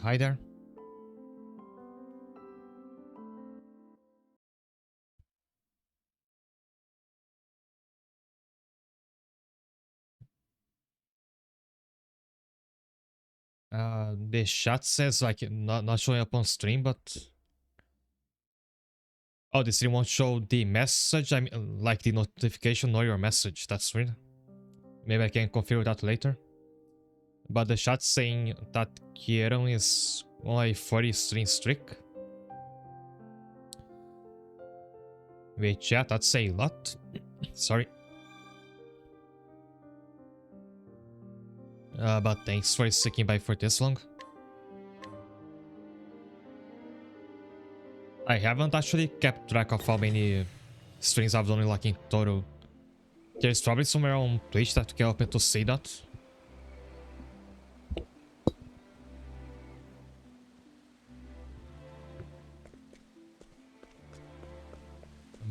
Hi there. The chat says like not showing up on stream, but oh, the stream won't show the message. I mean, like the notification or your message. That's weird. Maybe I can configure that later. But the chat's saying that Kieran is on a 40 stream streak. Wait, chat, that's a lot. Sorry. But thanks for sticking by for this long. I haven't actually kept track of how many streams I've done like in total. There's probably somewhere on Twitch that can help me to see that.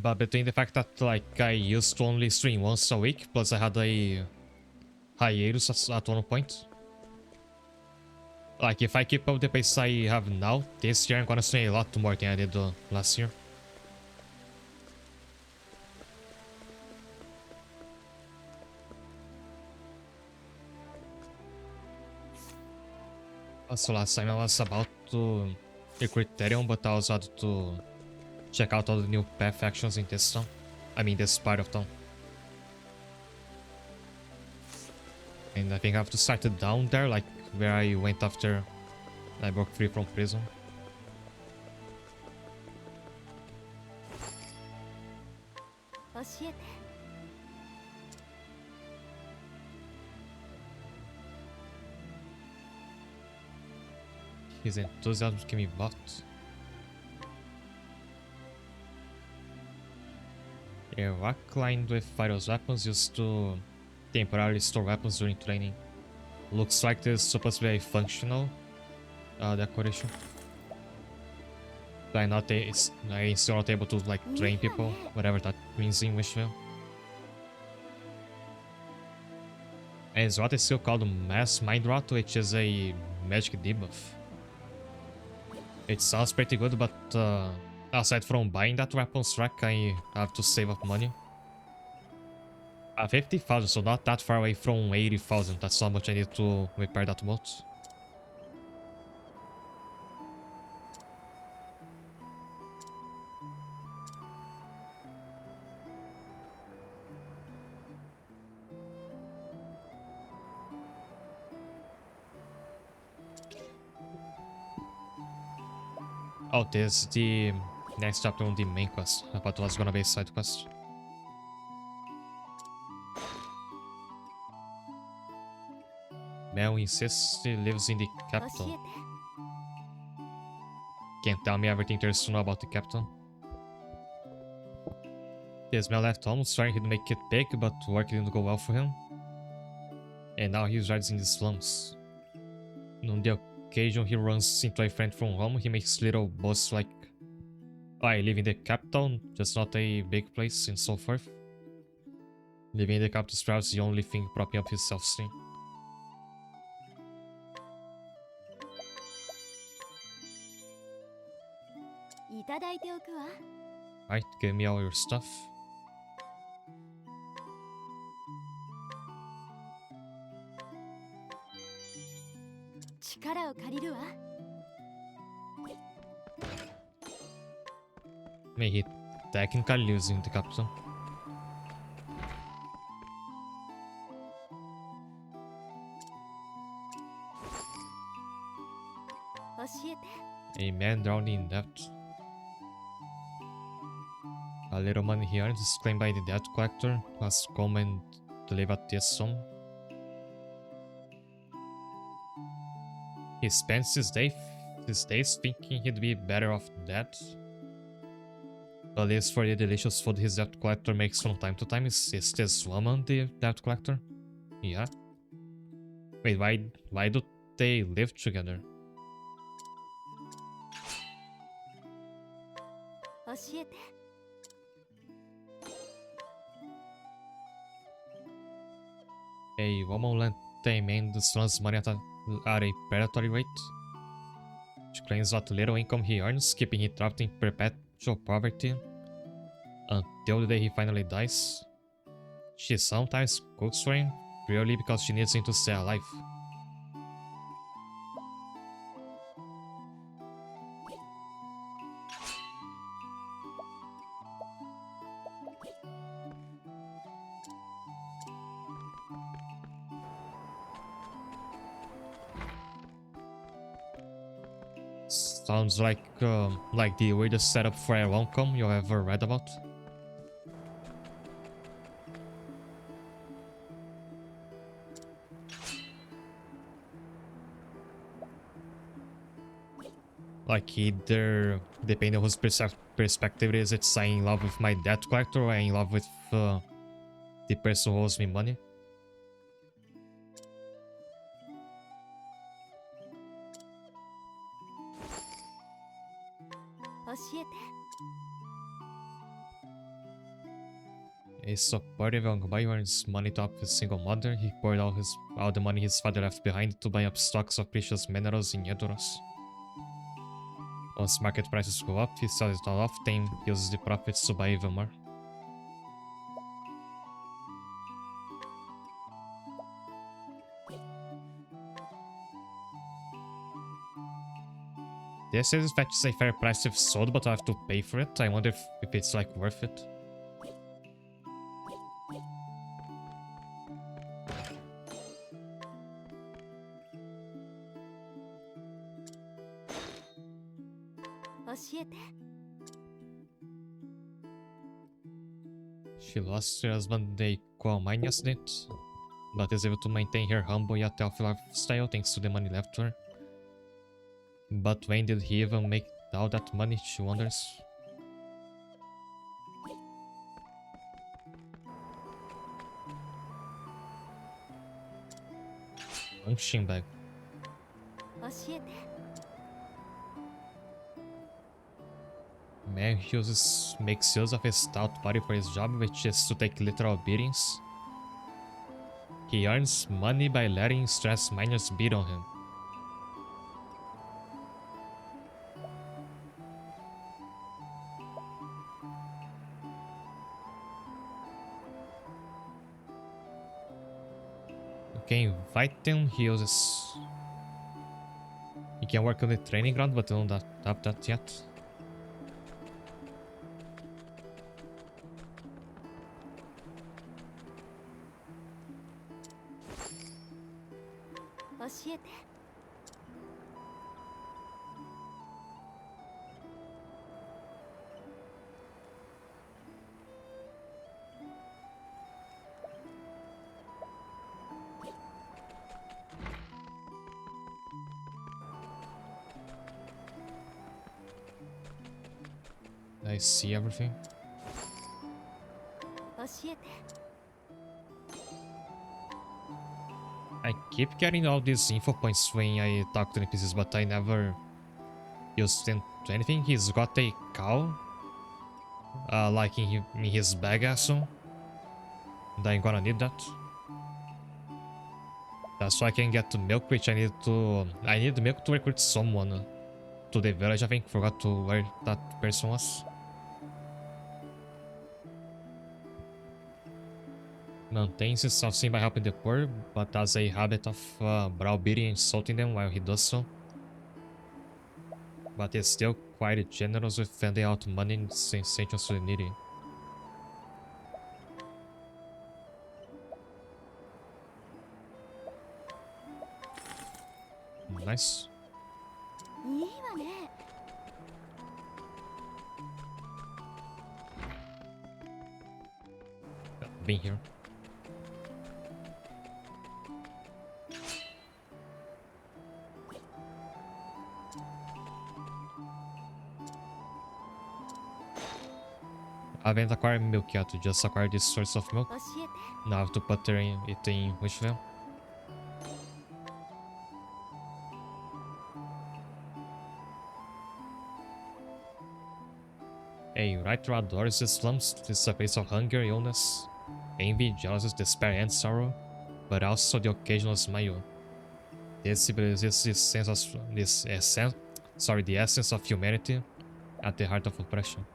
But between the fact that like I used to only stream once a week, plus I had a hiatus at one point. Like if I keep up the pace I have now, this year I'm gonna stream a lot more than I did last year. Also last time I was about to recruit Ethereum, but I also had to check out all the new path actions in this town. I mean this part of town. And I think I have to start it down there, like where I went after I broke free from prison. His enthusiasm can be bought. A rack lined with Phyros weapons used to temporarily store weapons during training. Looks like this is supposed to be a functional decoration. But I'm still not able to like train people, whatever that means in Wishville. And it's what is still called Mass Mind Rot, which is a magic debuff. It sounds pretty good, but aside from buying that weapons rack, I have to save up money. 50,000, so not that far away from 80,000. That's how much I need to repair that boat. Oh, this is the next chapter on the main quest. I thought it was gonna be a side quest. Mel insists he lives in the capital. Can't tell me everything there is to know about the capital. Yes, Mel left home trying to make it big, but work didn't go well for him. And now he resides in the slums. On the occasion he runs into a friend from home, he makes little boasts like, oh, I live in the capital, just not a big place, and so forth. Living in the capital is perhaps the only thing propping up his self-esteem. Right, give me all your stuff. I mean, he technically lives in the capital. A man drowned in debt. A little money he earns is claimed by the debt collector, who has come and delivered this sum. He spends his days thinking he'd be better off dead. At least for the delicious food his debt collector makes from time to time. Is this woman the debt collector? Yeah. Wait, why do they live together? A woman lent a man the son's money at a predatory rate. She claims what little income he earns, keeping him trapped in perpetual poverty until the day he finally dies. She sometimes cooks for him, purely because she needs him to stay alive. Sounds like the weirdest setup for a rom-com you ever read about. Like either, depending on whose perspective it is, it's I'm in love with my debt collector or I'm in love with the person who owes me money. A supportive young boy earns money to help his single mother. He poured all the money his father left behind to buy up stocks of precious minerals in Edoras. Once market prices go up, he sells it all off, then uses the profits to buy even more. This is that is a fair price if sold, but I have to pay for it. I wonder if it's like worth it. She lost her husband in a coal mining accident, but is able to maintain her humble yet healthy lifestyle thanks to the money left to her. But when did he even make all that money, she wonders. Punching bag. Man makes use of his stout body for his job, which is to take literal beatings. He earns money by letting stressed miners beat on him. Okay, invite him. He can work on the training ground, but I don't have that yet. I see everything. I keep getting all these info points when I talk to NPCs, but I never use them to anything. He's got a cow, like in his bag, so I'm gonna need that. That's why I can get the milk, which I need milk to recruit someone to the village. I think forgot to where that person was. Maintains himself seen by helping the poor, but has a habit of browbeating and insulting them while he does so. But is still quite generous with handing out money and essentials to the needy. Nice. Being here. I haven't acquired milk yet, just acquired this source of milk. Now I have to put it in Wishville. A right through outdoors, the slums is a place of hunger, illness, envy, jealousy, despair, and sorrow, but also the occasional smile. This sense Sorry, the essence of humanity at the heart of oppression.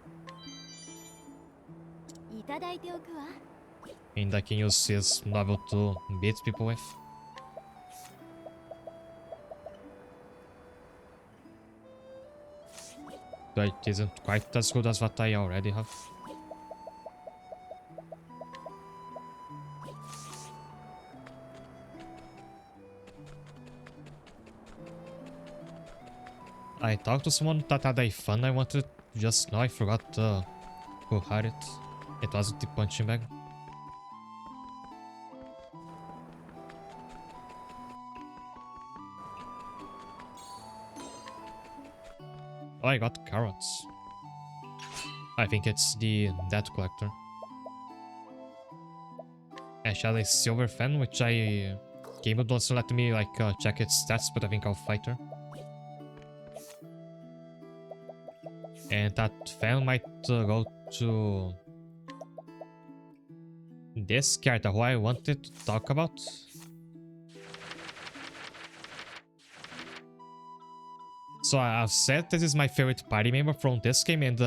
And I can use his novel to beat people with. But it isn't quite as good as what I already have. I talked to someone that had a fun I wanted just now. I forgot who had it. It wasn't the punching bag. Oh, I got carrots. I think it's the debt collector. And she has a silver fan, which I game mode doesn't let me like check its stats, but I think I'll fight her. And that fan might go to this character who I wanted to talk about. So I've said this is my favorite party member from this game, and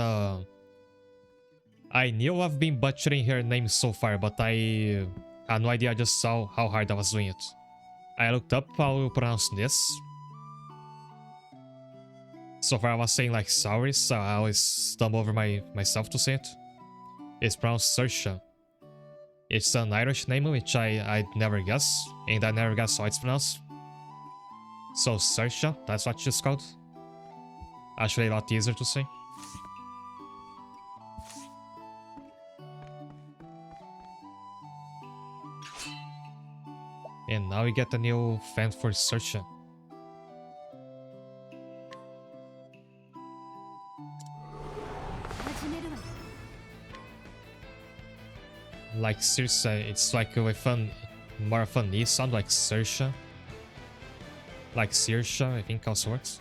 I knew I've been butchering her name so far, but I had no idea. I just saw how hard I was doing it. I looked up how you pronounce this. So far I was saying like sorry, so I always stumble over myself to say it. It's pronounced Saoirse. It's an Irish name which I'd never guess, and I never guess how it's pronounced. So Saoirse, that's what she's called. Actually a lot easier to say. And now we get a new fan for Saoirse. Like seriously, it's like with more of an E sound, like Saoirse. Like Saoirse, I think also works.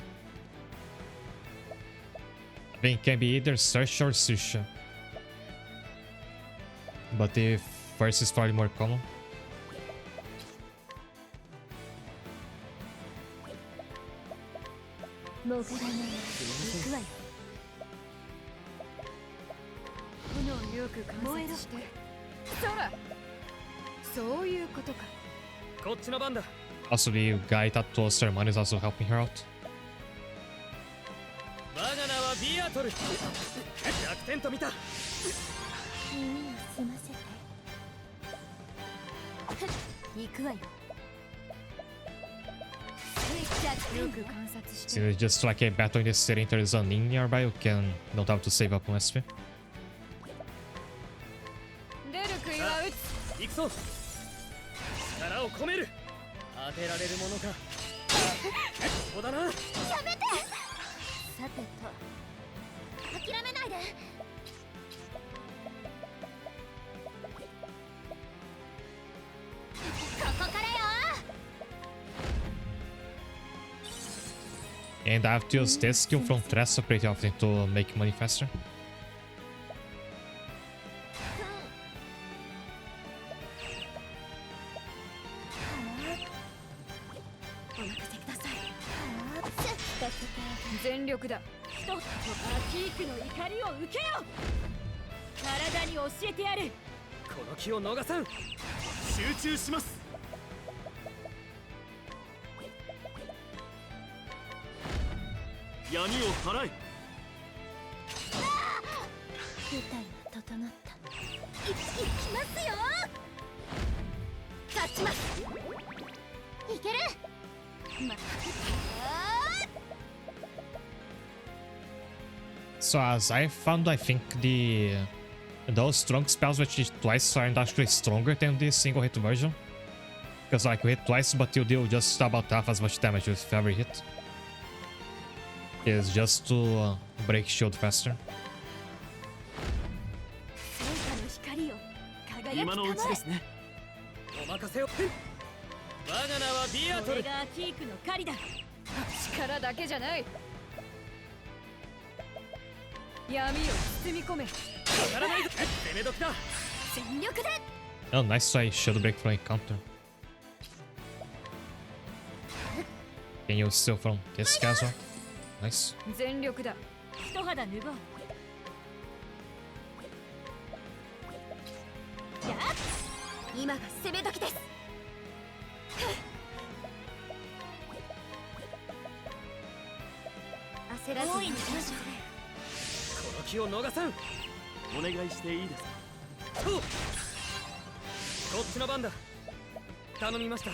I think it can be either Saoirse or Saoirse. But the first is probably more common. Also, the guy that was ceremony is also helping her out. So it's just like a battle in the city, there is an inn nearby, you don't have to save up on SP. And I have to use this skill from Tressa pretty often to make money faster. So as I found, I think those strong spells which hit twice aren't actually stronger than the single hit version. Because like you hit twice but you deal just about half as much damage with every hit. It's just to break shield faster. Oh, nice try shield break from a counter. Can you steal from this guy as well? Nice. 全力だ。一肌脱ごう。やっ今が攻め時です。焦らずに行きましょう。この気を逃さん。お願いしていいですか。こっちの番だ。頼みました。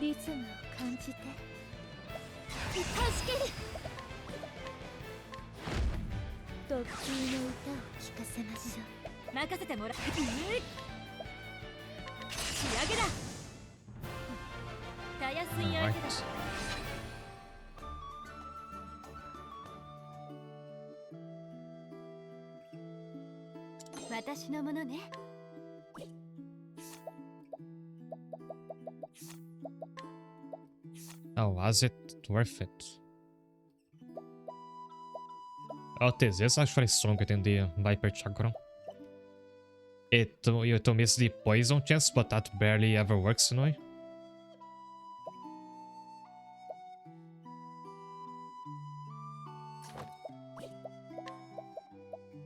リズムを感じて。一回仕切る。特級の歌を聴かせましょう。任せてもらう。仕上げだ。たやすい相手だ。 Alright. 私のものね。Oh, was it worth it? Oh, this is actually stronger than the Viper Chakra. You miss the poison chance, but that barely ever works in a way.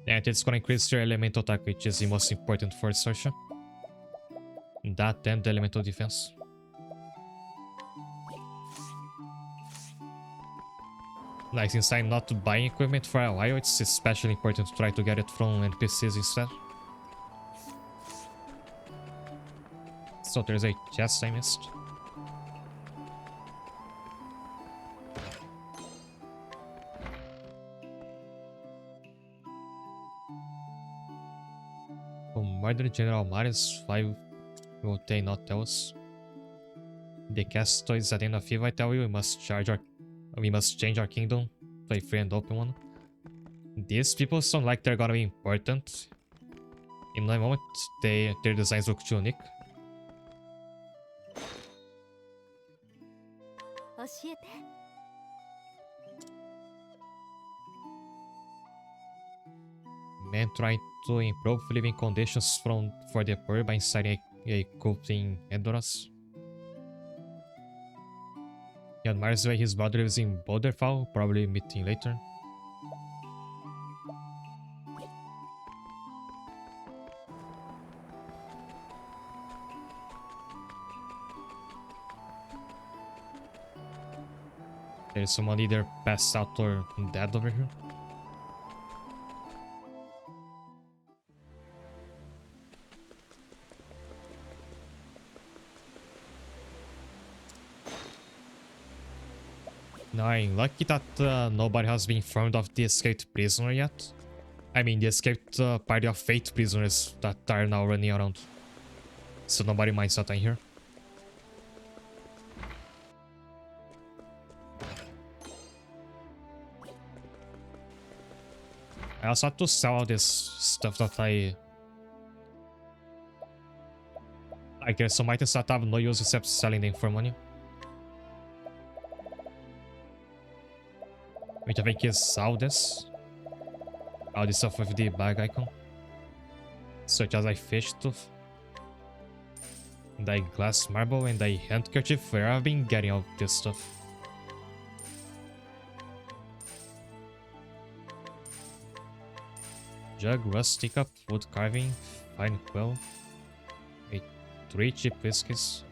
And it's gonna increase your elemental attack, which is the most important for Sersha. That and the elemental defense. Like, since I'm not buying equipment for a while, it's especially important to try to get it from NPCs instead. So there's a chest I missed. Oh, murder General Marius, why will they not tell us? The castle is at the end of Eve, I tell you, we must change our kingdom to a free and open one. These people sound like they're gonna be important. In a moment, their designs look too unique. 教えて。 Man trying to improve living conditions for the poor by inciting a cult in Endoras. Yeah, Mars way his brother lives in Boulderfall, probably meeting later. There's someone either passed out or dead over here. Now I'm lucky that nobody has been informed of the escaped prisoner yet. I mean the escaped party of 8 prisoners that are now running around. So nobody minds that I'm here. I also had to sell all this stuff that I guess some items that have no use except selling them for money. Which I think is all this. All this stuff with the bag icon. Such as a fish tooth. And a glass marble and a handkerchief where I've been getting all this stuff. Jug, rusty cup, wood carving, fine quill, 3 cheap whiskies,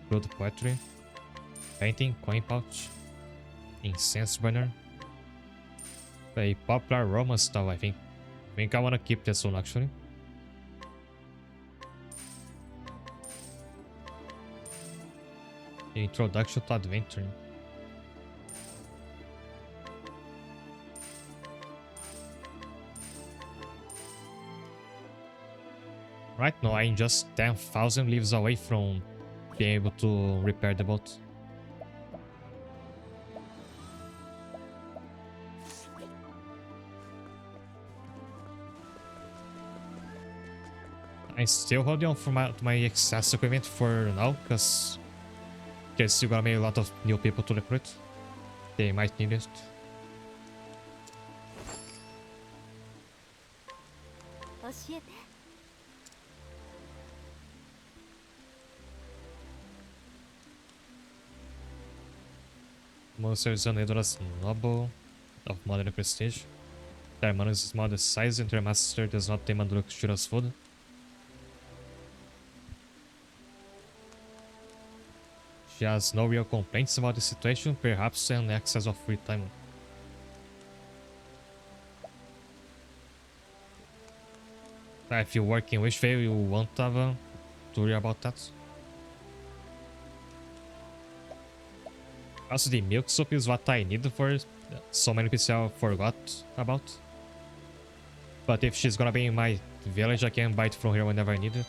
good poetry, painting, coin pouch, incense burner, a popular romance style, I think. I think I wanna keep this one actually. Introduction to adventure. Right now, I'm just 10,000 leaves away from being able to repair the boat. I'm still holding on for my excess equipment for now, because there's still gonna be a lot of new people to recruit. They might need it. Monster is unable as noble of modern prestige. Their mana is small size and their master does not demand luxurious food. She has no real complaints about the situation, perhaps an excess of free time. If you work in Wishvale, you won't have to worry about that. Also, the milk soup is what I need for so many people I forgot about. But if she's gonna be in my village, I can buy it from her whenever I need it.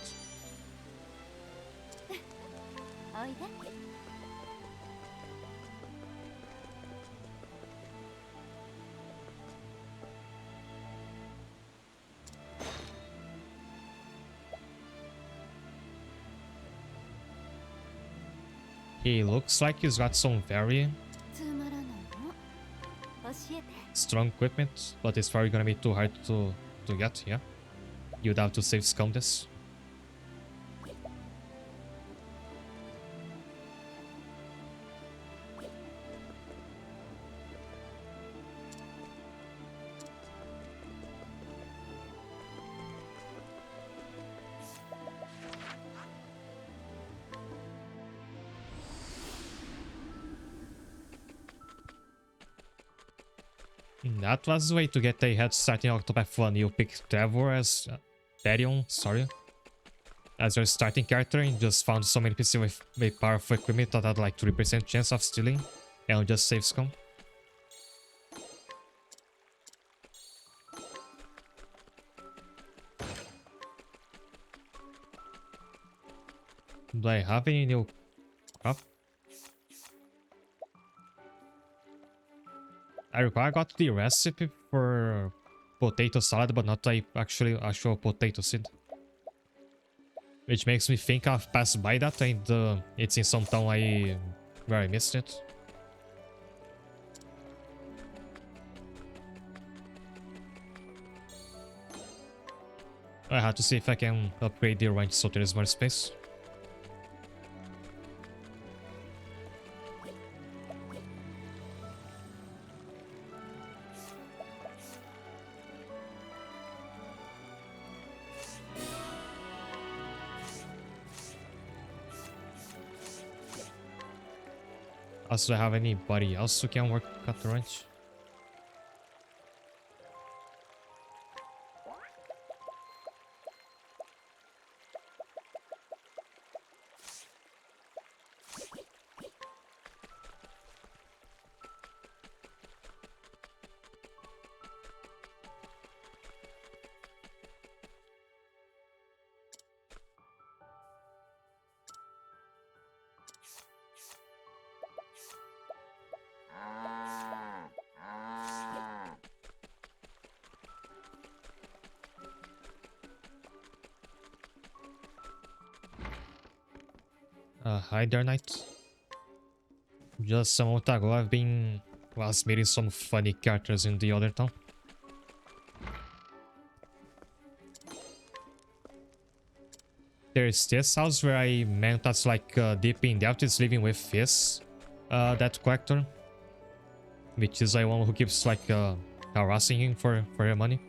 He looks like he's got some very strong equipment, but it's probably gonna be too hard to get, yeah? You'd have to save scum this. That was the way to get a head start in Octopath 1. You pick Trevor as Therion, sorry, as your starting character and just found so many pieces with a powerful equipment that had like 3% chance of stealing and just save scum. Do I have any new crop? I recall I got the recipe for potato salad, but not a actual potato seed. Which makes me think I've passed by that and it's in some town where I missed it. I have to see if I can upgrade the range so there is more space. Also, do I have anybody else who can work at the ranch? Hi there, Knight. Just a moment ago, was meeting some funny characters in the other town. There's this house where I met that's like deep in depth is living with this, that character. Which is the one who keeps like harassing him for her money.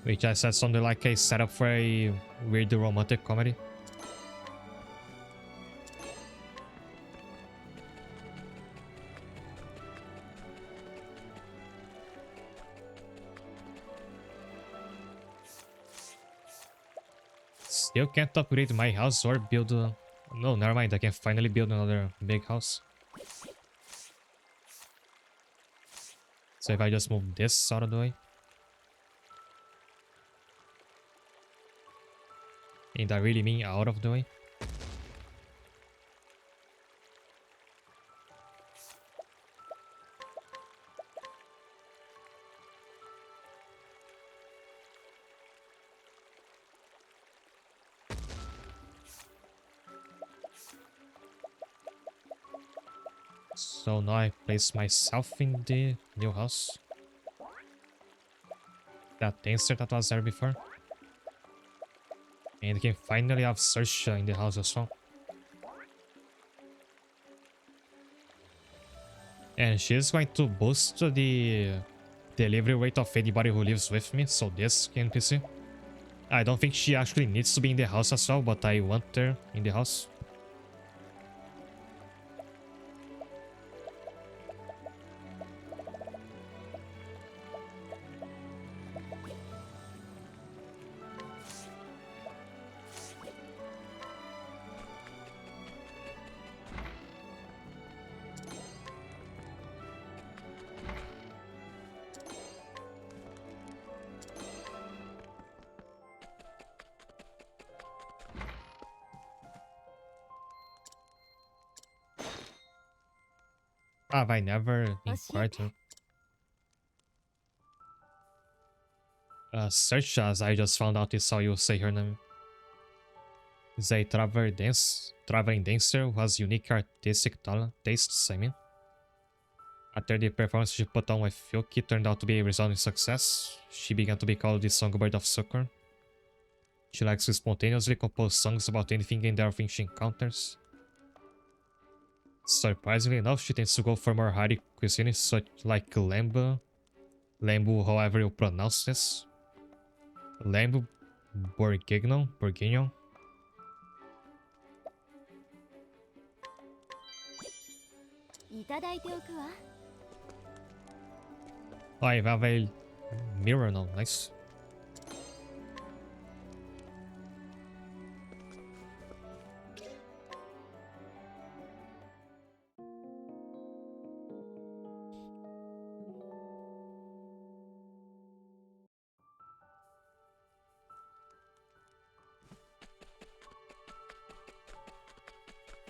Which I said something like a setup for a weird romantic comedy. Still can't upgrade my house or build a... No, never mind, I can finally build another big house. So if I just move this out of the way. And I really mean out of the way. So now I place myself in the new house. that dancer that was there before. And we can finally have Saoirse in the house as well. And she's going to boost the delivery rate of anybody who lives with me, so this NPC. I don't think she actually needs to be in the house as well, but I want her in the house. Have I never inquired her? Search as I just found out is how you say her name. Is a traveling dancer who has unique artistic tastes, I mean. After the performance she put on with Yuki turned out to be a resounding success, she began to be called the Songbird of Succor. She likes to spontaneously compose songs about anything and everything she encounters. Surprisingly enough, she tends to go for more hearty cuisine, such like lambu, however you pronounce this. Lambu bourguignon. Oh, I have a mirror now, nice.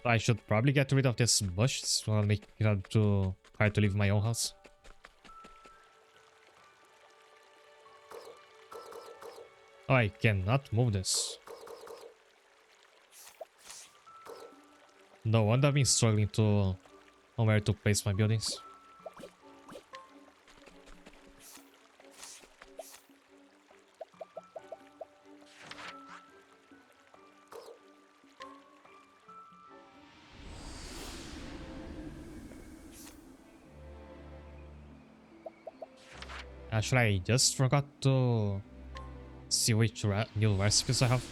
I should probably get rid of this bush, so I'll make it hard to leave my own house. Oh, I cannot move this. No wonder I've been struggling on where to place my buildings. Actually, I just forgot to see which new recipes I have.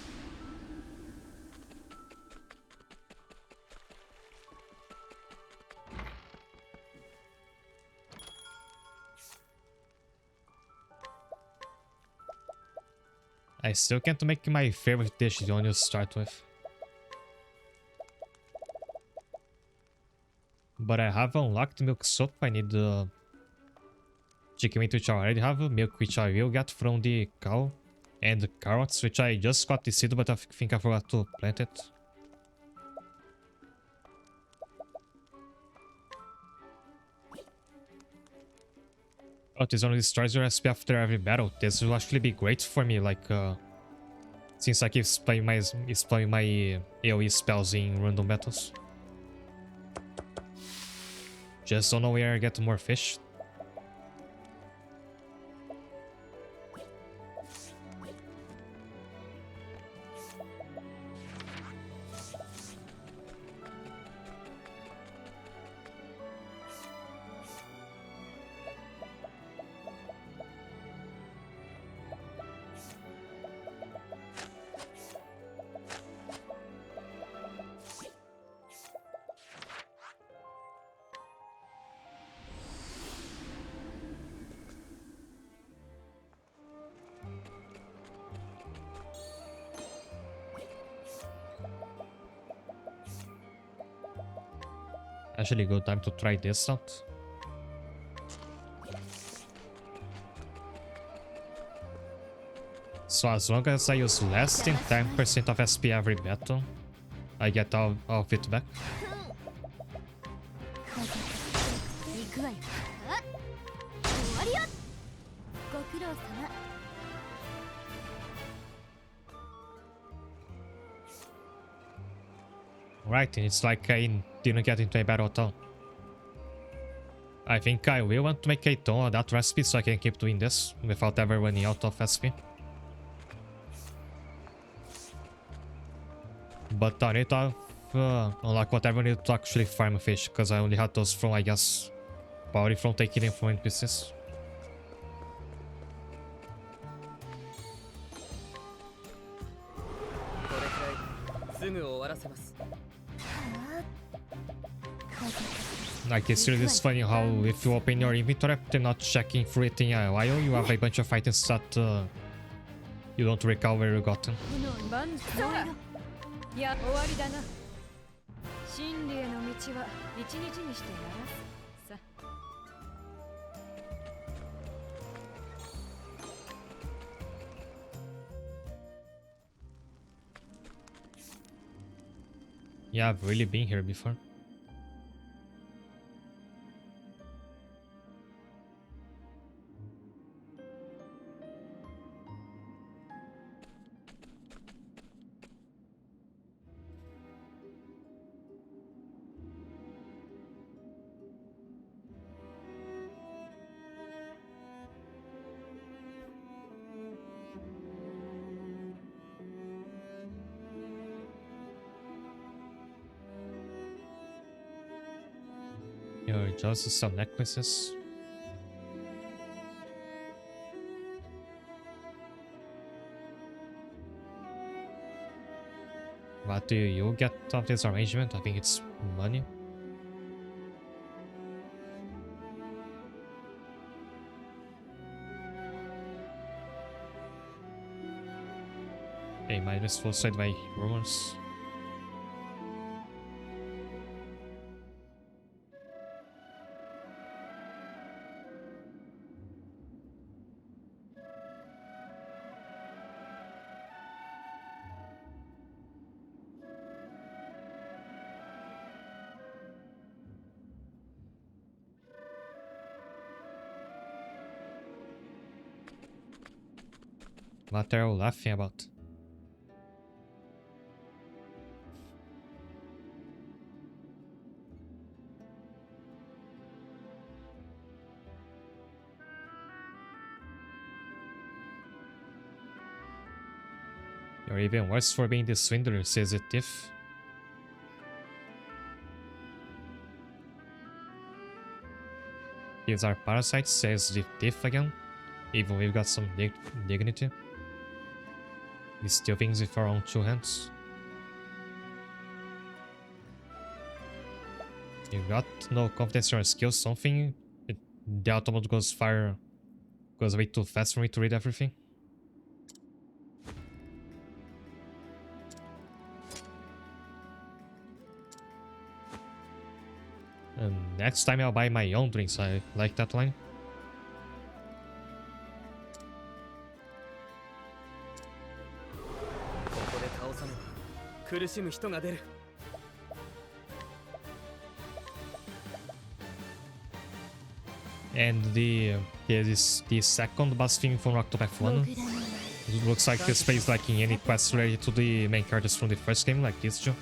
I still can't make my favorite dish the one you start with. But I have unlocked milk soup. I need chicken meat, which I already have, milk, which I will get from the cow, and carrots, which I just got the seed, but I think I forgot to plant it. Oh, this only destroys your SP after every battle. This will actually be great for me, like, since I keep playing my AoE spells in random battles. Just don't know where I get more fish. Actually, good time to try this out. So as long as I use less than 10% of SP every battle, I get all of it back. Right, and it's like I didn't get into a battle at all. I think I will want to make a ton of that recipe so I can keep doing this without ever running out of SP. But I need to unlock whatever I need to actually farm a fish, because I only had those from, I guess, probably from taking them from NPCs. すぐ終わらせます。 Like, it's really just funny how if you open your inventory after not checking through it in a while, you have a bunch of items that you don't recall where you got them. いや終わりだな。真理への道は一日にしてやらすさ。 Yeah, I've really been here before. Here, just some necklaces. What do you get of this arrangement? I think it's money. A minus full side by rumors. What are you laughing about? You're even worse for being the swindler, says the thief. These are parasites, says the thief again. Even we've got some dignity. We steal things with our own two hands. You got no confidence in your skills, something. The automatic goes way too fast for me to read everything. And next time I'll buy my own drinks. I like that line. And the second boss thing from Octopath 1. It looks like this plays like in any quest related to the main characters from the first game, like these two.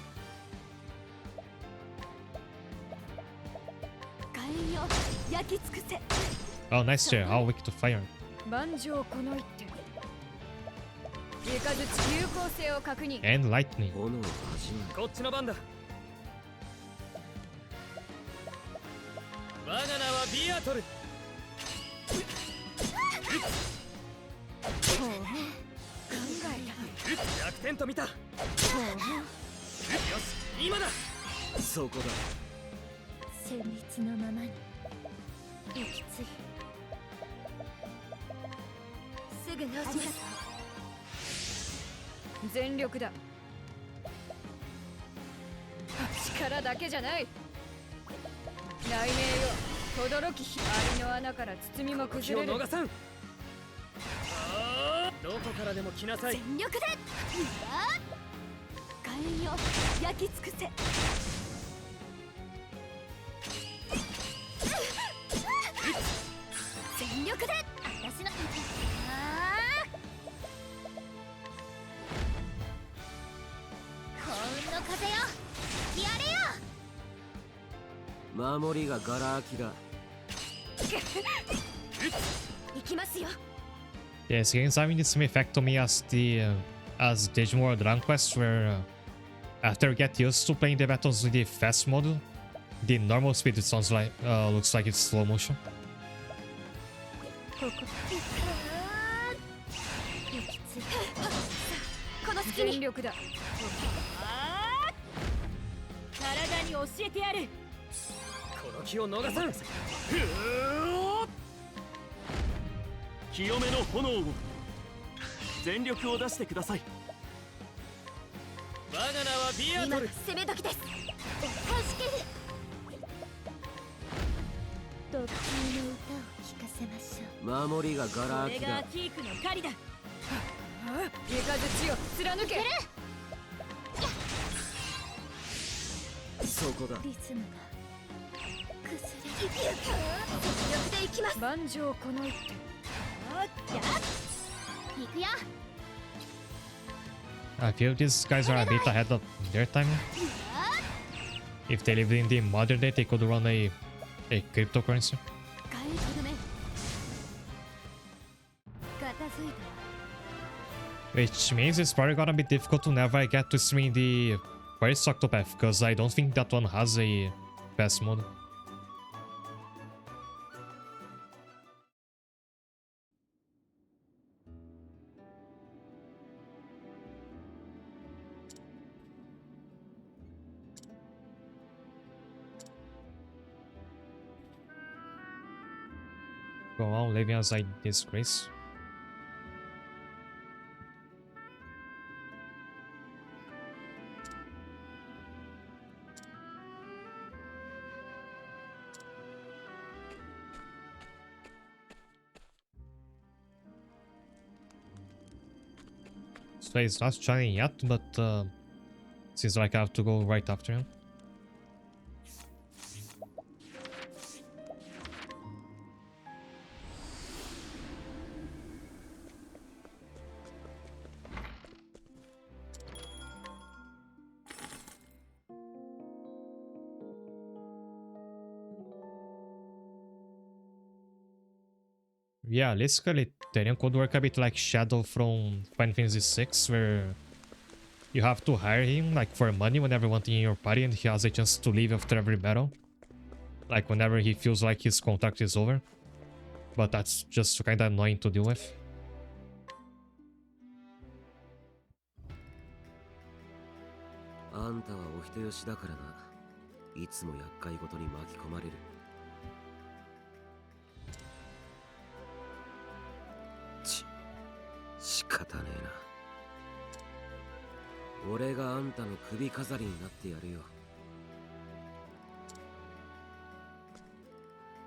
Oh, nice chair. How weak to fire. And lightning. こっちの番だ。我が名はビアトル。逆転と見た。よし、今だ。そこだ。旋律のままに息つい。すぐ直します。全力だ。力だけじゃない。雷鳴よ、轟き。ありの穴から包みも崩れる。逃さん。どこからでも来なさい。全力で。火炎よ、焼き尽くせ。全力で。私の。幸運の風よ、やれよ。守りがガラ空きだ。行きますよ。 Yes, games having the same effect to me as the as Digimon or Dragon Quest, where after you get used to playing the battles with the fast mode, the normal speed sounds like looks like it's slow motion. ここ。息ついて。この隙に。全力だ。体に教えてやる。この気を逃さん。清めの炎を全力を出してください。我が名はビアトル。攻め時です。はじける。特級の歌を聴かせましょう。守りがガラ空きだ。キークの狩りだ。三日月を貫け。そこだ。リズムが崩れる。全力でいきます。万丈この一手。行くよ。 I feel these guys are a bit ahead of their time. If they lived in the modern day, they could run a cryptocurrency. 返り止め。片付いた。 Which means it's probably gonna be difficult to never get to stream the first Octopath, because I don't think that one has a fast mode. Go on, living as I disgrace. So he's not shining yet, but seems like I have to go right after him. Yeah, basically, Ethereum could work a bit like Shadow from Final Fantasy VI, where you have to hire him like for money whenever wanting in your party, and he has a chance to leave after every battle, like whenever he feels like his contract is over. But that's just kind of annoying to deal with. あんたはお人よしだからな。いつも厄介ごとに巻き込まれる。仕方ねえな。俺があんたの首飾りになってやるよ。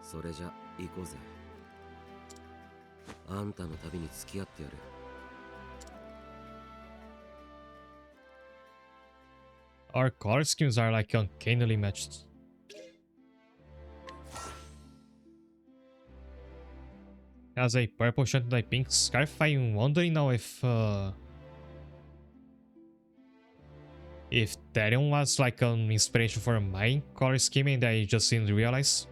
それじゃ行こうぜ。あんたの旅に付き合ってやる。Our color schemes are like uncannily matched. Has a purple shirt and a pink scarf. I'm wondering now if Therion was like an inspiration for my color scheme and I just didn't realize.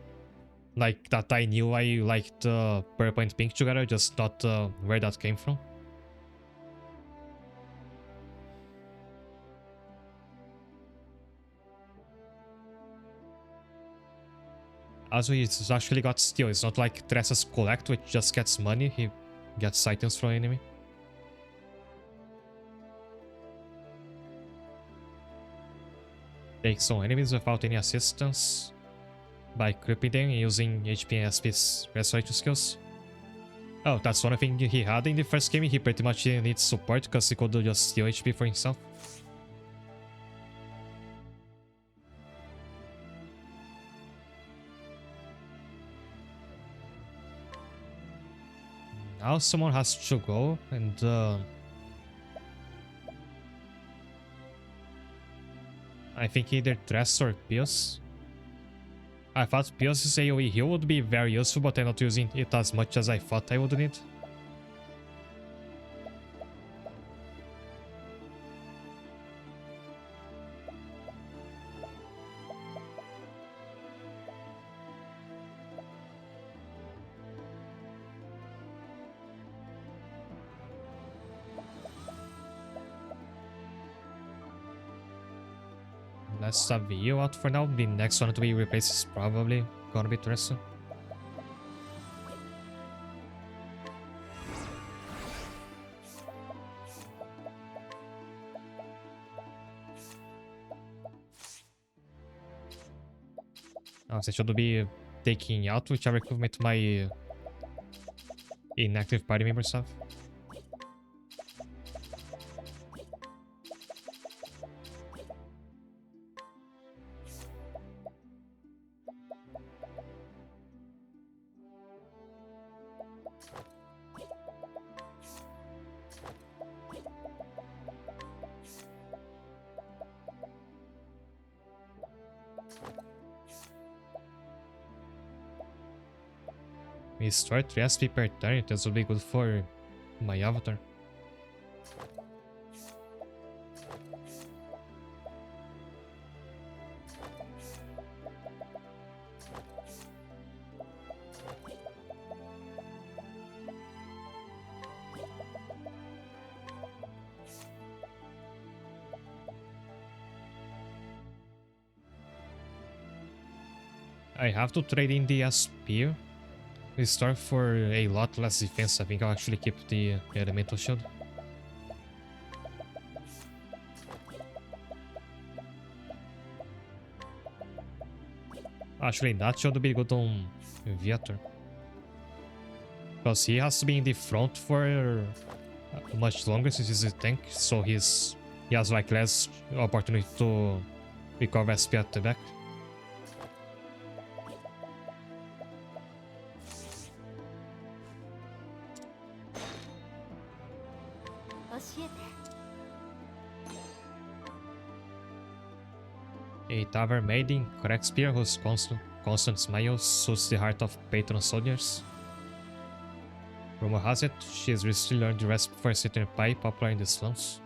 Like that I knew I liked purple and pink together, just not where that came from. Also, he's actually got steel. It's not like Tressa's collect, which just gets money. He gets items from enemy. Takes on enemies without any assistance by creeping them using HP and SP's restorative skills. Oh, that's one thing he had in the first game. He pretty much didn't need support because he could just steal HP for himself. Now someone has to go, and I think either Tress or Pius. I thought Pius' AoE heal would be very useful, but I'm not using it as much as I thought I would need. Let's have you out for now. The next one to be replaced is probably gonna be Teresa. I should be taking out whichever equipment my inactive party members have. We start 3 SP per turn, this will be good for my avatar. I have to trade in the spear. We start for a lot less defense. I think I'll actually keep the elemental shield. Actually, that should be good on Viator. Because he has to be in the front for much longer since he's a tank, so he has like less opportunity to recover SP at the back. 教えて。 A Tavern Maiden, correct spear whose constant smile suits the heart of patron soldiers. Rumor has it, she has recently learned the recipe for a certain pie popular in the slums.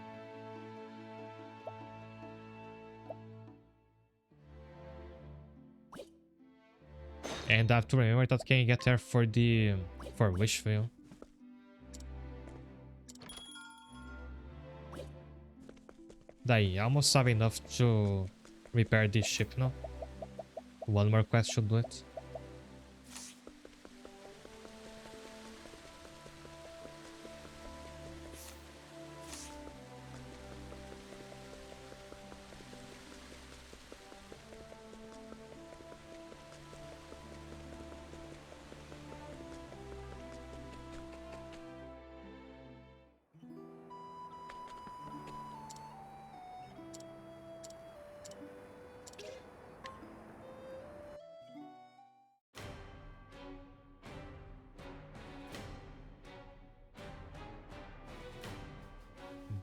And I have to remember that can get there for Wishvale. I almost have enough to repair this ship now. One more quest should do it.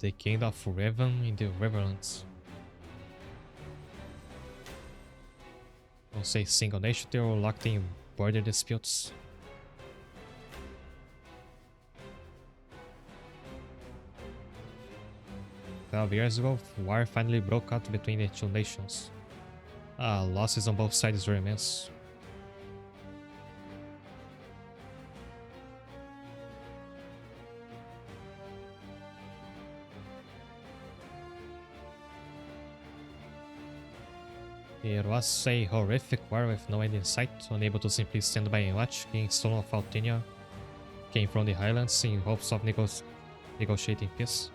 The King of Raven in the Riverlands. Don't say single nation, they were locked in border disputes. Years ago, war finally broke out between the two nations. Losses on both sides were immense. It was a horrific war with no end in sight, unable to simply stand by and watch. King Stone of Altinia came from the highlands in hopes of negotiating peace.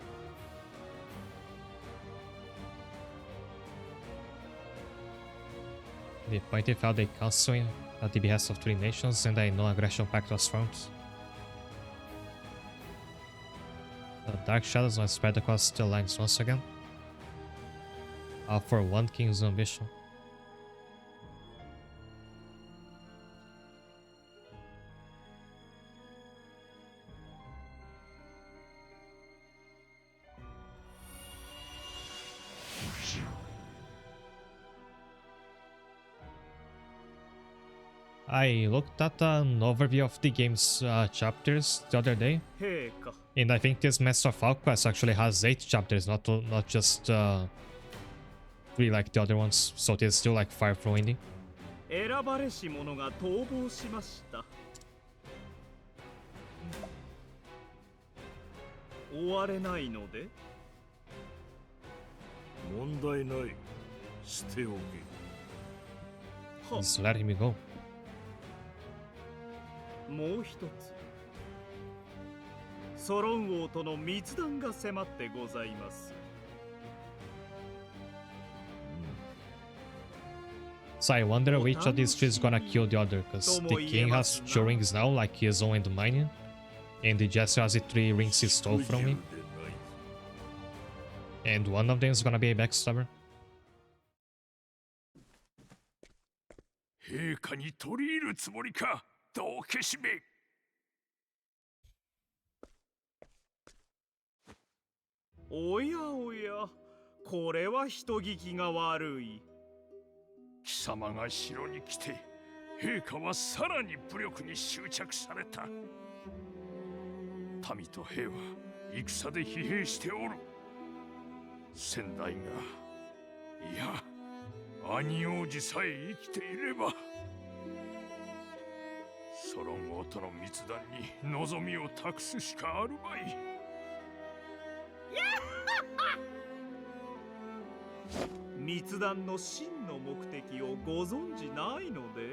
The party held a council at the behest of 3 nations and a non-aggression pact was formed. The dark shadows were spread across the lines once again, all for one king's ambition. I looked at an overview of the game's chapters the other day, 陛下 and I think this Master of All quest actually has 8 chapters, not just 3 like the other ones, so it is still like far from ending. 選ばれし者が逃亡しました。終われないので。問題ない。しておけ。 Just let him go. もう一つ、ソロン王との密談が迫ってございます。 So I wonder which of these two is gonna kill the other, because the king has 2 rings now, like his own and mine, and the jester has the 3 rings he stole from me, and one of them is gonna be a backstabber. 陛下に取り入るつもりか、道化師め。おやおや、これは人聞きが悪い。 貴様が城に来て、陛下はさらに武力に執着された。民と兵は戦で疲弊しておる。先代が、いや、兄王子さえ生きていれば、ソロン王との密談に望みを託すしかあるまい。密談の真の目的をご存じないので、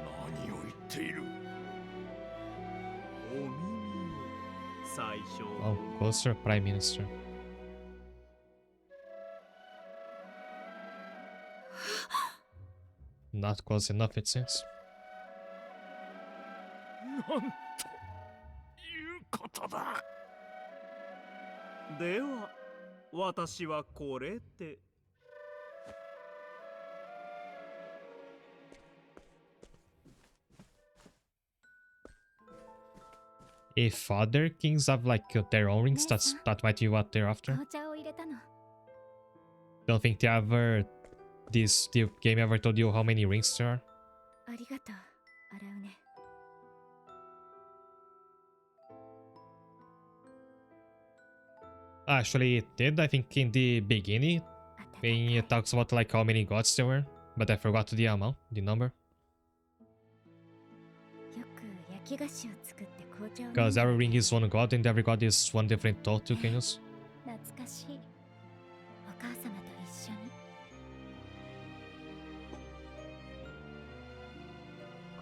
何を言っている。お耳を最初。 Oh, closer, Prime Minister. Not close enough, it seems. なんということだ。では、私はこれで。 If other kings have like their own rings, that might be what they're after. 紅茶を入れたの。 Don't think the game ever told you how many rings there are. ありがとう、洗うね。 Actually, it did, I think, in the beginning, when it talks about like how many gods there were, but I forgot the amount, the number. よく焼き菓子を作って紅茶を飲ん Because だ。 every ring is one god and every god is one different thought to Kenyos. 懐かしい。お母様と一緒に。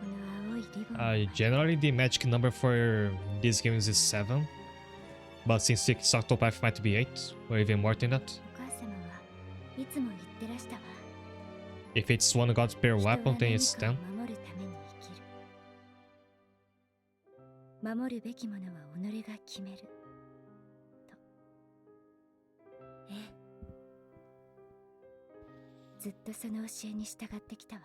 この青いリボンは Generally, the magic number for these games is 7. But since it's Octopath, might be 8, or even more than that. お母様はいつも言ってらしたわ。 If it's one god per 人は weapon, then 何 it's かを 10. 守るために生きる。守るべきものは己が決める。と。ええ。ずっとその教えに従ってきたわ。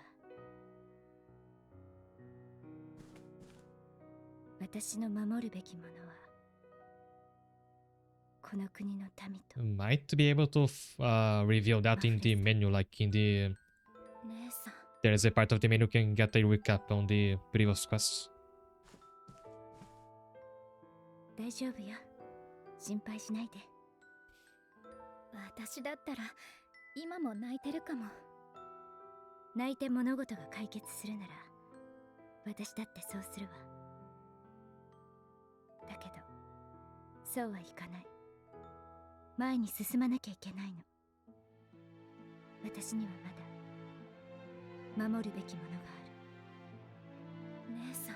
私の守るべきものはこの国の民と。 Might be able to reveal that in the menu, like in the... 姉さん。 There's a part of the menu you can get a recap on the previous quests. 大丈夫よ。心配しないで。私だったら今も泣いてるかも。泣いて物事が解決するなら私だってそうするわ。だけどそうはいかない。前に進まなきゃいけないの。私にはまだ守るべきものがある。姉さん。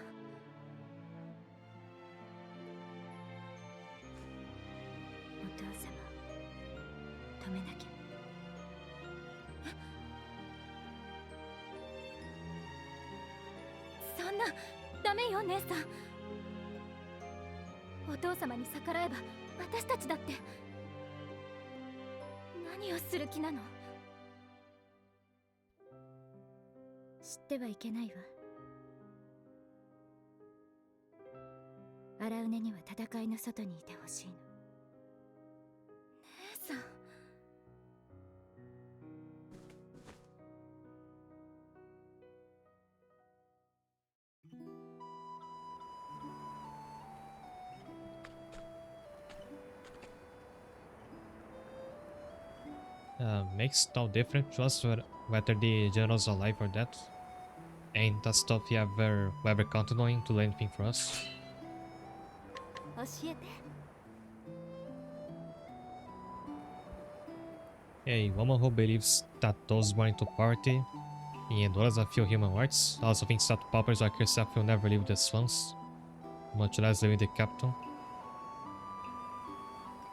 お父様、止めなきゃ。そんな、ダメよ、姉さん。お父様に逆らえば、私たちだって。何をする気なの？知ってはいけないわ。荒畝には戦いの外にいてほしいの。姉さん。Makes no difference to us whether the general's alive or dead. Ain't that stuff you ever counted on to do anything for us. 教えて。A woman who believes that those born into poverty in Endoras have few human rights also thinks that paupers like herself will never leave the slums, much less live in the capital.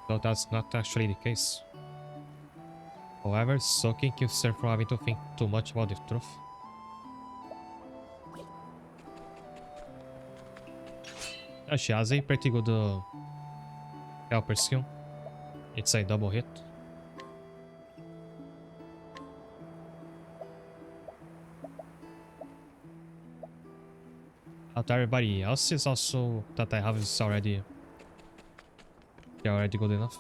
Though that's not actually the case. However, soaking keeps her from having to think too much about the truth. She has a pretty good helper skill. It's a double hit. But everybody else is also that I have is already they're already good enough.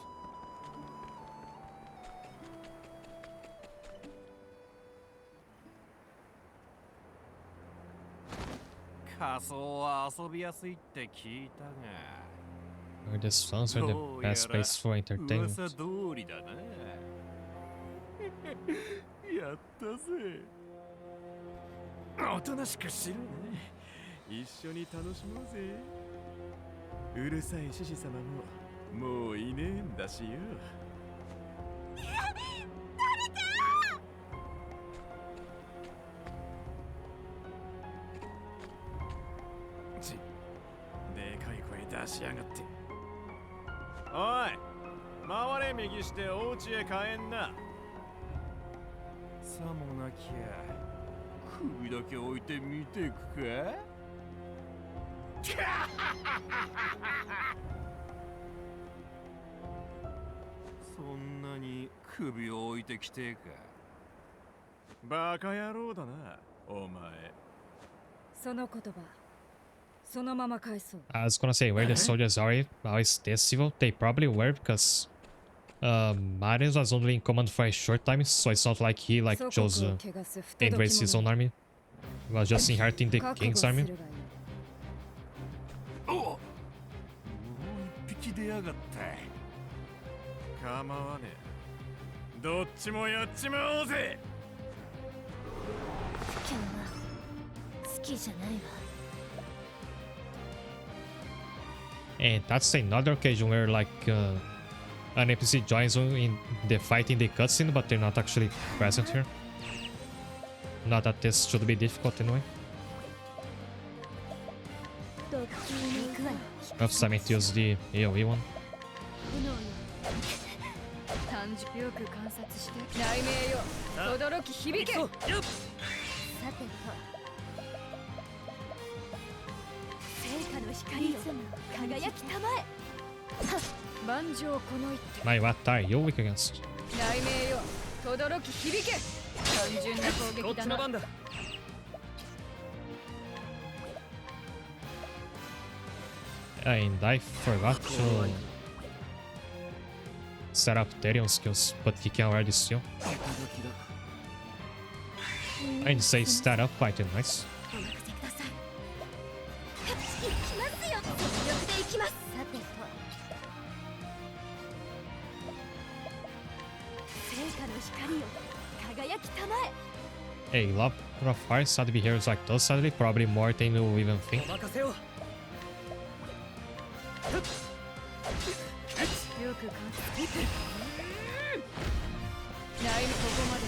Where the slums are the best place for entertainment. 噂通りだな。やったぜ。おとなしくしろね。一緒に楽しもうぜ。うるさい獅子様ももういねえんだしよ。でかい声出しやがって。おい、回れ右してお家へ帰んな。さもなきゃ首だけ置いて見ていくか。そんなに首を置いてきてか。バカ野郎だな、お前。その言葉そのまま返そう。 I was gonna say, where the soldiers are always this evil? They probably were because Marius was only in command for a short time, so it's not like he chose embrace his own army. He was just inheriting the king's army. おお、もう一匹出やがった。構わねえ。どっちもやっちまおうぜ。今日は好きじゃないわ。 And that's another occasion where an NPC joins in the fight in the cutscene, but they're not actually present here. Not that this should be difficult anyway. どっちに行くわよ。 I've to use the AoE one. 短時よく観察して雷鳴よ轟き響け。さてと聖火の光よ輝きたまえ。万丈この一手。 My, what are you weak against? 雷鳴よ轟き響け。単純な攻こっ撃だな。ちの番だ。 And I forgot to set up Therion skills, but he can already steal. And say stat up quite nice. お任せください。行きますよ。全力で行きます。さてと聖火の光よ輝きたまえ。 A lot of fire side be heroes like those sadly, probably more than you even think. お任せを。よく観察。雷鳴ここまで。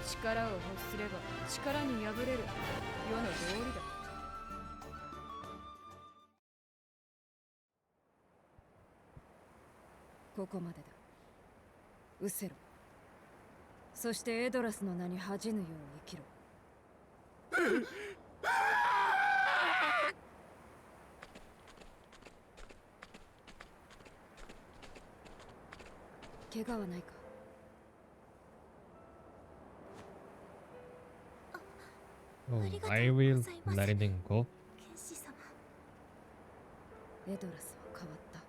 力を欲すれば力に敗れる世の道理だ。ここまでだ。失せろ。そしてエドラスの名に恥じぬよう生きろ。怪我はないか。 Oh, I will let him go. 剣士様。エドラスは変わった。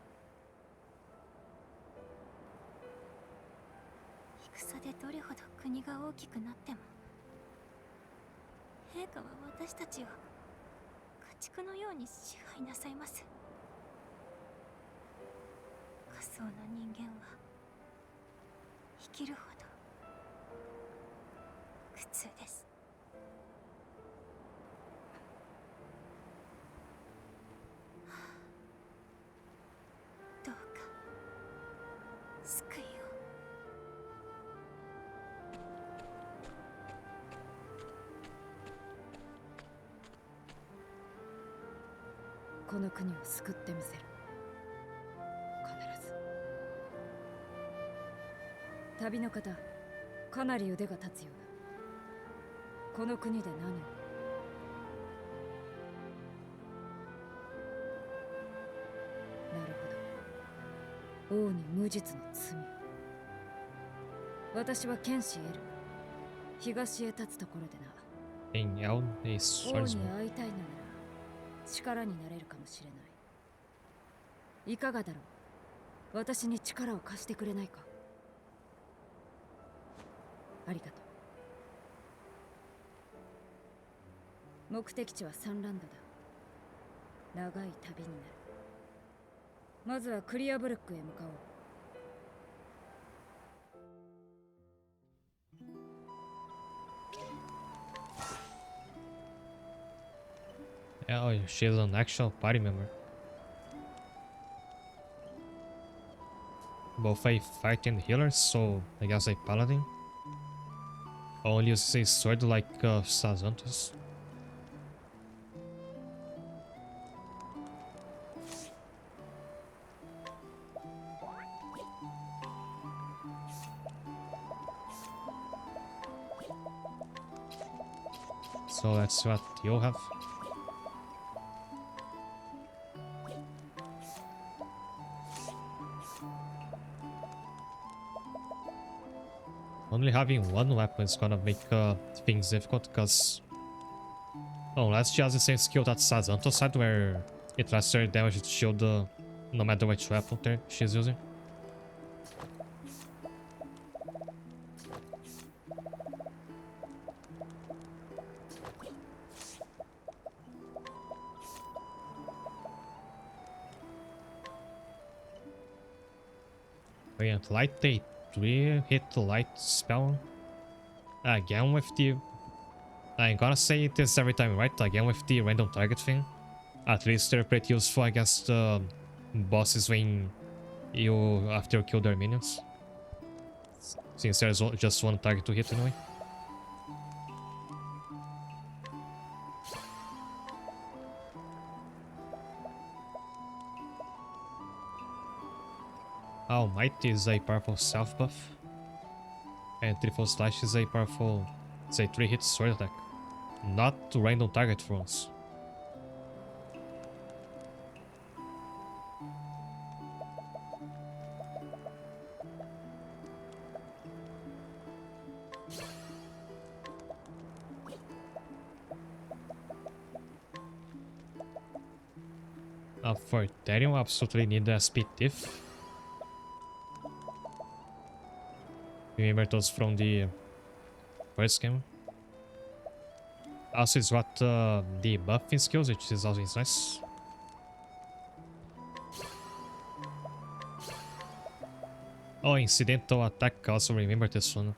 戦でどれほど国が大きくなっても陛下は私たちを家畜のように支配なさいます。仮想の人間は生きるほど苦痛です。どうか救いを。この国を救ってみせる。必ず。旅の方、かなり腕が立つようだ。この国で何を？なるほど。王に無実の罪を。私は剣士エル。東へ立つところでな。Em El 王 e に Swordsman. 会いたいのなら力になれるかもしれない。いかがだろう。私に力を貸してくれないか。ありがとう。目的地はサンランドだ。長い旅になる。まずはクリアブルックへ向かおう。Oh, she's an actual party member. Both a fighter and healer, so I guess a paladin. Only uses a sword like Sazantos. So that's what you have. Only having one weapon is gonna make things difficult because unless she has the same skill that Sazantos had where it lasts her damage to shield no matter which weapon she's using. Brilliant. Light a 3-hit light spell. Again with the... I'm gonna say this every time, right? Again with the random target thing. At least they're pretty useful against bosses when you after you kill their minions. Since there's just one target to hit anyway. Almighty is a powerful self buff. And Triple Slash is a powerful, it's a 3-hit sword attack. Not random target for once. For Therion, I absolutely need a speed diff. Remember those from the first game. Also, it's got the buffing skills, which is always nice. Oh, incidental attack. Also remember this one.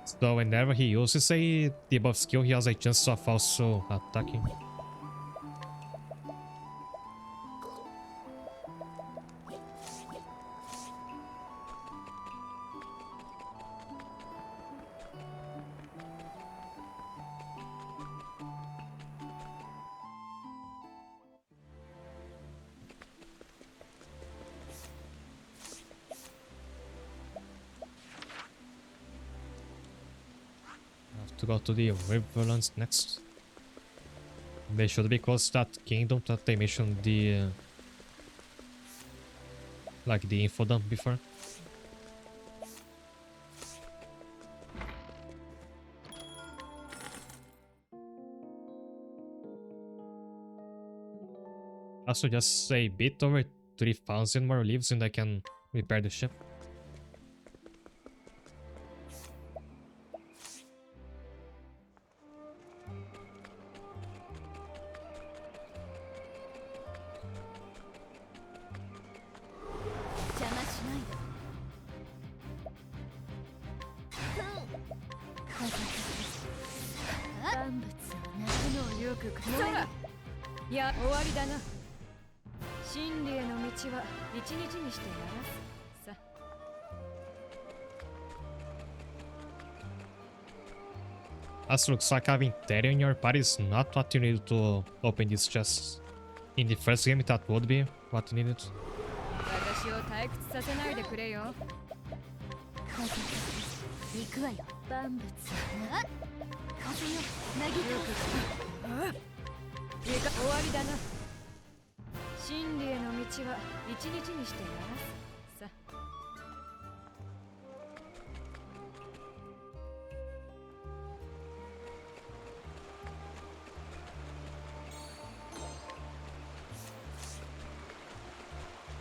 So whenever he uses a debuff skill, he has a chance of also attacking. To go to the Riverlands next. They should be close to that kingdom that they mentioned the like the info dump before. Also just a bit over 3,000 more leaves and I can repair the ship. Also, looks like having Terry in your party is not what you need to open these chests. In the first game, that would be what you needed. 私を退屈させないでくれよ。行くわよ。万物はな風よなぎといいか終わりだな。真理への道は一日にしてならすさ。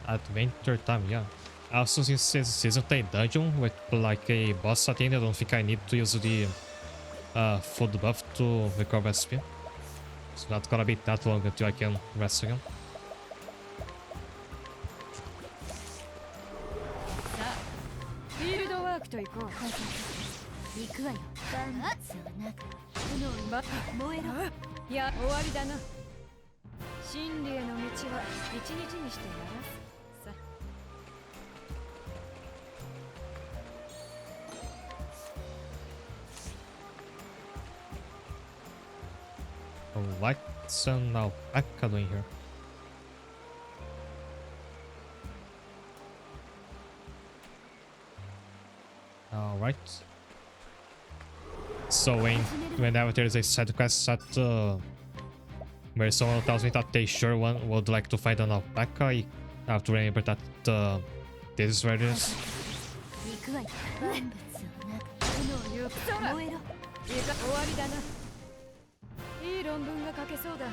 Adventure time, yeah. Also, since this isn't a dungeon with like a boss at the end, I don't think I need to use the food buff to recover SP. So that's gonna be that long until I can rest again. さあ、フィールドワークと行こう。行くわよ。万物はな炎ま、燃えろ。いや、終わりだな。真理への道は一日にしてならす。 What's an alpaca doing here? Alright. So whenever there is a side quest that where someone tells me that they sure would like to find an alpaca, I have to remember that this is where it is. 行くわよ。万物はな炎よ燃えろ。いいか終わりだな。いい論文が書けそうだ。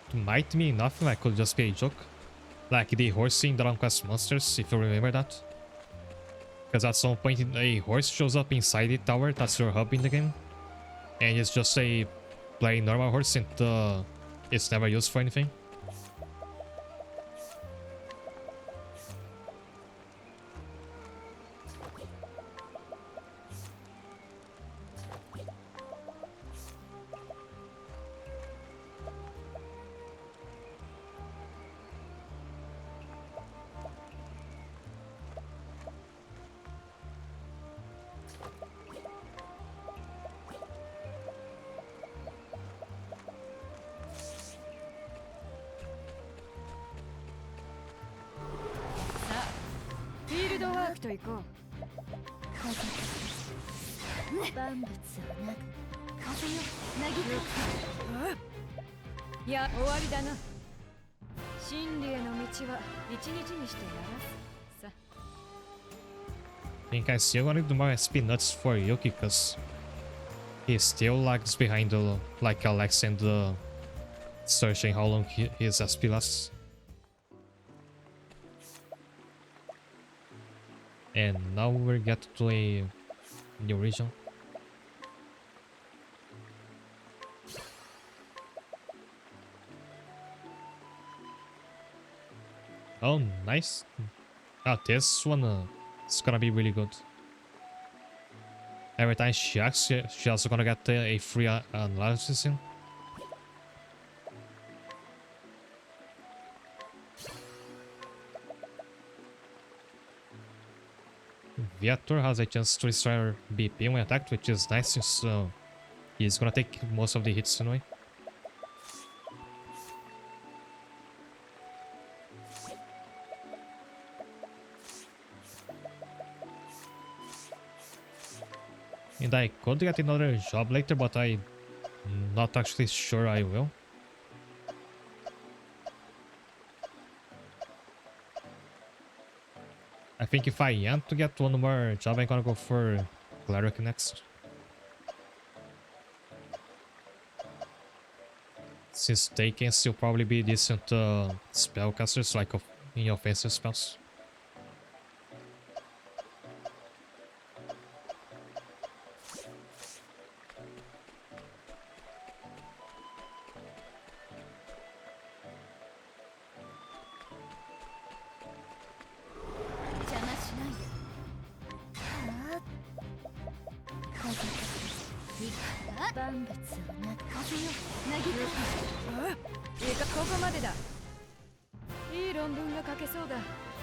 It might mean nothing, like could just be a joke. Like the horse in Dragon Quest Monsters, if you remember that. Because at some point a horse shows up inside the tower, that's your hub in the game. And it's just a plain normal horse and it's never used for anything. I think I still wanted more SP nuts for Yuki because he still lags behind like Alex and searching how long his SP lasts. And now we get to a new region. Oh, nice. Ah, this one is gonna be really good. Every time she acts, she's also gonna get a free analysis in. Viator has a chance to restore BP when attacked, which is nice since he's gonna take most of the hits anyway. And I could get another job later, but I'm not actually sure I will. I think if I am to get one more job, I'm gonna go for Cleric next. Since they can still probably be decent spellcasters, like in offensive spells.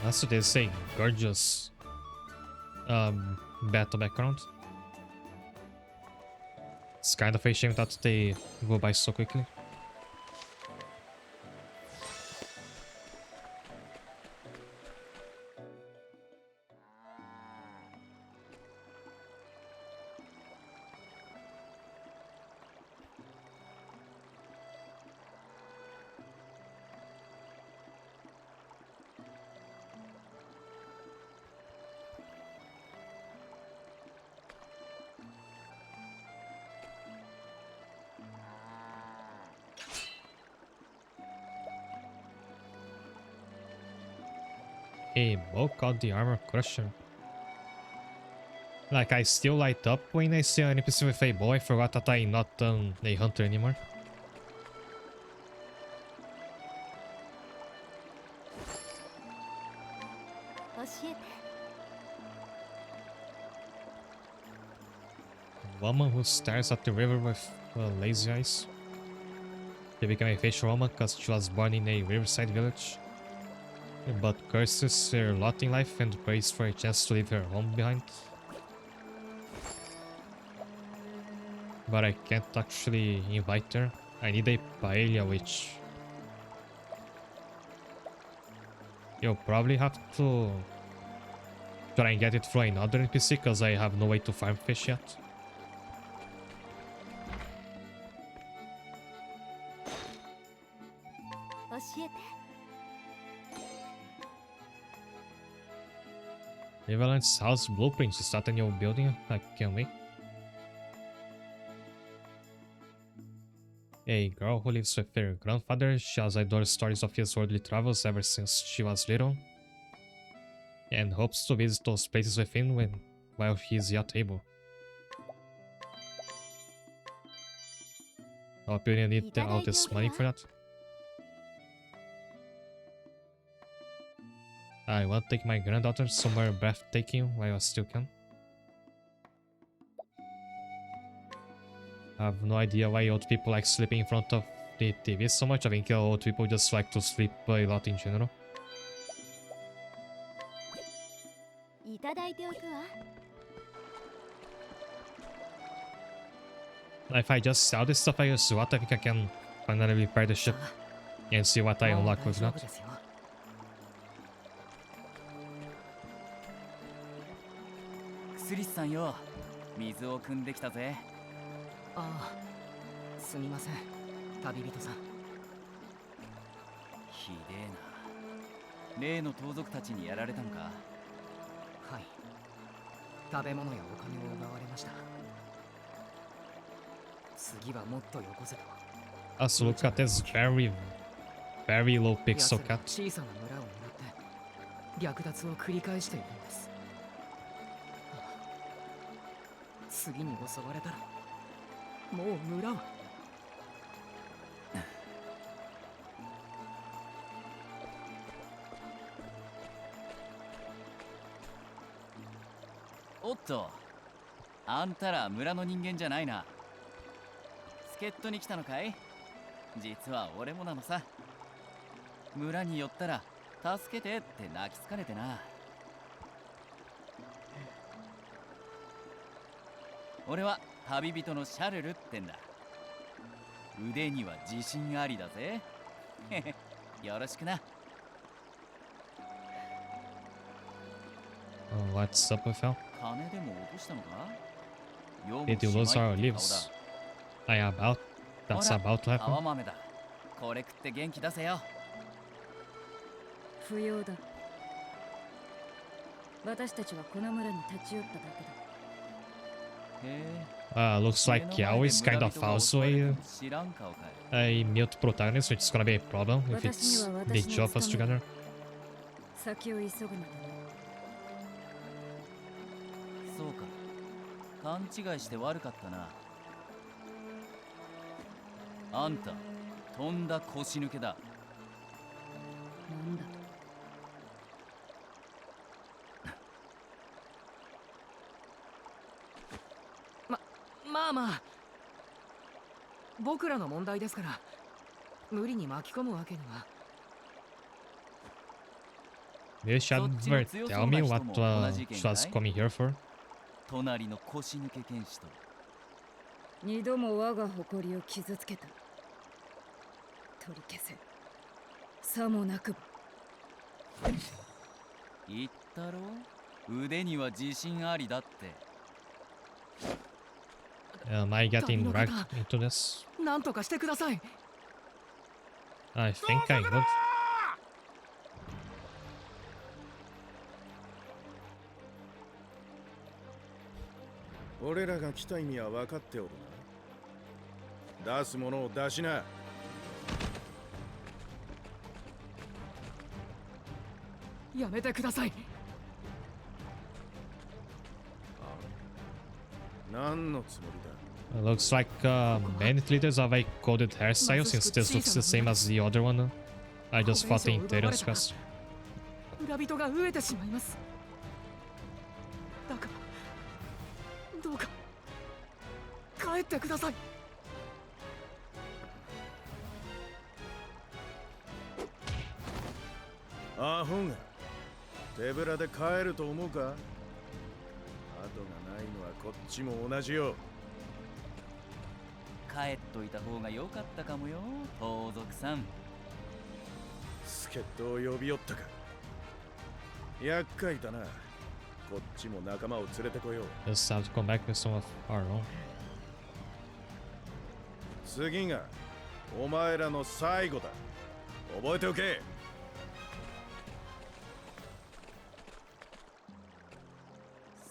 Also, they say gorgeous battle background. It's kind of a shame that they go by so quickly. A bulk got the armor crusher. Like, I still light up when I see an NPC with a bow. I forgot that I'm not a hunter anymore. Woman who stares at the river with lazy eyes. She became a facial woman because she was born in a riverside village, but curses her lot in life and prays for a chance to leave her home behind. But I can't actually invite her. I need a paella, which you'll probably have to try and get it from another NPC because I have no way to farm fish yet. Evelyn's house blueprint. Is that a new building? I can't wait. A girl who lives with her grandfather. She has adored stories of his worldly travels ever since she was little, and hopes to visit those places with him while he is yet able. I hope you didn't need all this money for that. I want to take my granddaughter somewhere breathtaking while I still can. I have no idea why old people like sleeping in front of the TV so much. I think old people just like to sleep a lot in general. If I just sell this stuff I use what, I think I can finally repair the ship and see what I unlock with that. クリスさんよ、水を汲んできたぜ。ああ、すみません、旅人さん。ひでえな。例の盗賊たちにやられたのか？はい。食べ物やお金を奪われました。次はもっとよこせと。Also, look at this very low pixel cat. 小さな村を狙って略奪を繰り返しているんです。次に襲われたらもう村はおっと、あんたら村の人間じゃないな。助っ人に来たのかい？実は俺もなのさ。村に寄ったら助けてって泣きつかれてな。俺は旅人のシャルルってんだ。腕には自信ありだぜ。よろしくな。What's up with him? 金でも落としたのか？Did you lose our lives? That's about to happen. 泡豆だ。これ食って元気出せよ。不要だ。私たちはこの村に立ち寄っただけだ。Looks like Yao is kind of also a mute protagonist, which is gonna be a problem if it's the two of us together. 先を急ぐのだね。そうか。勘違いして悪かったな。あんた、とんだ腰抜けだ。なんだと。まあ僕らの問題ですから無理に巻き込むわけには。They should never tell me what she was coming here for. 隣の腰抜け剣士と。二度も我が誇りを傷つけた。取り消せ。さもなくば。言ったろ、腕には自信ありだって。Am I getting dragged into this? なんとかしてください。I think I would. 俺らが来た意味は分かっておるな。出すものを出しな。やめてください。何のつもりだ。It looks like many leaders have a coded hairstyle since this looks the same as the other one. I just fought the Interiors quest. 村人が飢えてしまいます。だからどうか帰ってください。アホが手ぶらで帰ると思うか。後がないのはこっちも同じよ。帰っといた方が良かったかもよ、盗賊さん。助っ人を呼び寄ったか。厄介だな。こっちも仲間を連れてこよう。 Just have to come back with some of our own. 次がお前らの最後だ。覚えておけ。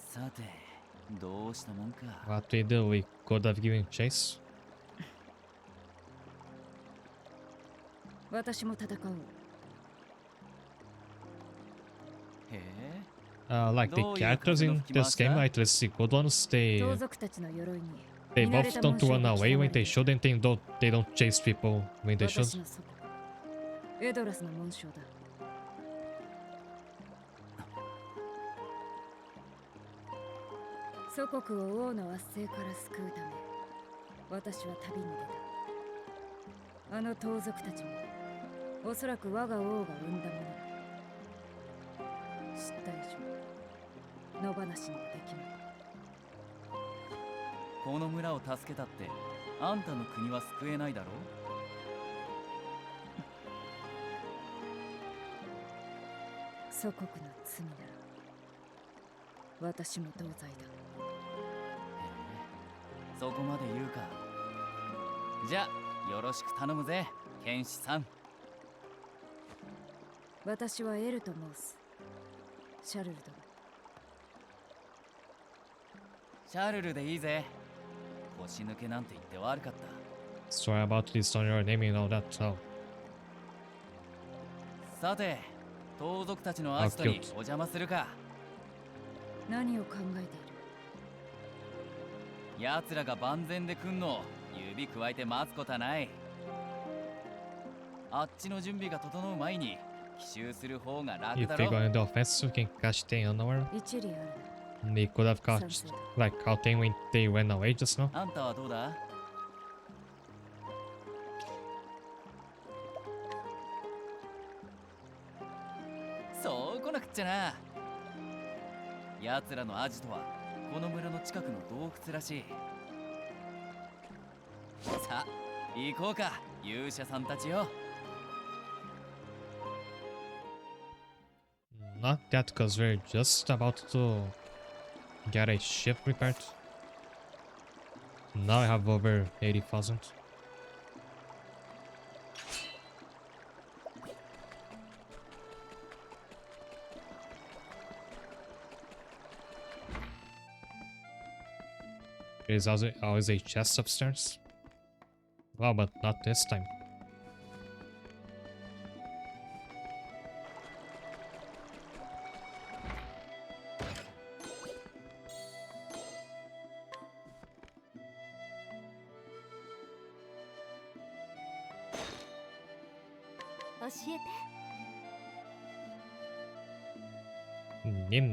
さて、どうしたもんか。What we do, we could have given chase. 私も戦おう。へえ。Like the characters in this game, at least the good ones, 盗賊たちの鎧に they both don't run away when they should, and they don't chase people when they 私 should. の祖国エドラスの紋章だ。祖国を王の圧政から救うため、私は旅に出た。あの盗賊たちもおそらく我が王が生んだものだ。知った以上野放しにはできない。この村を助けたってあんたの国は救えないだろう。祖国の罪なら私も同罪だ。そこまで言うか。じゃあよろしく頼むぜ、剣士さん。私はエルと申す。シャルル殿。シャルルでいいぜ。腰抜けなんて言って悪かった。 Sorry about this on your name, you know that. So. さて、盗賊たちのアジトにお邪魔するか。何を考えている。奴らが万全で来んの指くわえて待つことはない。あっちの準備が整う前に奇襲する方が楽 If だ we ろ。 go in the offense, we can catch them unaware. 一理ある。 We could have caught, like, caught them when they went away just now. あんたはどうだ。そう来なくっちゃな。奴らのアジトはこの村の近くの洞窟らしい。さあ行こうか、勇者さんたちよ。 Not that, because we're just about to get a ship repaired. Now I have over 80,000. There's always a chest upstairs. Wow, but not this time.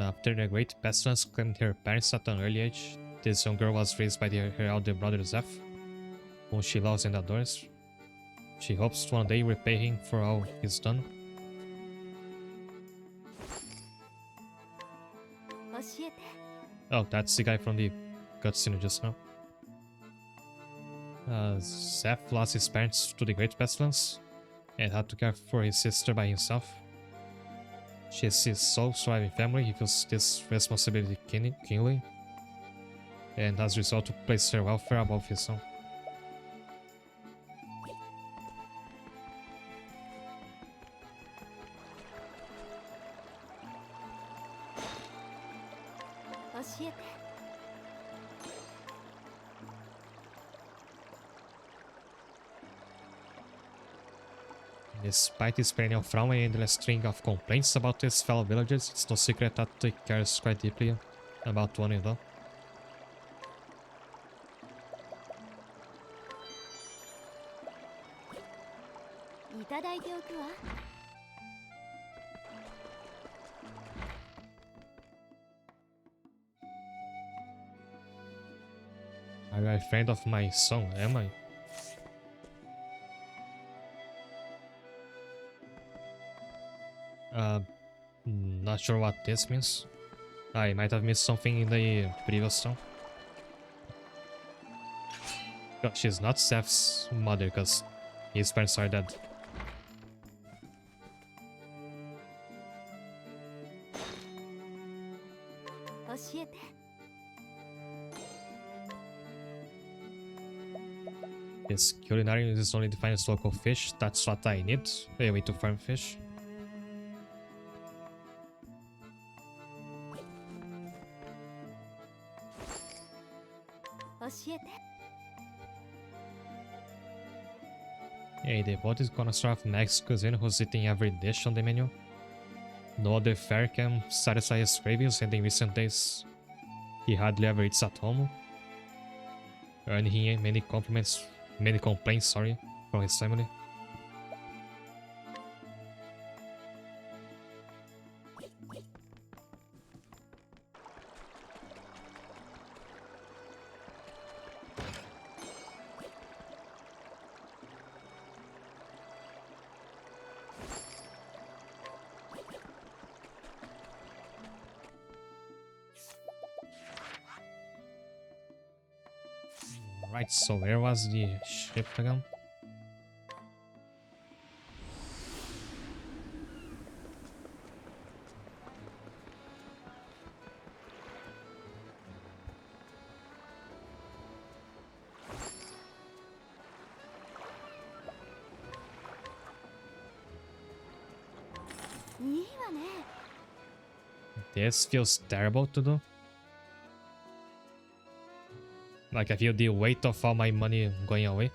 After the Great Pestilence claimed her parents at an early age, this young girl was raised by her elder brother Zeph, whom she loves and adores. She hopes to one day repay him for all he's done. Oh, that's the guy from the cutscene just now. Zeph lost his parents to the Great Pestilence and had to care for his sister by himself. She is his sole surviving family. He feels this responsibility keenly, and has resolved to place their welfare above his own. Despite his perennial frown and endless string of complaints about his fellow villagers, it's no secret that he cares quite deeply about one another. Are you a friend of my son, am I? Not sure what this means. I might have missed something in the previous song. Oh, she's not Steph's mother because his parents are dead. His culinary is only the finest local fish. That's what I need. A way to farm fish. A devoted connoisseur of Mexican cuisine who's eating every dish on the menu. No other fare can satisfy his cravings, and in recent days, he hardly ever eats at home, earning many complaints from his family. Right, so where was the ship again? This feels terrible to do. Like I feel the weight of all my money going away.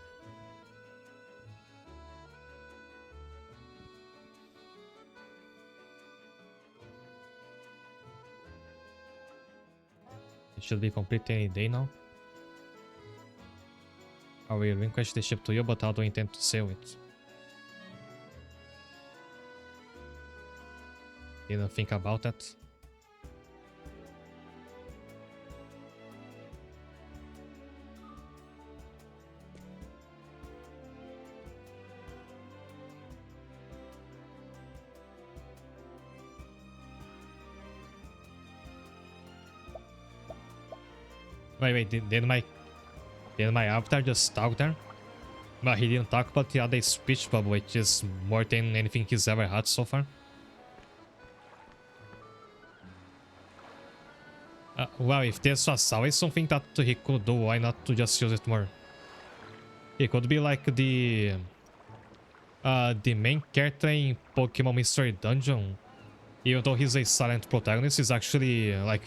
It should be complete any day now. I will relinquish the ship to you, but I don't intend to sail it. Didn't think about that. Wait, did my avatar just talk there? But he didn't talk, but he had a speech bubble, which is more than anything he's ever had so far. Well, if this was always something that he could do, why not to just use it more? He could be like the main character in Pokemon Mystery Dungeon. Even though he's a silent protagonist, he's actually like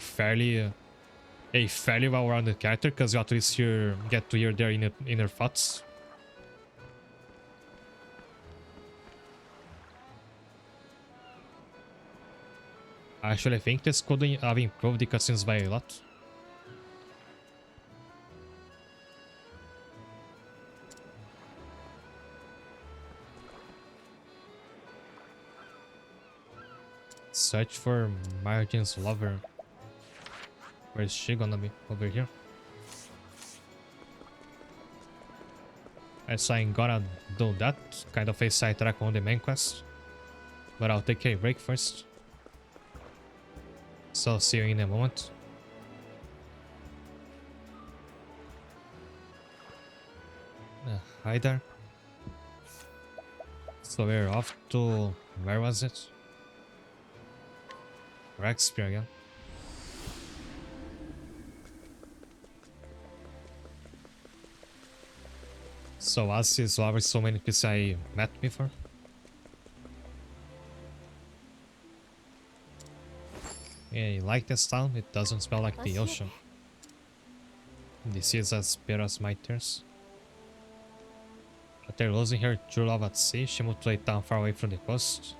a fairly well-rounded character, because you at least get to hear their inner thoughts. I actually think this could have improved the cutscenes by a lot. Search for Margin's lover. Where is she gonna be? Over here. So I'm gonna do that. Kind of a sidetrack on the main quest. But I'll take a break first. So see you in a moment. Hi there. So we're off to... where was it? Rexpear again. So as is always so many NPC I met before. Yeah, you like this town? It doesn't smell like the ocean. This is as bitter as my tears. After losing her true love at sea, she moved to a town far away from the coast.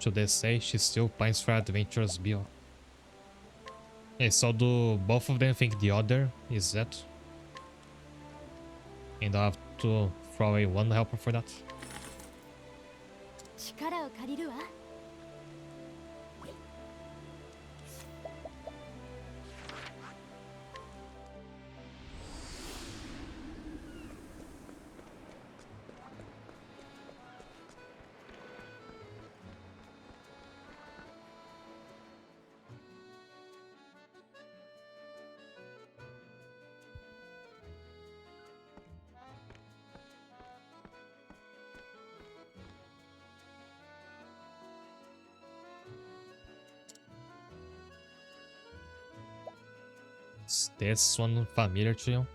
To this day, she still pines for adventurous Bill. Okay, so do both of them think the other is dead? And I have to throw away one helper for that? 力を借りるわ。Is this one familiar to you?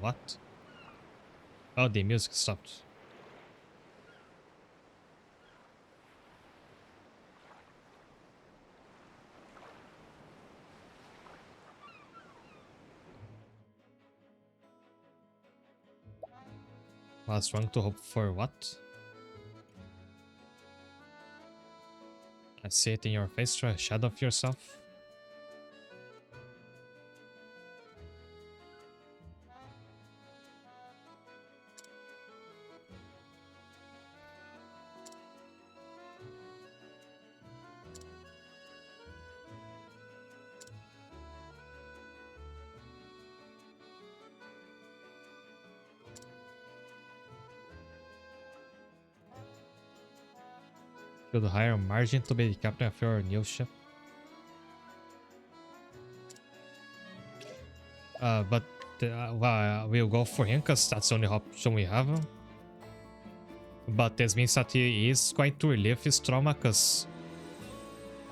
What? Oh, the music stopped. What's wrong to hope for what? I see it in your face, try a shadow of yourself. Should hire Margin to be the captain of your new ship. But well, we'll go for him because that's the only option we have. But this means that he is going to relieve his trauma because,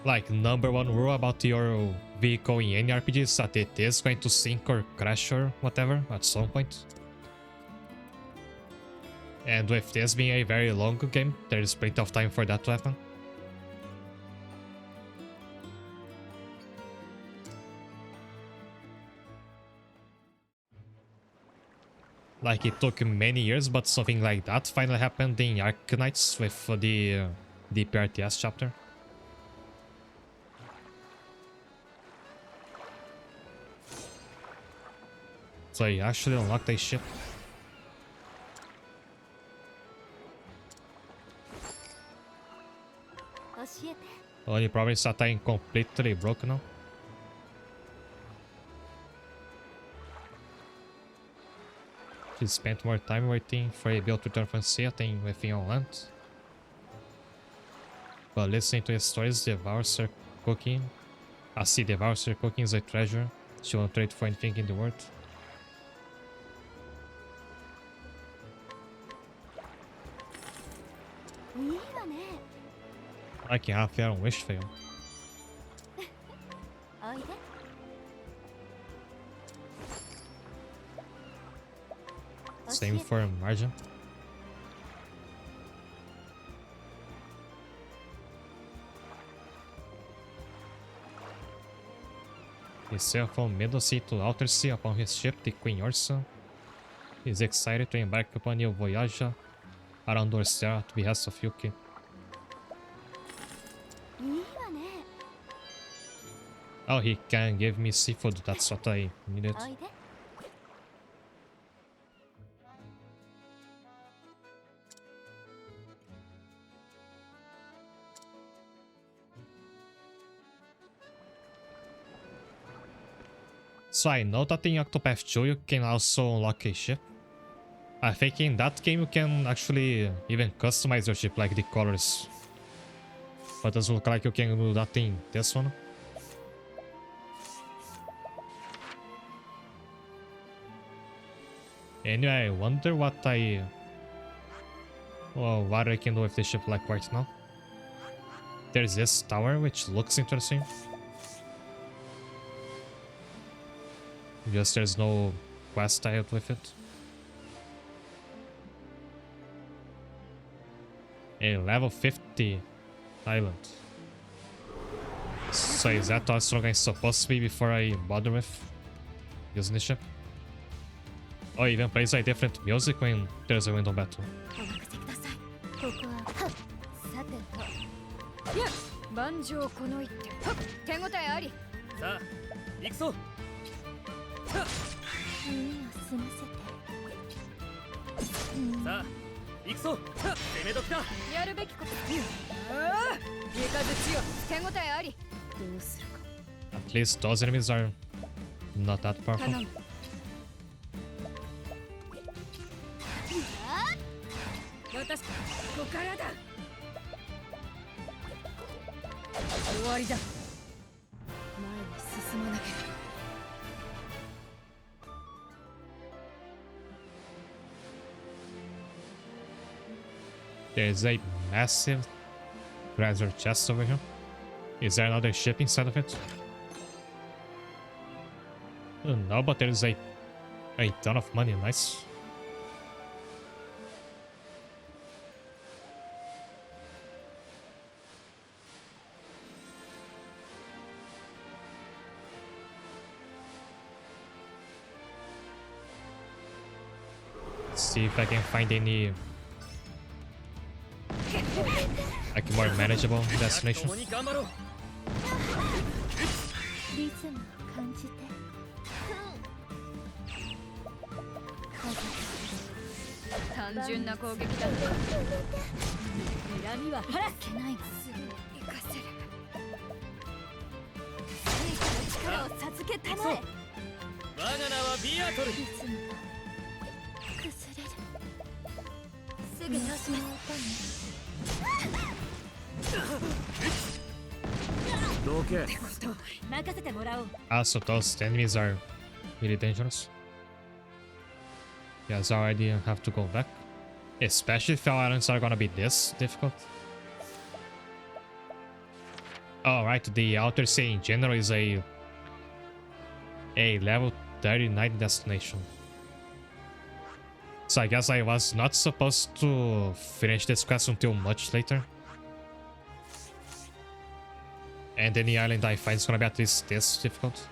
like, number one rule about your vehicle in any RPG is that it is going to sink or crash or whatever at some point. And with this being a very long game, there is plenty of time for that to happen. Like, it took many years, but something like that finally happened in Arknights with the PRTS chapter. So you actually unlocked a ship. Only problem is that I'm completely broken now. She spent more time waiting for a bill to return from sea than waiting on land. But listening to his stories devours her cooking. As he devours her cooking is a treasure. She won't trade for anything in the world. I can have your own wish fail. Same for Margin. He sailed from Middle Sea to Outer Sea upon his ship, the Queen Ursa. is excited to embark upon a new voyage around Dorsera at the behest of Yuki. いいわね。 Oh, he can give me seafood. That's what I needed. おいで。 So I know that in Octopath 2 you can also unlock a ship. I think in that game you can actually even customize your ship, like the colors. But doesn't look like you can do that in this one. Anyway, I wonder what I can do with this ship like right now. There's this tower which looks interesting. Just there's no quest tied with it. A level 50 island. So is that how strong I'm supposed to be before I bother with using the ship? Oh, it even plays like different music when there's a window battle. お任せください。ここは。さてと。いや万丈この一手手応えあり。さあ行くぞ。耳を澄ませて。さあ行くぞ。攻め時だ。やるべきこと。ああ三日月よ手応えあり。どうするか。 At least those enemies are not that powerful. 頼む。私ここからだ。終わりだ。前に進まなければ。 There's a massive treasure chest over here. Is there another ship inside of it? No, but there's a ton of money. Nice. Let's see if I can find any like more manageable destination. 共に頑張ろう。リズムを感じて。単純な攻撃だ。恨みは晴らす。けないわ。すぐに生かせる。力を授けたまえ。我が名はビアトル。リズムが崩れる。すぐに始めようとね。 どけ。任せてもらおう。 Also, those enemies are really dangerous. Yeah, so I already have to go back. Especially if our islands are gonna be this difficult. Oh, right, the Outer Sea in general is a level 39 destination. So I guess I was not supposed to finish this quest until much later. And any island I find is gonna be at least this difficult.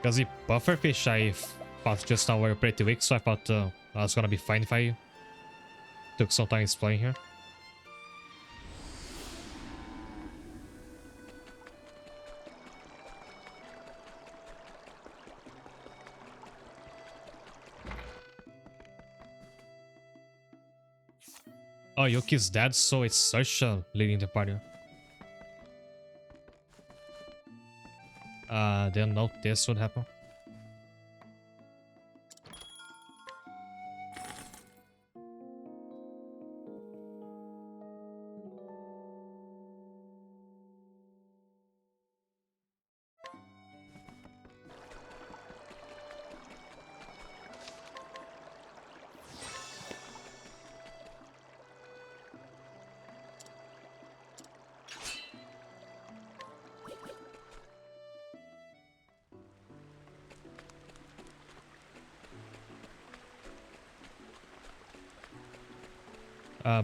Because the pufferfish I fought just now were pretty weak, so I thought I was gonna be fine if I took some time exploring here. Oh, Yuki's dead, so it's Sarsha leading the party. Didn't know this would happen.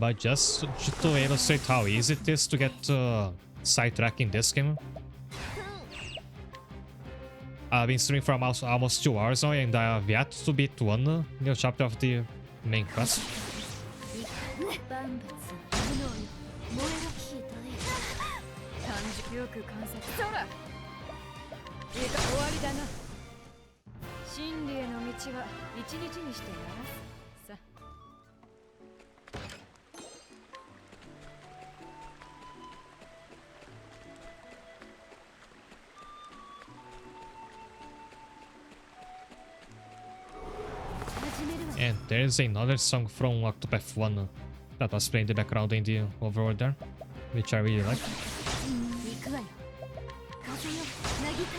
But just to illustrate how easy it is to get sidetracked in this game, I've been streaming for almost 2 hours now, and I've yet to beat one new chapter of the main quest. 万物無能よ燃えろひどい短時よく観察そらいいか終わりだな真理への道は一日にしてならすさ And there's another song from Octopath 1 that was playing in the background in the overworld there, which I really like. 行くわよ風よなぎた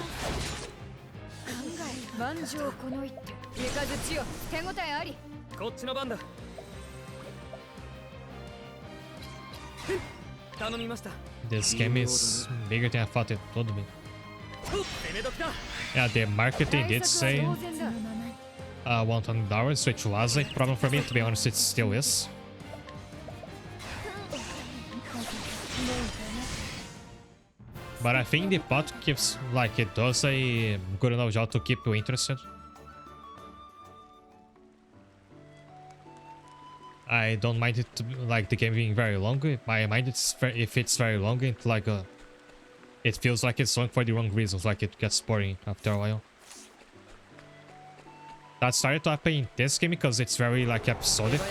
考え万丈この一手三日月よ手応えありこっちの番だ頼みました This game is bigger than I thought it would be. 攻め時だ Yeah, the marketing did say 当然だ $100, which was a problem for me, to be honest, it still is. But I think the pot keeps, like, it does a good enough job to keep you interested. I don't mind it, like, the game being very long. I mind if it's very long, it, like, it feels like it's long for the wrong reasons, like it gets boring after a while. That started to happen in this game because it's very, like, episodic.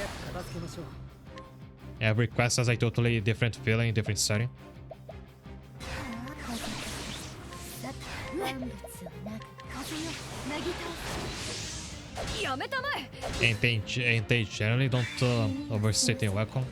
Every quest has a totally different feeling, different setting. And they generally don't overstay their welcome.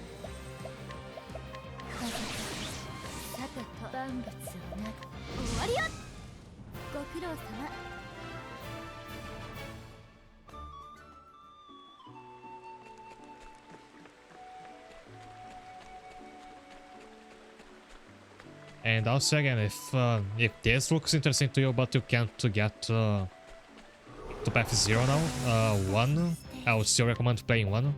And also again, if this looks interesting to you but you can't get to Path 0 now, 1, I would still recommend playing 1.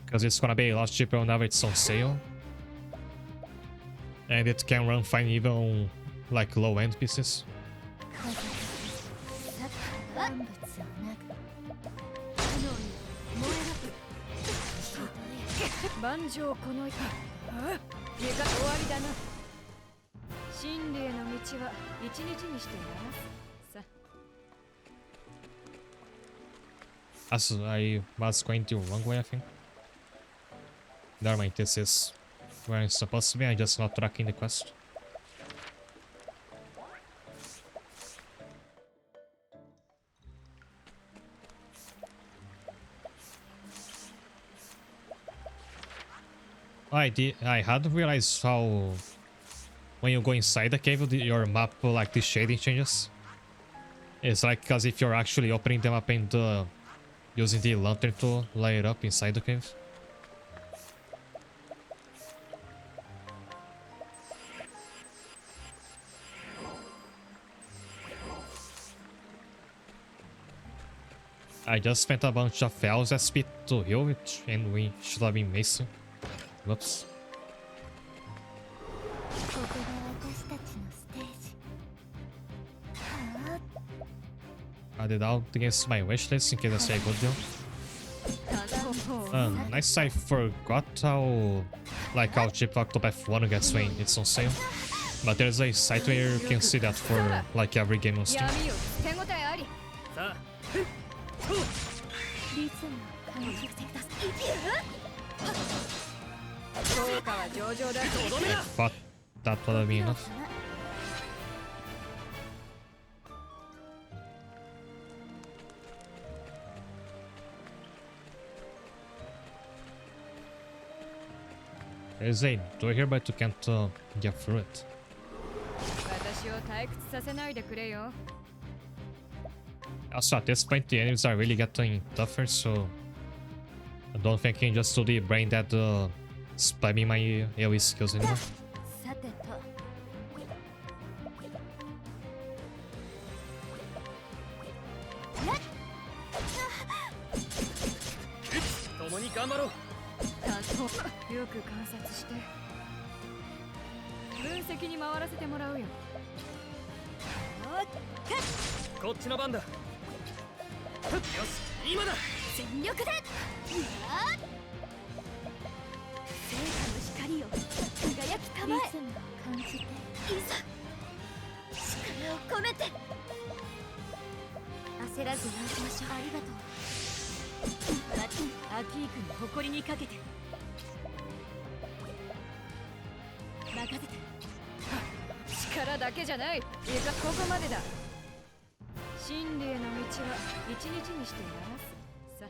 Because it's gonna be a lot cheaper whenever it's on sale. And it can run fine even on, like, low-end pieces. I was going the wrong way, I think. Never mind, this is where I'm supposed to be, I'm just not tracking the quest. I hadn't realized how when you go inside the cave, your map, like, the shading changes. It's like as if you're actually opening them up and using the lantern to light it up inside the cave. I just spent a bunch of L's SP to heal it, and we should have been missing. Whoops. Added out against my wishlist in case I say a good deal. Nice, I forgot how cheap Octopath 1 gets when it's on sale. But there's a site where you can see that for, like, every game on Steam. I thought that would have been enough. There's a door here, but you can't get through it. Also, at this point, the enemies are really getting tougher, so I don't think I can just do the brain dead spamming my AoE skills anymore. こっちの番だ。よし今だ。全力で聖火の光を輝きたまえ。リズムを感じていざ力を込めて焦らず直しましょう。ありがとう。アキークの誇りにかけて任せて。力だけじゃない。いざここまでだ。真理への道は一日にしてやらすさ。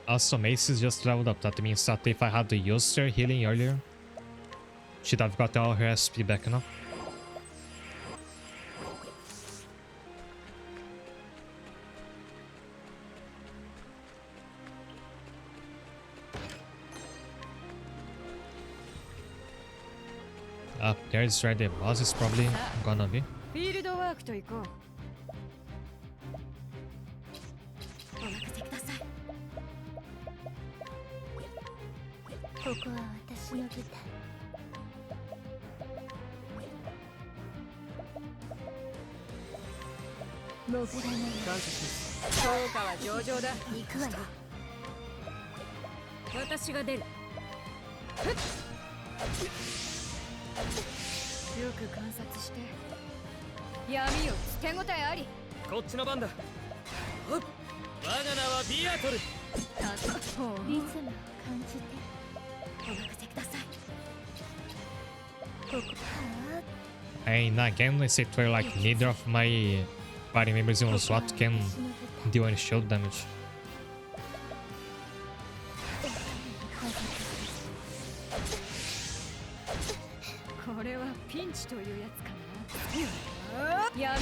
Also, Macy's just leveled up. That means that if I had used her healing earlier, she'd have got all her SP back now. Up there's where the boss is probably gonna be. フィールドワークと行こう。お任せください。ここは私の舞台。潜らない。評価は上々だ。行くわよ。私が出る。よく観察して。闇よ、手応えあり。こっちの番だ。我が名はビアトル。リズムを感じてお任せください。ここIn that game, they say to where like neither of my party members even SWAT can deal any shield damage. これはピンチというやつかな。闇を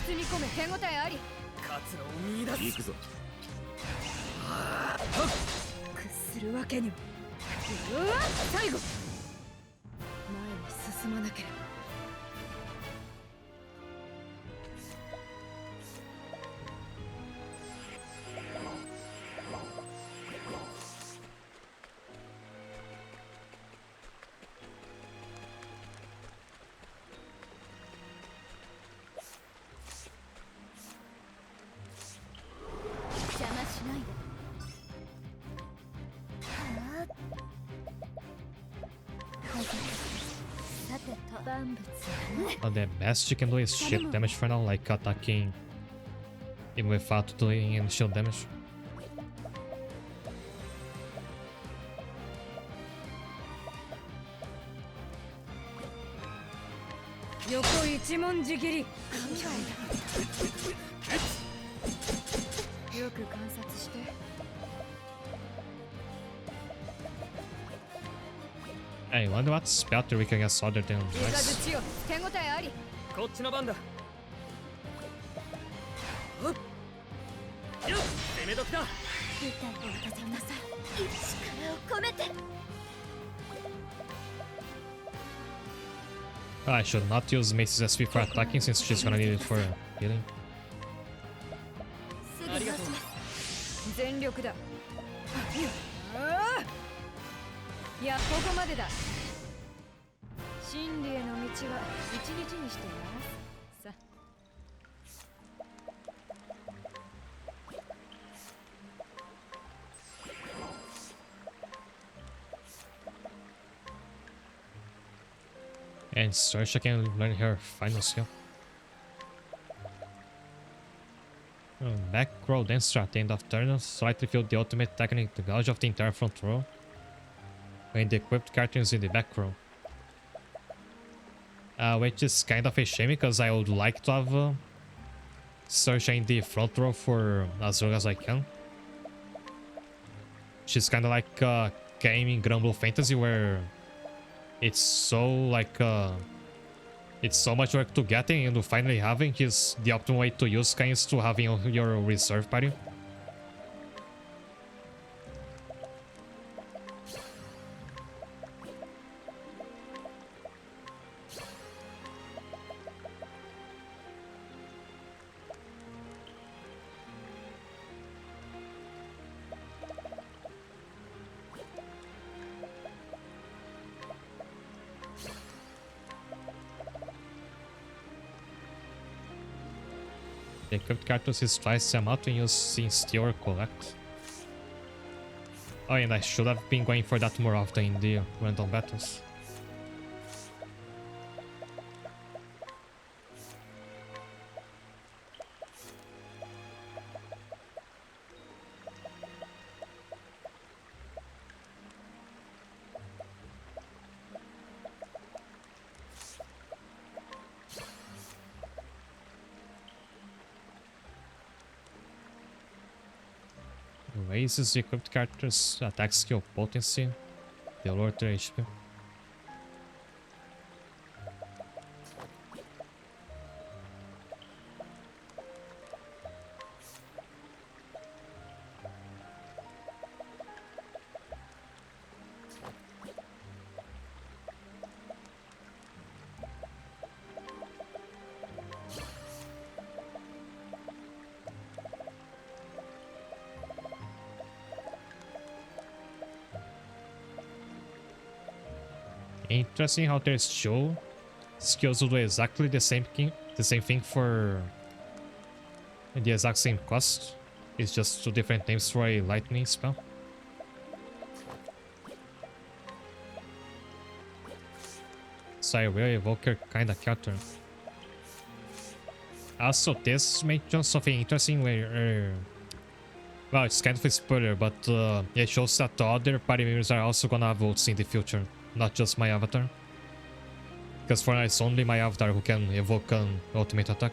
包み込め、手応えあり。活路を見出す。行くぞ。屈するわけにも。最後前に進まなければ。邪魔しないで。さてと万物。 The best you can do is shield damage for now, like attacking even without doing any shield damage. 横一文字切り。よく観察して。 I wonder what spell we can get other than いざ Nice. 土よ、手応えあり。こっちの番だ。よっ攻め時だ。舞台を任せなさい。力を込めて。 I should not use Mace's SP for attacking since she's gonna need it for healing. すぐ直します。全力だ。いや、ここまでだ。真理への道は一日にしてやらすさ。 And Saoirse can learn her final skill. Back row Dancer at the end of turn, slightly fill the ultimate technique, the gouge of the entire front row. When the equipped character is in the back row. Which is kind of a shame because I would like to have Saoirse in the front row for as long as I can. She's kind of like a game in Grand Blue Fantasy where it's so like it's so much work to getting, and finally having is the optimal way to use kinds to having your reserve party. The equipped characters is twice the amount when using steal or collect. Oh, and I should have been going for that more often in the random battles. Raises the equipped character's attack skill potency, they lower their HP. Interesting how there's show skills will do exactly the same thing for the exact same cost. It's just two different names for a lightning spell. So I really evoker kinda counter. Also, this mentions something interesting where well, it's kind of a spoiler, but it shows that the other party members are also gonna have votes in the future, not just my avatar. Because for now it's only my avatar who can evoke an ultimate attack.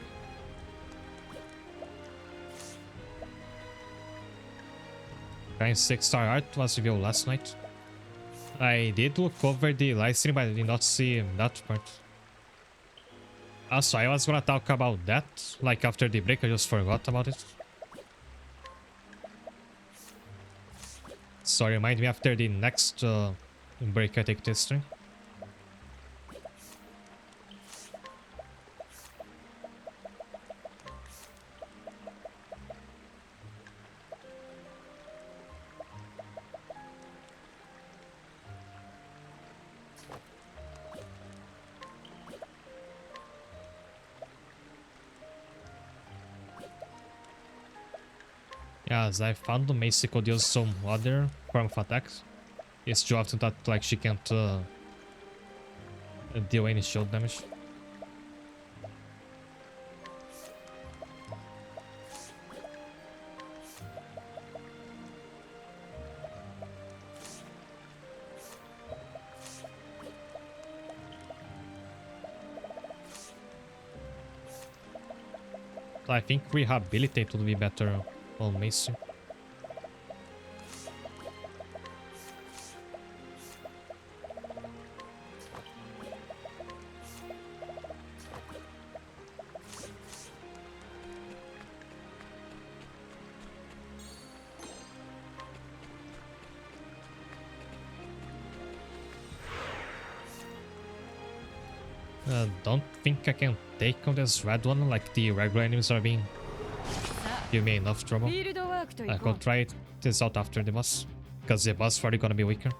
Kind 6-star art was revealed last night. I did look over the live stream, but I did not see that part. Also, I was gonna talk about that, like after the break, I just forgot about it. So remind me after the next break I take this stream. Yeah, as I found the Macy could use some other form of attacks. It's too often that like she can't deal any shield damage. I think Rehabilitate would be better on Macy. Don't think I can take on this red one like the regular enemies are being give me enough trouble. I could try this out after the boss, because the boss is probably gonna be weaker.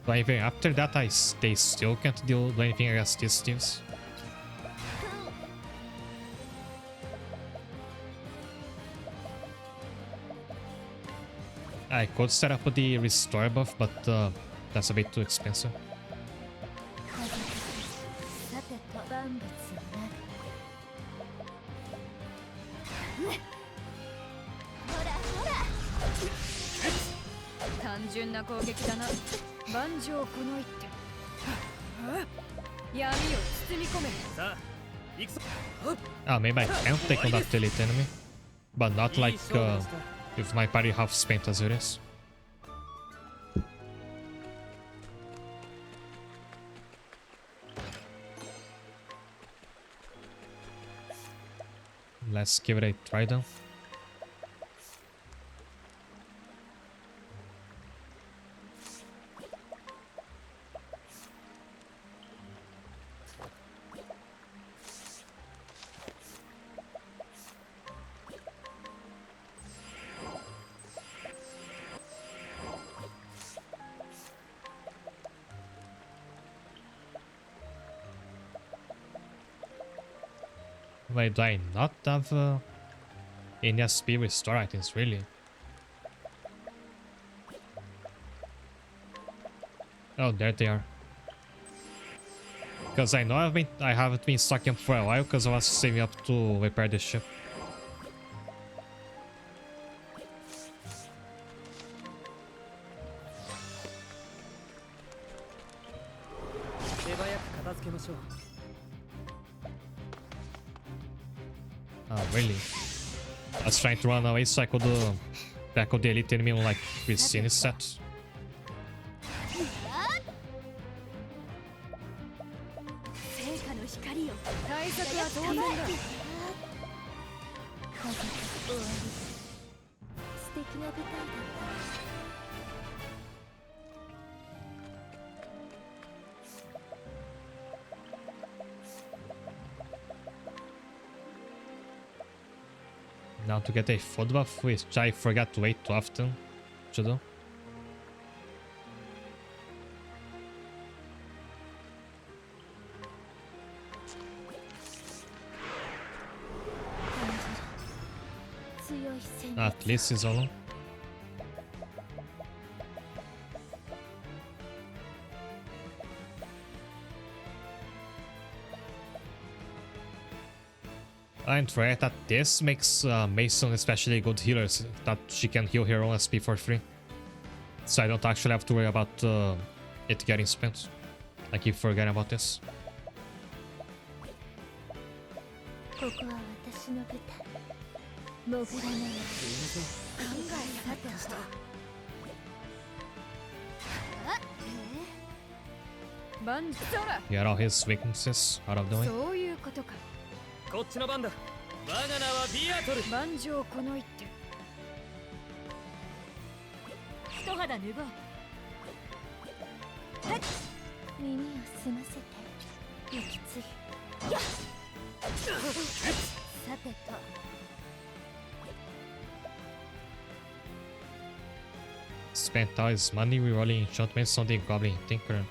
But even after that, they still can't do anything against these thieves. I could set up the restore buff, but that's a bit too expensive. Maybe I can take on that elite enemy, but not like with my party half spent as it is. Let's give it a try then. Why do I not have any SP restore items, really? Oh, there they are. Because I know I haven't been stocking up for a while because I was saving up to repair the ship. 手早く片付けましょう。 Oh, really? I was trying to run away so I could tackle the elite enemy on like Christine set. 聖火の光よ。対策は当然だ。家族終わり。素敵な舞台だった。 Now to get a food buff, which I forget way too often to do. At least it's all. And right, that this makes Mason especially good healers, that she can heal her own SP for free. So I don't actually have to worry about it getting spent. I keep forgetting about this. ここは私の舞台。モグラの考えさてした。バンジそら。 Get all his weaknesses out of the way. そういうことか。こっちの番だ。我が名はビアトル。万丈この一手。一肌脱ごう。耳を澄ませて息つい。やっ。さてと。 Spent all his money rerolling enchantments on the Goblin Tinker.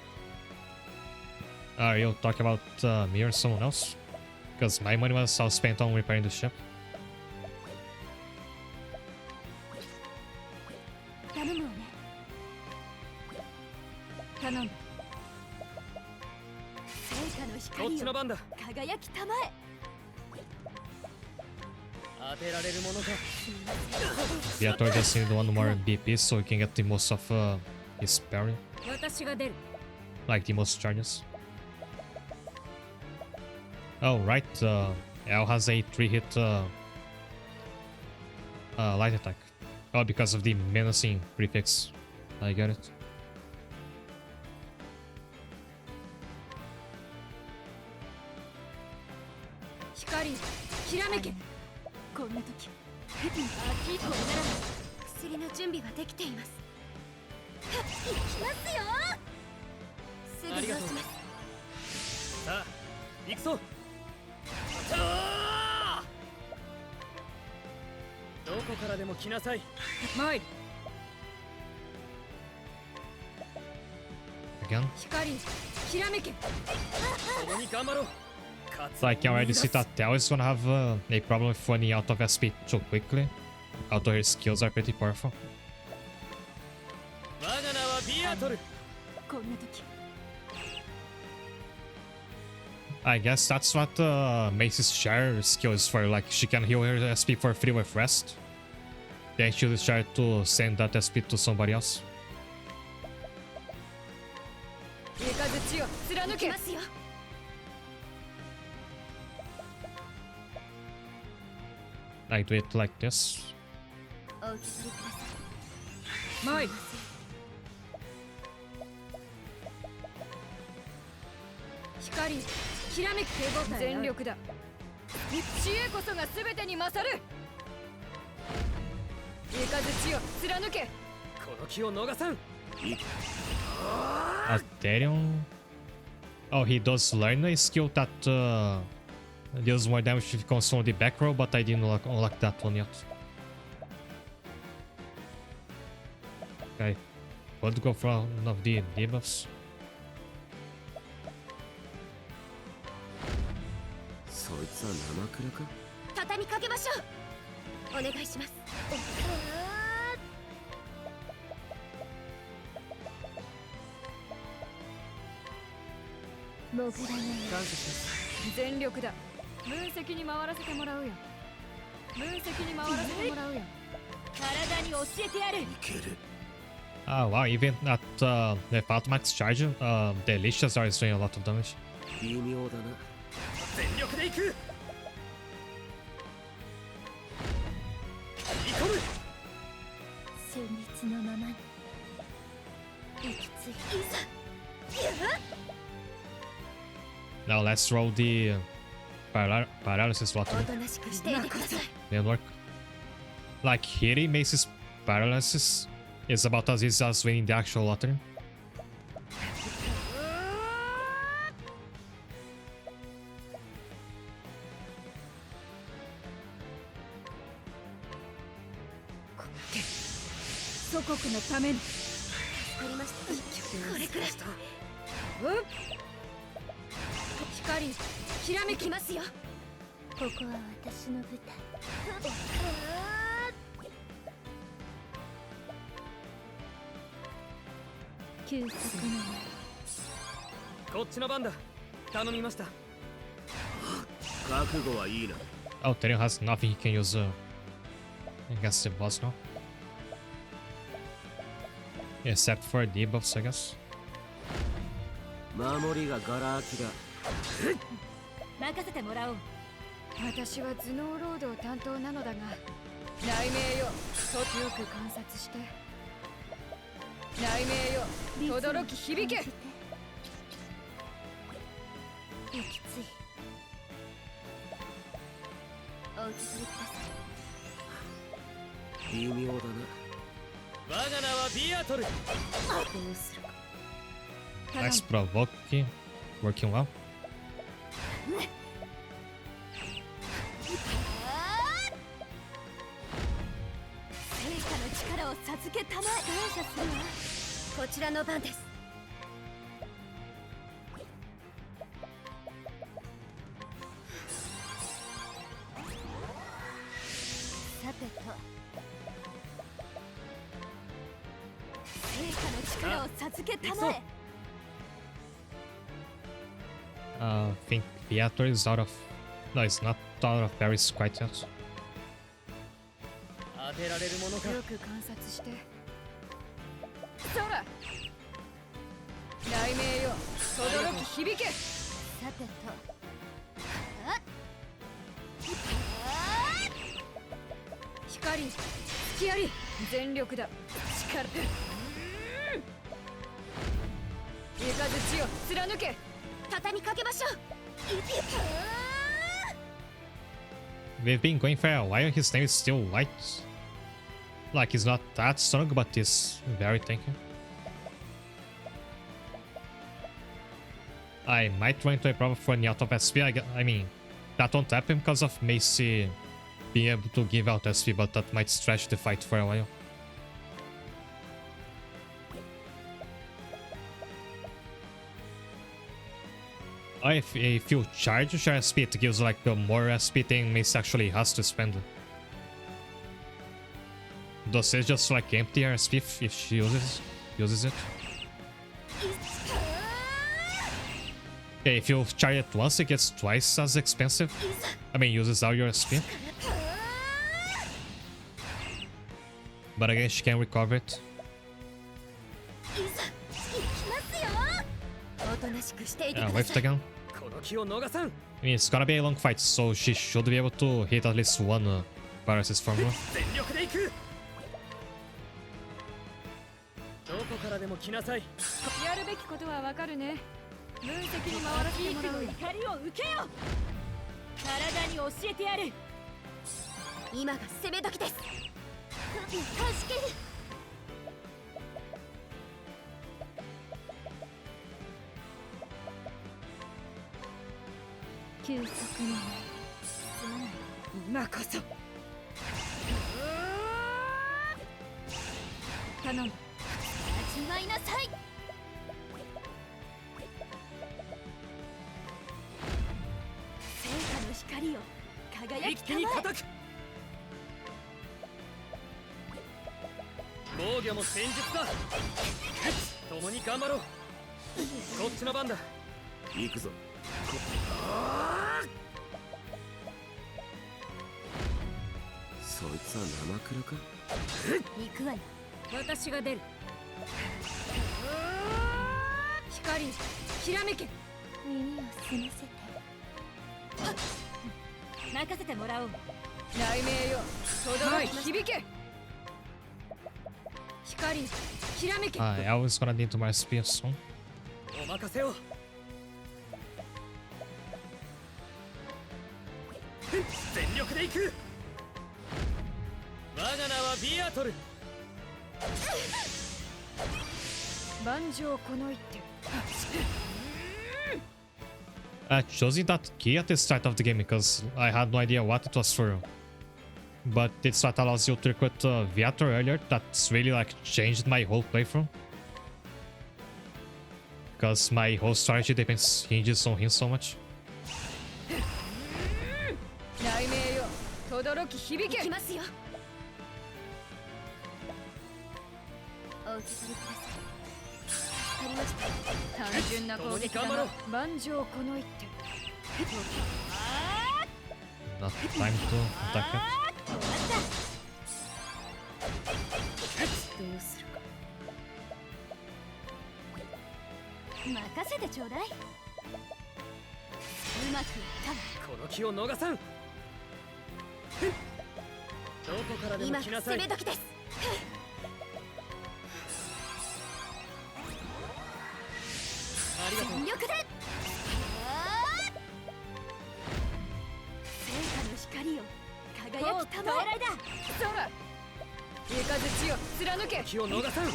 Are you talking about me or someone else? Because my money was all spent on repairing the ship. 頼むわね。頼む。聖火のこっ光よ。ちの番だ。輝きたまえ。当てられるものか。 Viator just need one more BP so he can get the most of his parry. 私が出る。 Like the most charges. Oh, right. L has a 3-hit light attack. Oh, because of the menacing prefix. I get it. 光、きらめけ。こんな時。これなら薬の準備はできています。行きますよ。すぐそうします。さあ、行くぞ。どこからでも来なさい。参る。 Again. 光、きらめけ。共に頑張ろう。 So I can already see that Tel is gonna have a problem with running out of SP too quickly. Although her skills are pretty powerful. 我が名はビアトル。こんな時。 I guess that's what Mace's share skill is for. Like, she can heal her SP for free with rest. Then she'll try to send that SP to somebody else. 雷よ、貫け。ますよ。 I do it like this. お受け取りください。参る。光、きらめく手応え。全力だ。知恵こそが全てに勝る。雷よ、貫け。この気を逃さん。 Aetherium. Oh, he does learn a skill that deals more damage if he consumes the back row, but I didn't unlock that one yet. Okay, could go for one of the debuffs. そいさあ生倉か。畳みかけましょう。お願いします。モグラが全力だ。分析に回らせてもらうよ。分析に回らせてもらうよ。体に教えてやる。いける。 Oh wow, even at without max charge, the leashes are doing a lot of damage. 微妙だな。全力で行く。飛び込む。旋律のままに息ついて。いざ。 Now let's roll the paralysis お lottery. となしくしていてください。 Didn't work. Like hitting Mace's paralysis is about as easy as winning the actual lottery. 祖国のために。わかりました。これくらい。光、ひらめきますよ。ここは私の舞台。休息のこっちの番だ。頼みました。覚悟はいいな。 Oh, Tyrion has nothing he can use against the boss now. Except for debuffs, I guess. 守りがガラ空きだ。任せてもらおう。私は頭脳労働担当なのだが、内命よ、とよく観察して。内命よ、轟き響け。息つい。お移りください。微妙だな。我が名はビアトル。どうするか。 Nice provoking. Working well. 聖火の力を授けたまえ。感謝するわ。こちらの番です。さてと、聖火の力を授けたまえ。I think Beator is out of... No, it's not out of Paris quite yet. 当てられるものか。よく観察して。そら。内命よ、轟き響け。さてと。光、月あり、全力だ。力。イカズチを貫け。畳みかけましょう。 We've been going for a while, his name is still light. Like, he's not that strong, but he's very tanky. I might run into a problem for any out of SP. I mean, that won't happen because of Macy being able to give out SP, but that might stretch the fight for a while. If you charge your SP, it gives like more SP than Mace actually has to spend. Does it just like empty her SP if she uses it? Okay, if you charge it once, it gets twice as expensive. I mean, uses all your SP. But again, she can recover it. おとなしくしていて Yeah, くだ whiffed さい。 again. この気を逃さん。 I mean, it's gonna be a long fight, so she should be able to hit at least one paralysis formula. 全力で行く。どこからでも来なさい。やるべきことはわかるね。分析に回らせてもらうよ。怒りを受けよ。体に教えてやる。今が攻め時です。はじける。休息のすまない。今こそ。頼む。味わいなさい。聖火の光を一気に叩く。防御も戦術だ。共に頑張ろう。こっちの番だ。行くぞ。そいつは生クラか。行くわよ。私が出る。光ひらめけ。耳を澄ませて。任せてもらおう。雷鳴よ轟き響け。光ひらめけ。 I was gonna need to my spear soon. お任せを。全力で行く。我が名はビアトル。万丈この一手。 Choosing that key at the start of the game because I had no idea what it was for. But it's what allows you to recruit Viator earlier. That's really like changed my whole playthrough. Because my whole strategy hinges on him so much. 雷鳴よ轟き響け。行きますよ。お受け取りください。わかりました。単純な攻撃だな。万丈この一手。 Not time to attack it. どうするか。任せてちょうだい。うまくいったわ。この気を逃さん。どこからでも今来なさい。攻め時です。ありがとう。全力で。戦火の光を輝きたまえらいだ。空雷よ貫け。気を逃さん。覚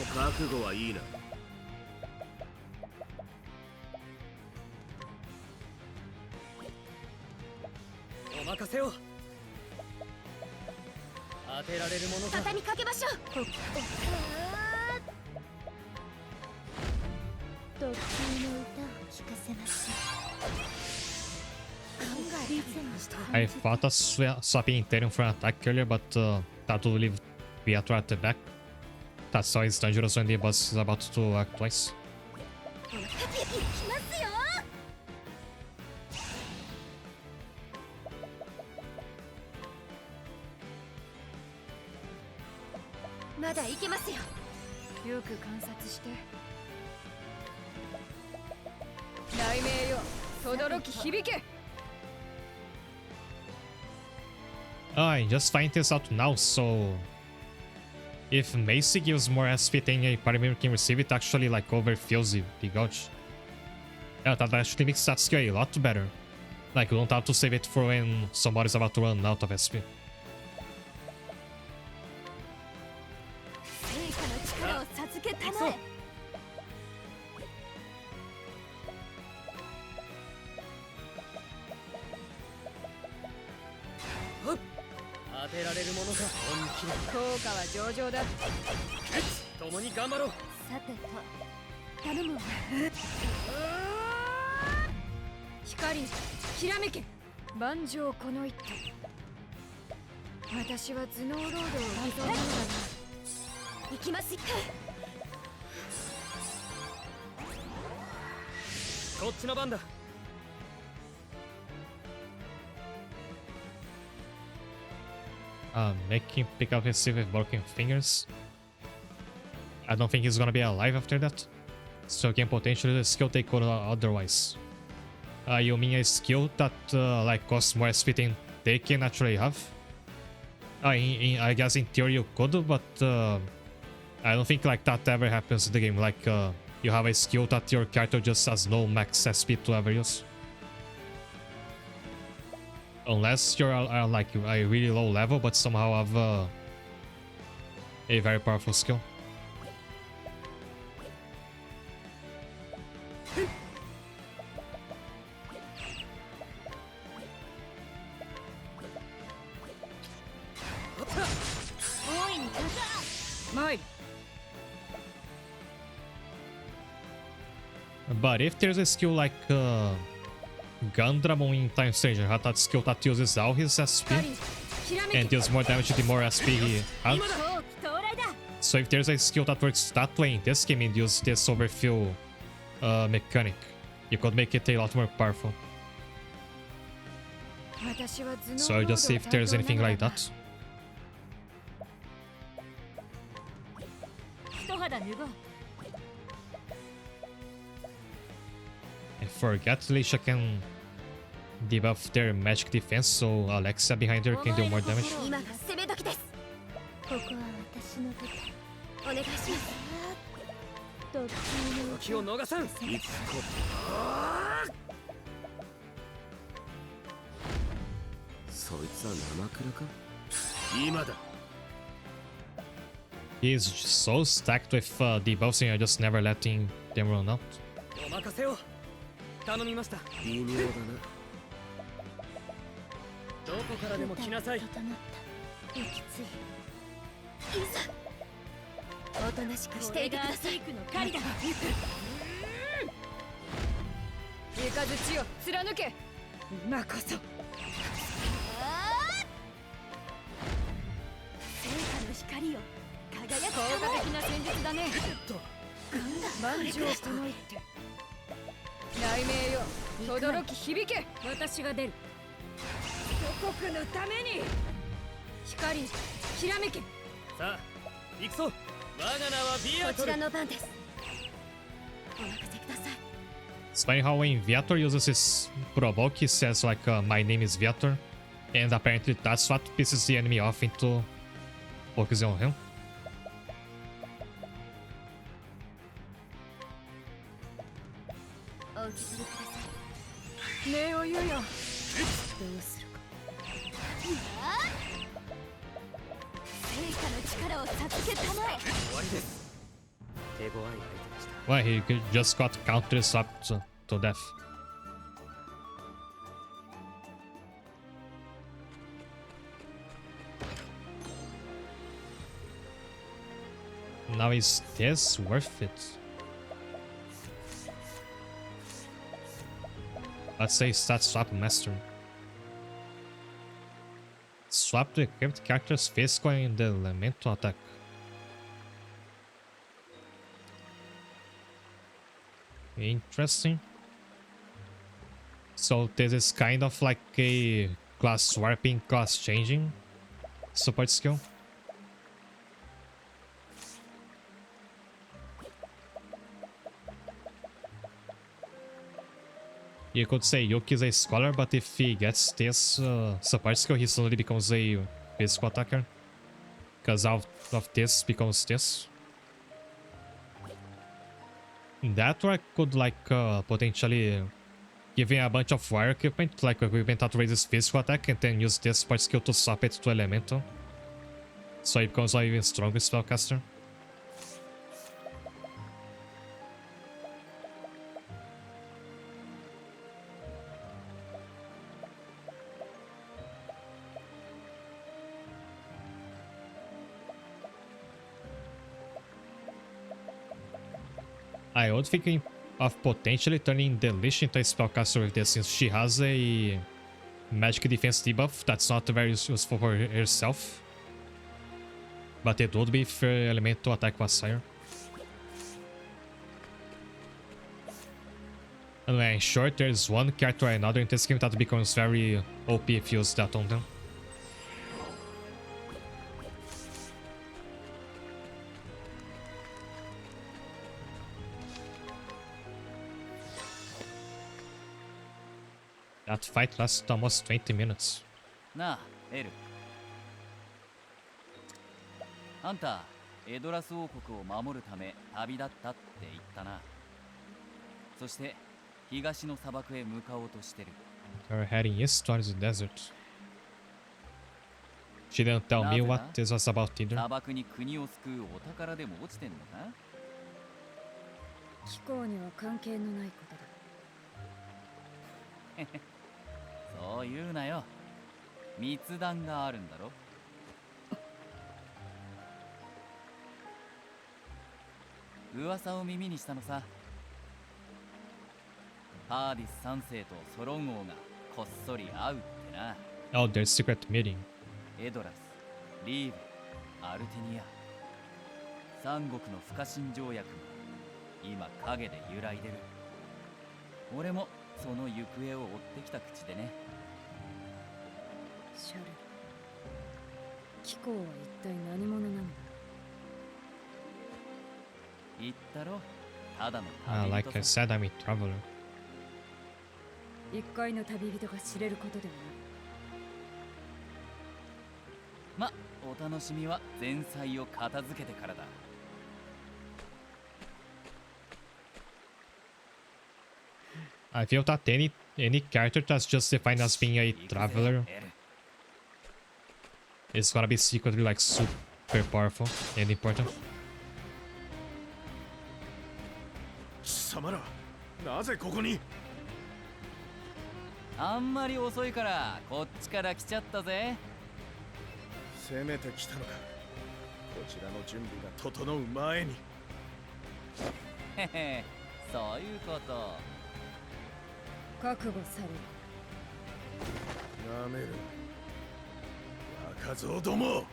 悟はいいな。お任せを。当てられるものか。畳みかけましょう。特級の歌を聞かせましょう。 I thought of swapping Ethereum for an attack earlier, but that would leave Viator at the back. That's why it's dangerous when the boss is about to act twice. 行きますよ。まだ行けますよ。よく観察して。雷鳴よ轟き響け。 I just find this out now, so if Macy gives more SP than a party member can receive, it actually like overfills the gauge. Yeah, that actually makes that skill a lot better. Like you don't have to save it for when somebody's about to run out of SP. 聖火の力を授けたまえ。当てられるものか。本気で。効果は上々だ。共に頑張ろう。さてと頼むわ。光ひらめけ。万丈この一手。私は頭脳ロードを受け取るのだな。行きますよ。こっちの番だ。Make him pick up his sleeve with broken fingers. I don't think he's gonna be alive after that. So can potentially skill take or otherwise. You mean a skill that like costs more SP than they can actually have? I guess in theory you could, but I don't think like that ever happens in the game. Like you have a skill that your character just has no max SP to ever use. Unless you're like a really low level, but somehow have a very powerful skill. But if there's a skill like Gundramon in Time Stranger had that skill that uses all his SP and deals more damage the more SP he has. So if there's a skill that works that way in this game and use this overfill mechanic, you could make it a lot more powerful. So I'll just see if there's anything like that. I forget Alicia can debuff their magic defense, so Alexia behind her can do more damage. ここは私の舞台お願いします気を逃さん。そいつは生クラか。今だ。 He's so stacked with debuffs and I just never letting them run out. お任せを。頼みました。微妙だな。どこからでも来なさい。整った息ついいざおとなしくしていてください。いかずちよ貫け。今こそ聖火の光よ輝く効果的な戦術だね。万丈この一手雷鳴よ轟き響け。私が出る。祖国のために光きらめけ。さあ行くぞ。我が名はビアこちトル。らの番ですお任せください。 It's funny how when Viator uses his provoke, he says like, my name is Viator, and apparently that's what pisses the enemy off into focusing on him. お受け取りください。礼を言うよ。どうするか。聖火の力を授けたまえ。終わりです。手強い相手でした。 Well, he just got counter slapped to death. Now is this worth it? Let's say stat swap master. Swap the equipped character's physical and the elemental attack. Interesting. So this is kind of like a class swapping, class changing support skill. You could say Yuki is a scholar, but if he gets this support skill, he suddenly becomes a physical attacker. Because out of this becomes this. That or I could like potentially give him a bunch of wire equipment, like equipment that raises physical attack, and then use this support skill to swap it to elemental. So he becomes an even stronger spellcaster. I was thinking of potentially turning the Lich into a spellcaster with this, since she has a magic defense debuff that's not very useful for herself. But it would be if her elemental attack was higher. And in short, there's one character or another in this game that becomes very OP if you use that on them. That fight lasted almost 20 minutes. なあエル、あんたエドラス王国を守るため旅立ったって言ったな。そして東の砂漠へ向かおうとしてる。 They're heading east towards the desert. She didn't tell me what this was about either. 砂漠に国を救うお宝でも落ちてんのか。気候には関係のないことだ。そう言うなよ。密談があるんだろ。噂を耳にしたのさ。ハーディス3世とソロン王がこっそり会うってな。 Oh, there's secret meeting. エドラス、リーブ、アルティニア、三国の不可侵条約も今影で揺らいでる。俺もその行方を追ってきた口でね。シャル、貴公は一体何者なのだ。言ったろ、ただの Like 旅 I 人さ。 said, I'm a traveler. 一回の旅人が知れることではま、お楽しみは前菜を片付けてからだ。I feel that any character that's justified as being a traveler is gonna be secretly like super powerful and important. 貴様らなぜここに？あんまり遅いからこっちから来ちゃったぜ。攻めてきたのか。こちらの準備が整う前に。へへ、そういうこと。覚悟される。なめる若造ども。今日は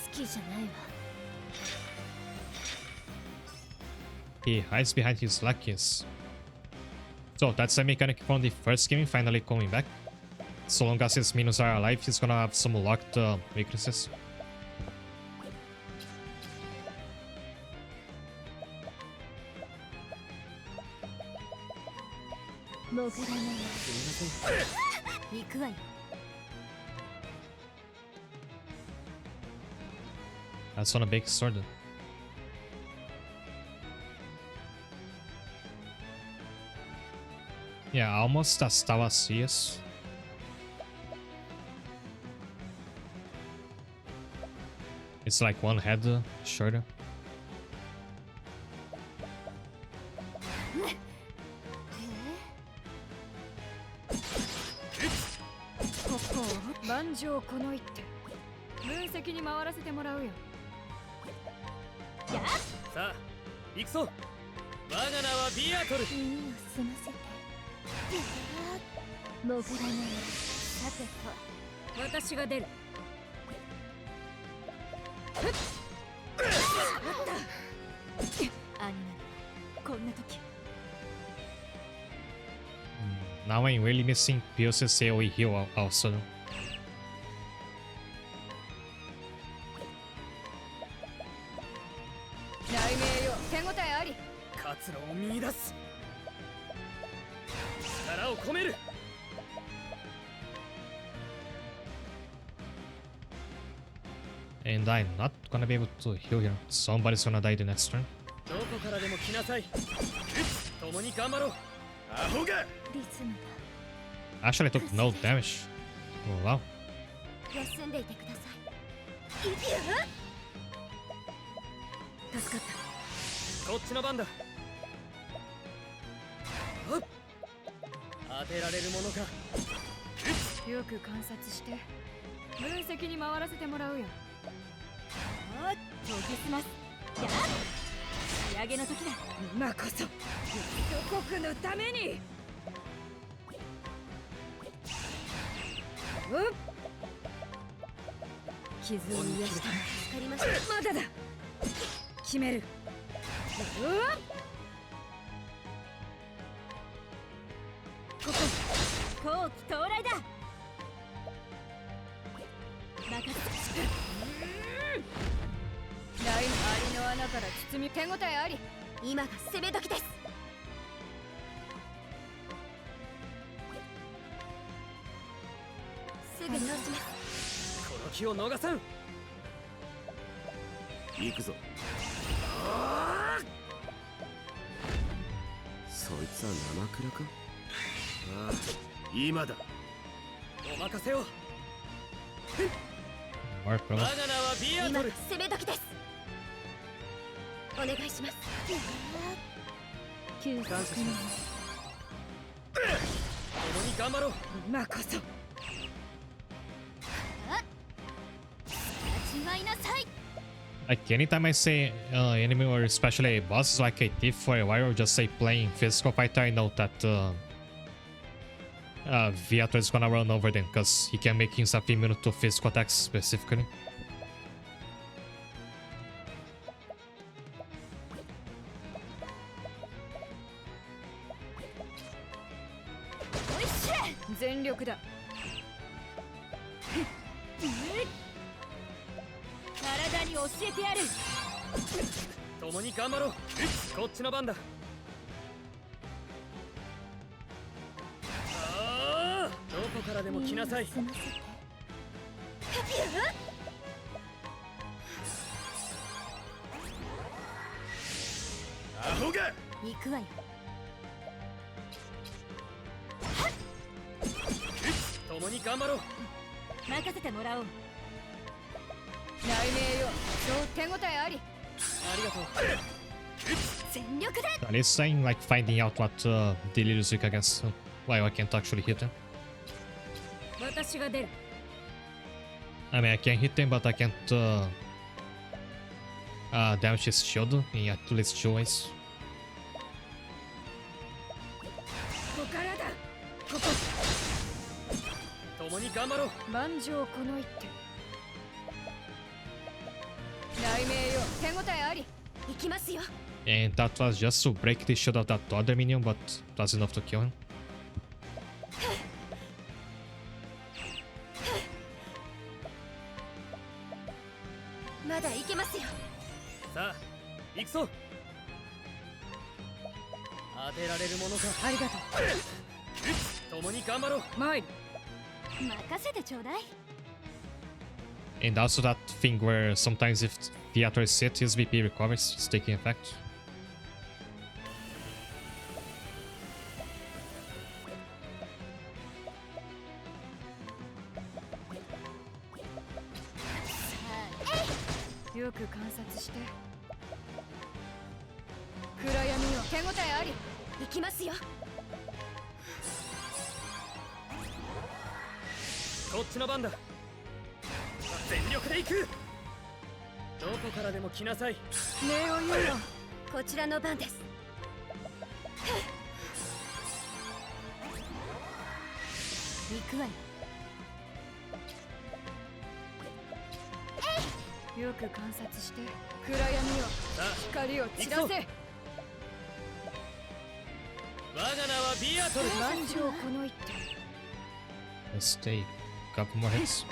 好きじゃないわ。 He hides behind his lackeys. So that's a mechanic from the first game finally coming back. So long as his minions are alive, he's gonna have some locked weaknesses. 潜らないわ。行くわよ。 That's on a big sword. Yeah, almost as tall as he is. It's like one head shorter. ここ万丈この一手分析に回らせてもらうよ。さあ行くぞ。我が名はビアトル。耳を澄ませて。潜らないわ。さてと。私が出る。兄なのこんな時。 Now I'm really missing Pierce's AoE heal also. 雷鳴よ、手応えあり。活路を見出す。力を込める。 And I'm not gonna be able to heal here. Somebody's gonna die the next turn. どこからでも来なさい。共に頑張ろう。アホが。リズム Actually, I took no damage. Oh, wow. が休んでいてください。助かった。こっちの番だ。はっ、当てられるものか。よく観察して分析に回らせてもらうよ。研ぎ澄ます。や仕上げの時だ。今こそ祖国のために。傷を癒した。助かりました。まだだ。決める。ここ後期到来だ。任せて。ラインアリの穴から包み、手応えあり。今が攻め時です。すぐ直します。この気を逃さん。行くぞ。そいつは生倉か。ああ、今だ。お任せを。 More 我 pro. が名はビア今がトル。攻め時です。お願いします。救済感謝します。共に頑張ろう。今こそ。味わいなさい。Like anytime I say enemy or especially a boss is like a thief for a while or just say playing physical fighter, I know that Viator is gonna run over them because he can make himself immune to physical attacks specifically. At least I'm like finding out what Delirious weak against. Well, I can't actually hit him. I mean, I can hit him, but I can't damage his shield in at least 2 ways. And that was just to break the shield of that other minion, but that's enough to kill him. And also that thing where sometimes if Viator is hit, his VP recovers, it's taking effect. Let's take a couple more hits.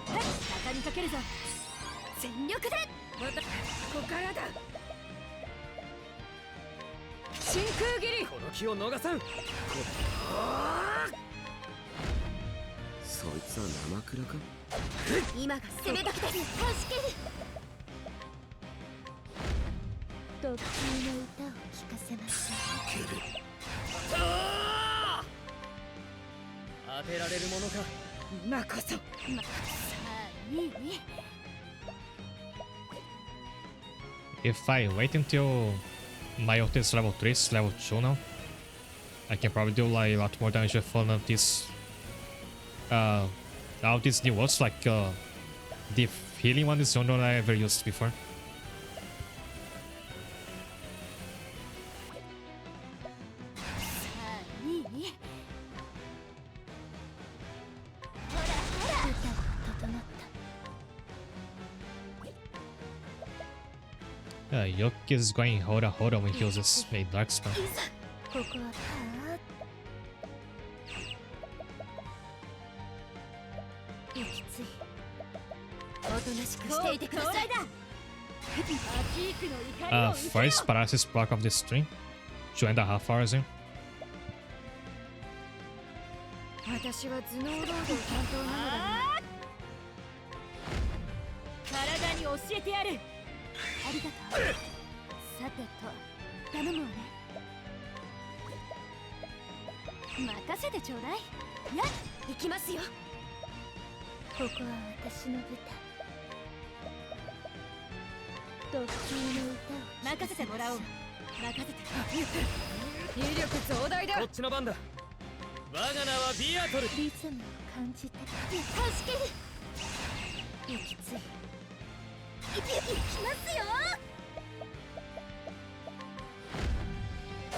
If I wait until my ult is level 3, it's level 2 now, I can probably do like a lot more damage with one of these all these new ults, like the healing one is the only one I ever used before. Yoke is going Hora Hora when he uses a dark spell. First paralysis block of this string. 2.5 hours in. 行きますよ。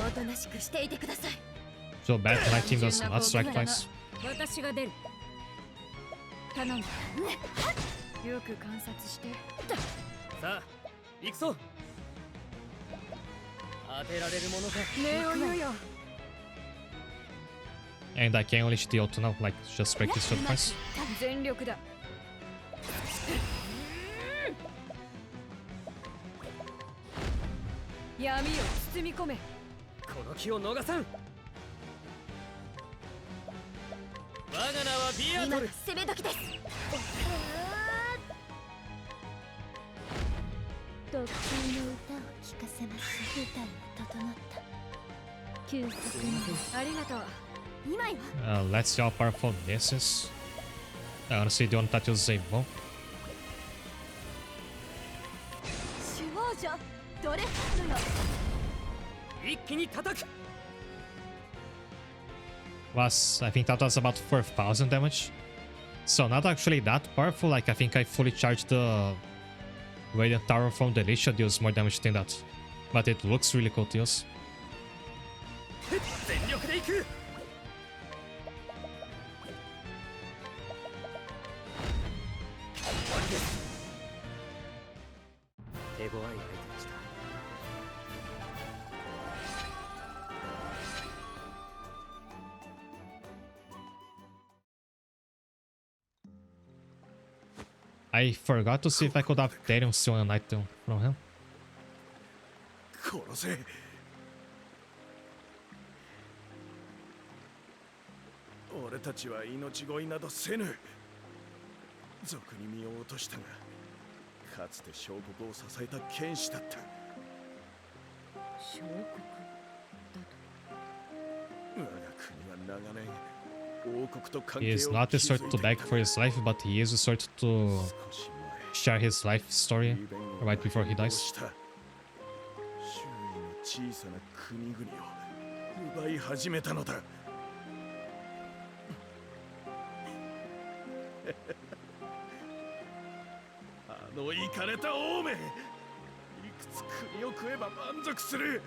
おとなしくしていてください。 So bad my team does not strike twice. 私が出る。頼んだ。よく観察して。さあ行くぞ。当てられるものか。礼を言うよ。 And I can only shoot the auto now, like just break this shot twice. 全力だ。闇を包み込め。この気を逃さん。我が名はビアトル。攻め時です。特級の歌を聴かせます。舞台は整った。休息ありがとう。今よ。 Let's see how powerful this is. Honestly, don't touch the save ball. 首謀者ドレファンドよ。一気に叩く。I think that was about 4,000 damage. So not actually that powerful. Like I think I fully charged the Radiant Tower from the Lich deals more damage than that. But it looks really cool to use. 全力で行く。手強い相手でした。I forgot to see if I could have Therion steal an item from him. 殺せ。俺たちは命乞いなどせぬ。賊に身を落としたが、かつて小国を支えた剣士だった。小国だと。我が国は長年王国と関 He 係 is を not the 築い sort て to いた。 beg for his life, but he is the sort to 少し share his life story 前 right before he dies. 周囲の小さな国々を奪い始めたのだ。あのイカれた王め、いくつ国を食えば満足する。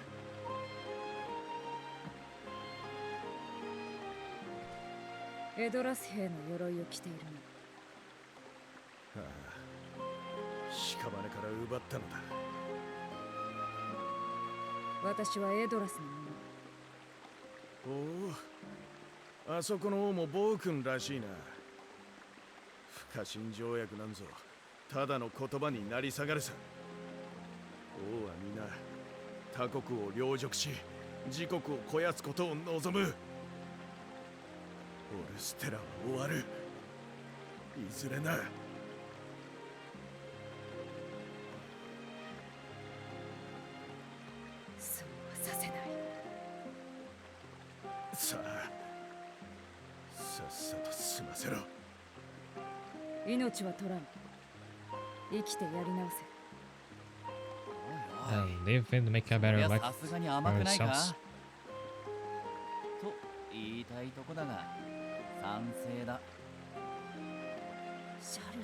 エドラス兵の鎧を着ているああ、屍から奪ったのだ。の。私はエドラスのもの。おお、あそこの王も暴君らしいな。不可侵条約なんぞただの言葉になり下がるさ。王は皆他国を領辱し自国を肥やすことを望む。オルステラは終わる。いずれな。そうはさせない。さあ、さっさと済ませろ。命は取らん。生きてやり直せ。 And live and make a better いや life さすがに甘 for くないか ourselves. と言いたいとこだが賛成だ。シャル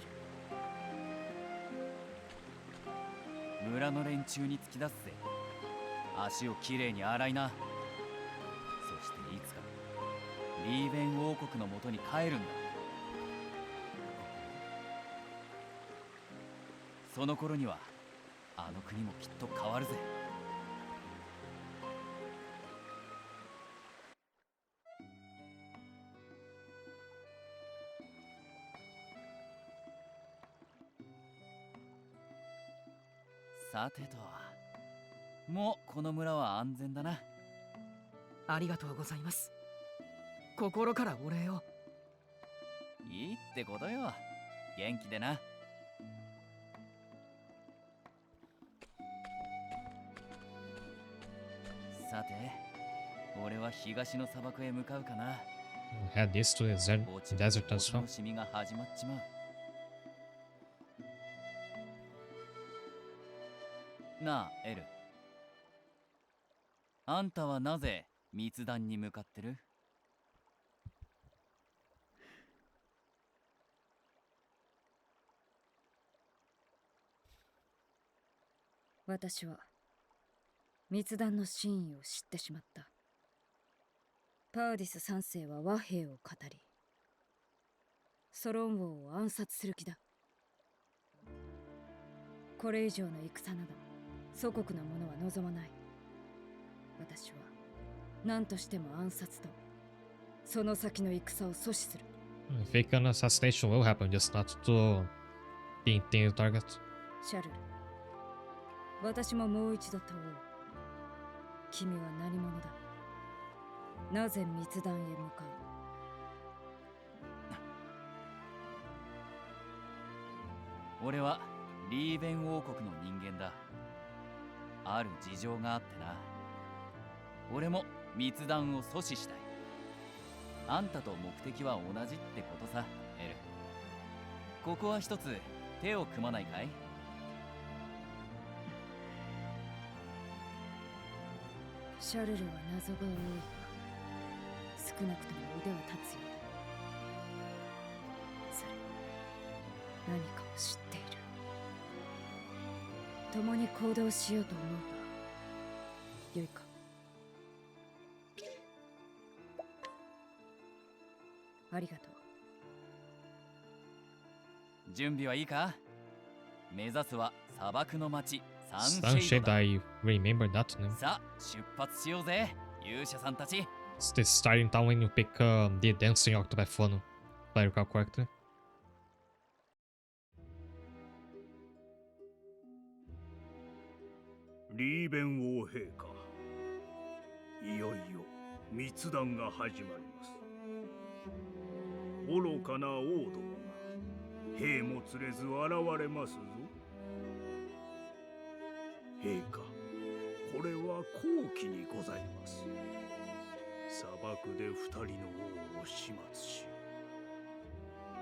ル。村の連中に突き出すぜ。足をきれいに洗いな。そしていつかリーベン王国の元に帰るんだ。その頃にはあの国もきっと変わるぜ。さてと、もうこの村は安全だな。ありがとうございます。心からお礼を。いいってことよ。元気でな。さて、俺は東の砂漠へ向かうかな。 We'll head east to the desert as お well. 楽しみが始まっちまう。なあ、エル。あんたはなぜ密談に向かってる？私は密談の真意を知ってしまった。パーディス3世は和平を語り、ソロン王を暗殺する気だ。これ以上の戦など祖国の者は望まない。私は何としても暗殺とその先の戦を阻止する。I think an assassination will happen, just not to the intended target. シャルル、私ももう一度問おう。君は何者だ？なぜ密談へ向かう？俺はリーベン王国の人間だ。ある事情があってな。俺も密談を阻止したい。あんたと目的は同じってことさ、エル。ここは一つ手を組まないかい？シャルルは謎が多いが、少なくとも腕は立つようだ。それ、何かを知っている。共に行動しようと思うか？よいか？ありがとう。準備はいいか？目指すは砂漠の町サンシェ Sunshade, イドだ。 I remember that name. さあ出発しようぜ、勇者さんたち。 It's the starting town when you pick the dancing Octopath funnel, if I recall correctly. リーベン王陛下、いよいよ密談が始まります。愚かな王道が兵も連れず現れますぞ。陛下、これは好機にございます。砂漠で二人の王を始末し、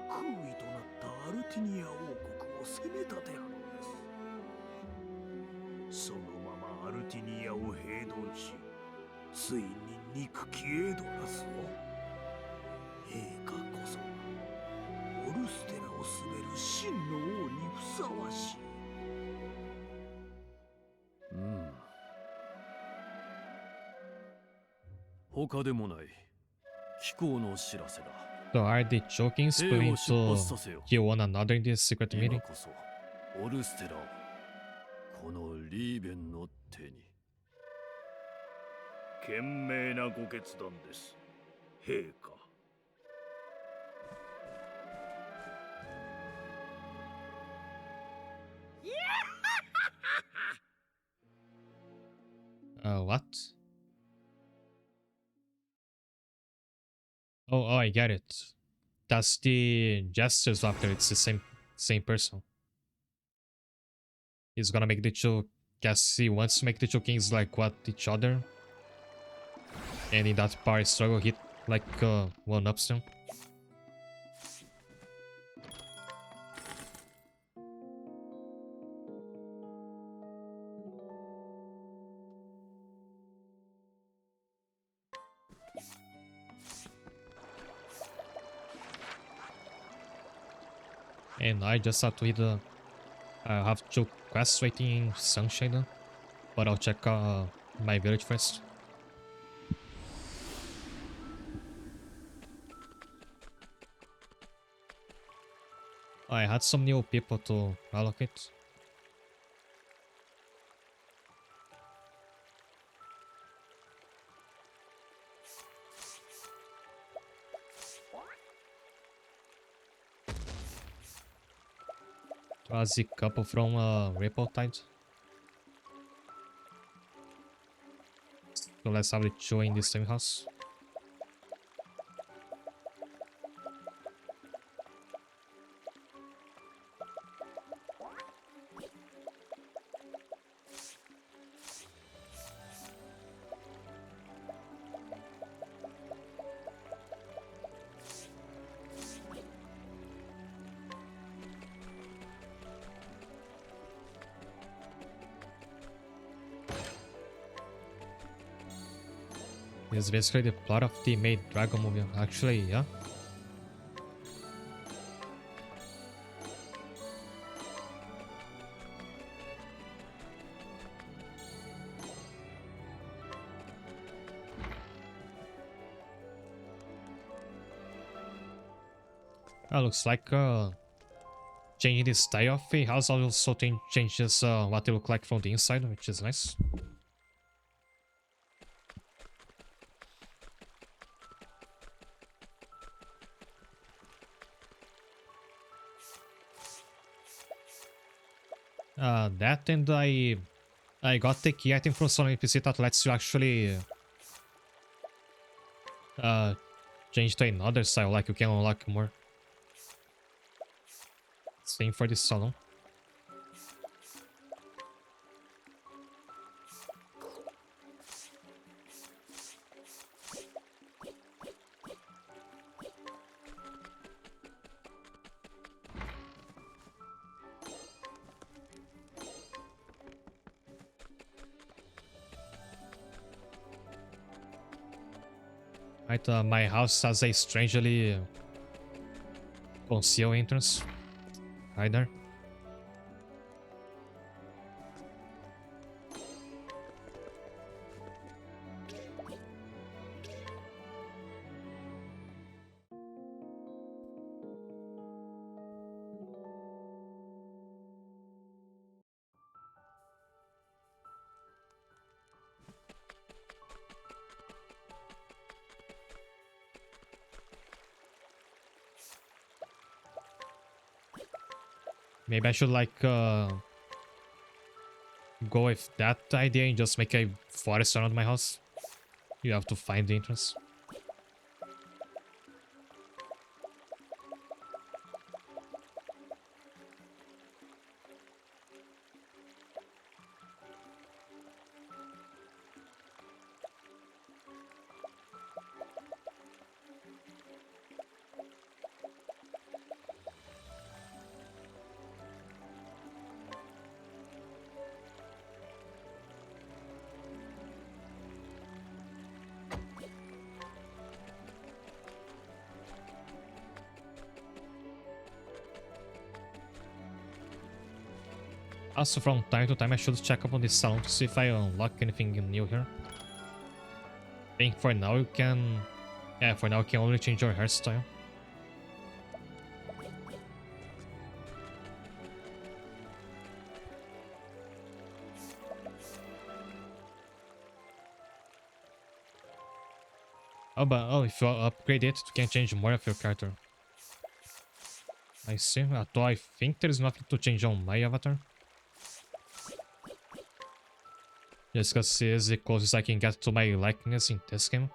空位となったアルティニア王国を攻め立てるのです。そのままアルティニアを平頓し、ついに憎きエドラスを。陛下こそがオルステラを統べる真の王にふさわしい。他でもない機構の知らせだ。 So are the Chokins going to kill one another in this secret 今 meeting? こそオルステラをこのリーベンの手に。賢明なご決断です、陛下。What? Oh, I get it. That's the gestures after. It's the same person. He's gonna make the two. Guess he wants to make the two kings like what each other. And in that power struggle, hit like one ups them. And I just have to hit the. I have 2 quests waiting in Sunshine, but I'll check my village first. I had some new people to allocate. Was a couple from Ripple Tide. So let's have the 2 in the same house. It's basically the plot of the Maid Dragon movie. Actually, yeah. Looks like changing the style of a house also changes what they look like from the inside, which is nice. That, and I got the key item from some NPC that lets you actually change to another style, like you can unlock more. Same for this salon. Right, my house has a strangely concealed entrance. Right there. Maybe I should like go with that idea and just make a forest around my house. You have to find the entrance. Also, from time to time, I should check up on this salon to see if I unlock anything new here. I think for now you can... Yeah, for now you can only change your hairstyle. Oh, if you upgrade it, you can change more of your character. I see. Although I think there is nothing to change on my avatar. Just because it is the closest I can get to my likeness in this game.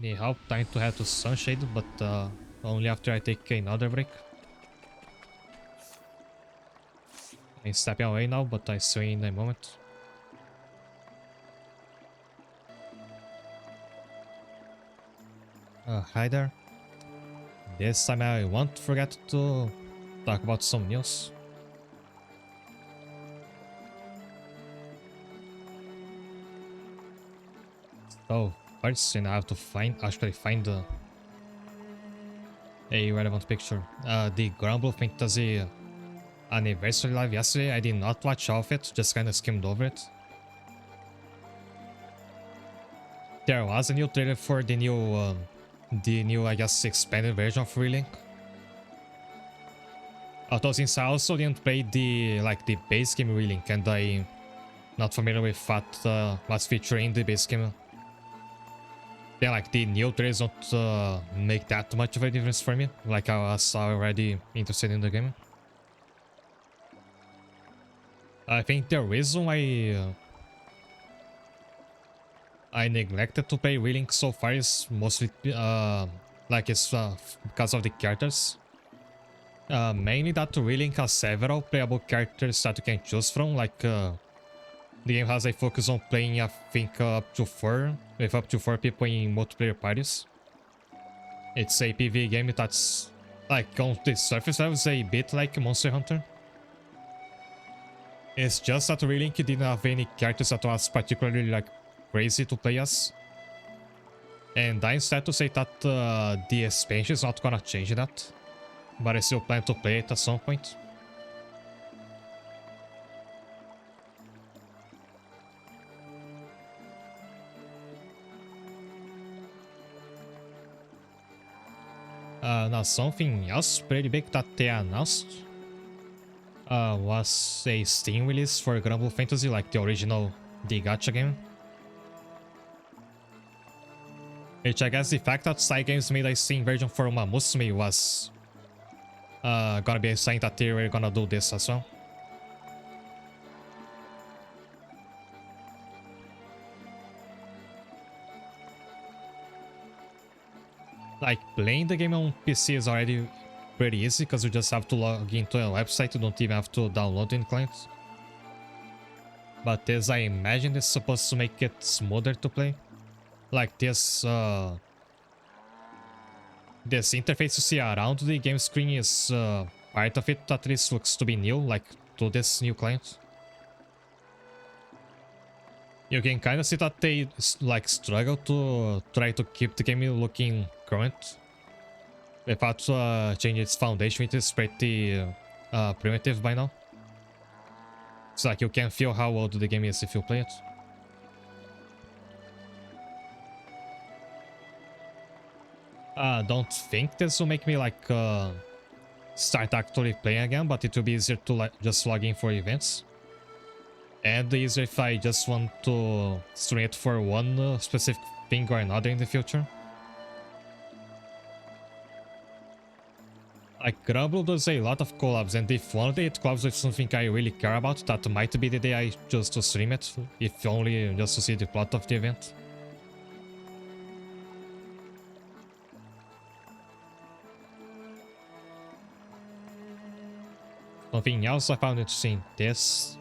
Anyhow, time to head to Sunshade, but only after I take another break. I'm stepping away now, but I see you in a moment. Hi there. This time I won't forget to talk about some news. So, first I have to actually find a relevant picture. The Grumble Fantasy Anniversary Live yesterday, I did not watch all of it, just kinda skimmed over it. There was a new trailer for the new, I guess, expanded version of Relink. Although since I also didn't play the base game Relink, and I'm not familiar with what's featured in the base game, then like the new trailers don't make that much of a difference for me. Like I was already interested in the game. I think the reason why I neglected to play Relink so far is mostly it's because of the characters. Mainly that Relink has several playable characters that you can choose from. Like the game has a focus on playing, I think, up to 4 people in multiplayer parties. It's a PvE game that's like on the surface level is a bit like Monster Hunter. It's just that Relink didn't have any characters that was particularly like crazy to play as. And I'm sad to say that the expansion is not gonna change that. But I still plan to play it at some point. Now something else pretty big that they announced was a Steam release for Grumble Fantasy, like the original The Gacha game. Which I guess the fact that Side Games made a Steam version for Uma Musume was gonna be a sign that they were gonna do this as well. Like, playing the game on PC is already pretty easy because you just have to log into a website, you don't even have to download any clients. But this, I imagine, is supposed to make it smoother to play. Like this, this interface you see around the game screen is part of it at least looks to be new, like to this new client. You can kind of see that they like struggle to try to keep the game looking current without changing its foundation, which is pretty primitive by now. It's like you can feel how old the game is if you play it. Don't think this will make me like start actually playing again, but it will be easier to like just log in for events. And easier if I just want to stream it for one specific thing or another in the future. Like, Grumble does a lot of collabs, and if one day it collabs with something I really care about, that might be the day I choose to stream it, if only just to see the plot of the event. Something else I found interesting, this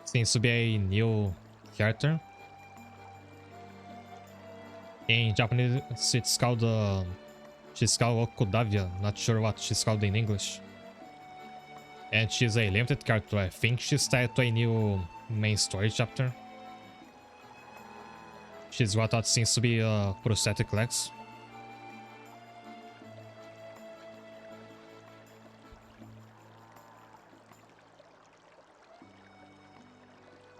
seems to be a new character. In Japanese it's called she's called Okudavia, not sure what she's called in English. And she's a limited character, I think she's tied to a new main story chapter. She's got what seems to be prosthetic legs.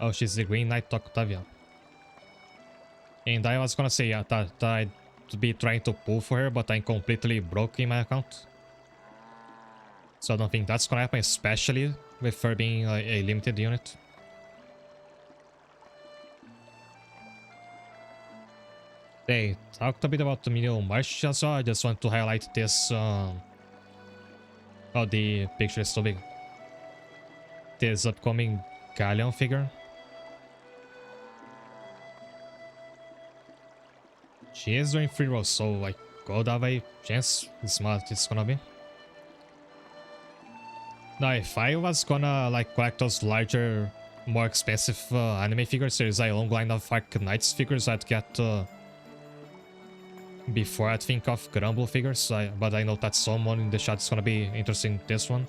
Oh, she's the Green Knight Octavia. And I was gonna say that I'd be trying to pull for her, but I'm completely broke in my account. So I don't think that's gonna happen, especially with her being a limited unit. They talked a bit about the Minion March as well. I just want to highlight this. Oh, the picture is so big. This upcoming Galleon figure. She is doing free rolls, so like, gold have a chance. It's not, it's gonna be. Now, if I was gonna like collect those larger, more expensive anime figures, there's a long line of Arc Knights figures I'd get before I'd think of Grumble figures. But I know that someone in the chat is gonna be interested in this one.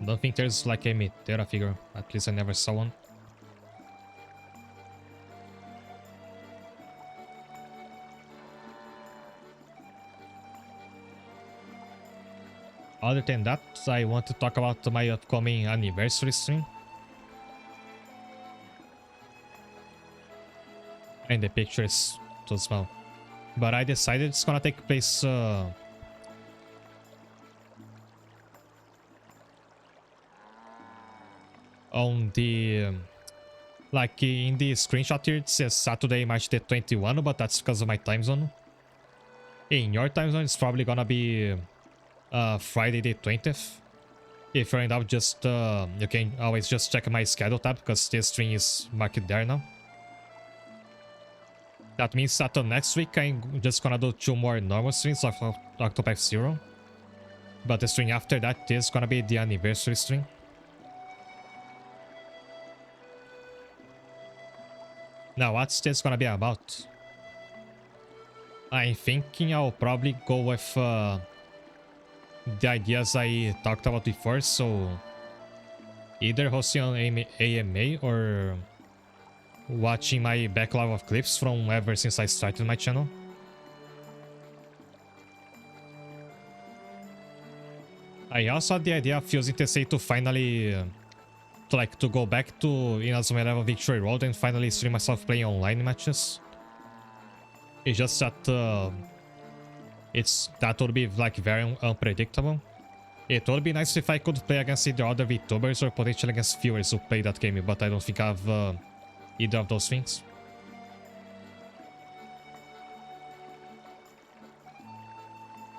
Don't think there's like a Mitera figure, at least I never saw one. Other than that, I want to talk about my upcoming anniversary stream. And the picture is too small. But I decided it's gonna take place on the like in the screenshot here it says Saturday, March the 21, but that's because of my time zone. In your time zone it's probably gonna be Friday the 20th. If you're in doubt, just you can always just check my schedule tab because this stream is marked there now. That means that next week I'm just gonna do 2 more normal streams of Octopath Zero, but the stream after that is gonna be the anniversary stream. Now, what's this gonna be about? I'm thinking I'll probably go with the ideas I talked about before, so either hosting an AMA or watching my backlog of clips from ever since I started my channel. I also had the idea of using TSA to finally, to go back to Inazuma 11 Victory Road and finally stream myself playing online matches. It's just that that would be like very unpredictable. It would be nice if I could play against either other VTubers or potentially against viewers who play that game, but I don't think I have either of those things.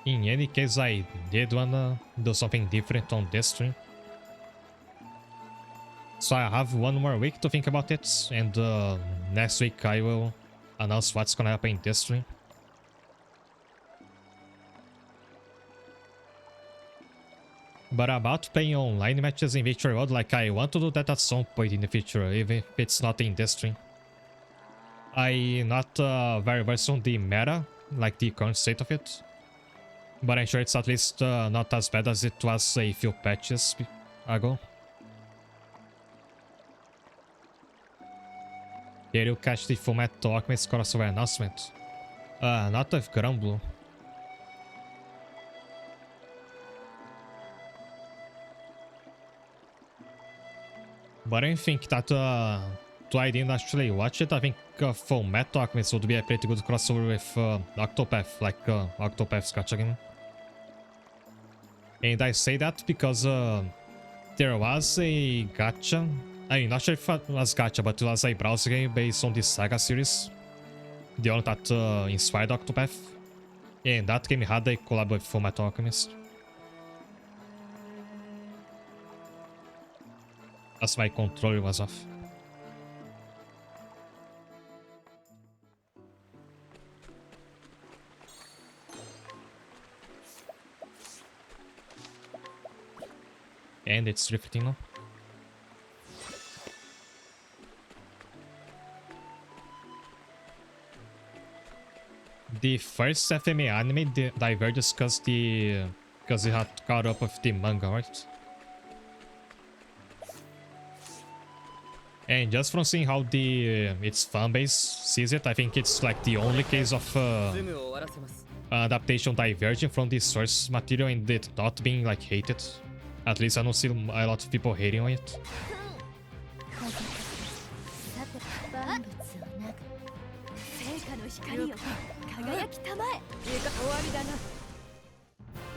In any case, I did wanna do something different on this stream. So I have one more week to think about it, and next week I will announce what's gonna happen in this stream. But about playing online matches in Victory Road, like I want to do that at some point in the future, even if it's not in this stream. I'm not very versed on the meta, like the current state of it. But I'm sure it's at least not as bad as it was a few patches ago. Did you catch the Fullmetal Alchemist crossover announcement? Not with Granblue. But I think that though I didn't actually watch it, I think Fullmetal Alchemist would be a pretty good crossover with Octopath, like Octopath's gacha game. And I say that because there was a gacha. I'm not sure if it was gacha, but it was a browser game based on the Saga series. The one that inspired Octopath. And that game had a collab with Fullmetal Alchemist. That's my controller was off. And it's drifting now. The first FMA anime diverges because it had caught up with the manga, right? And just from seeing how its fanbase sees it, I think it's like the only case of adaptation diverging from the source material and it not being like hated. At least I don't see a lot of people hating on it. 光よ輝きたまえ。いいか終わりだな。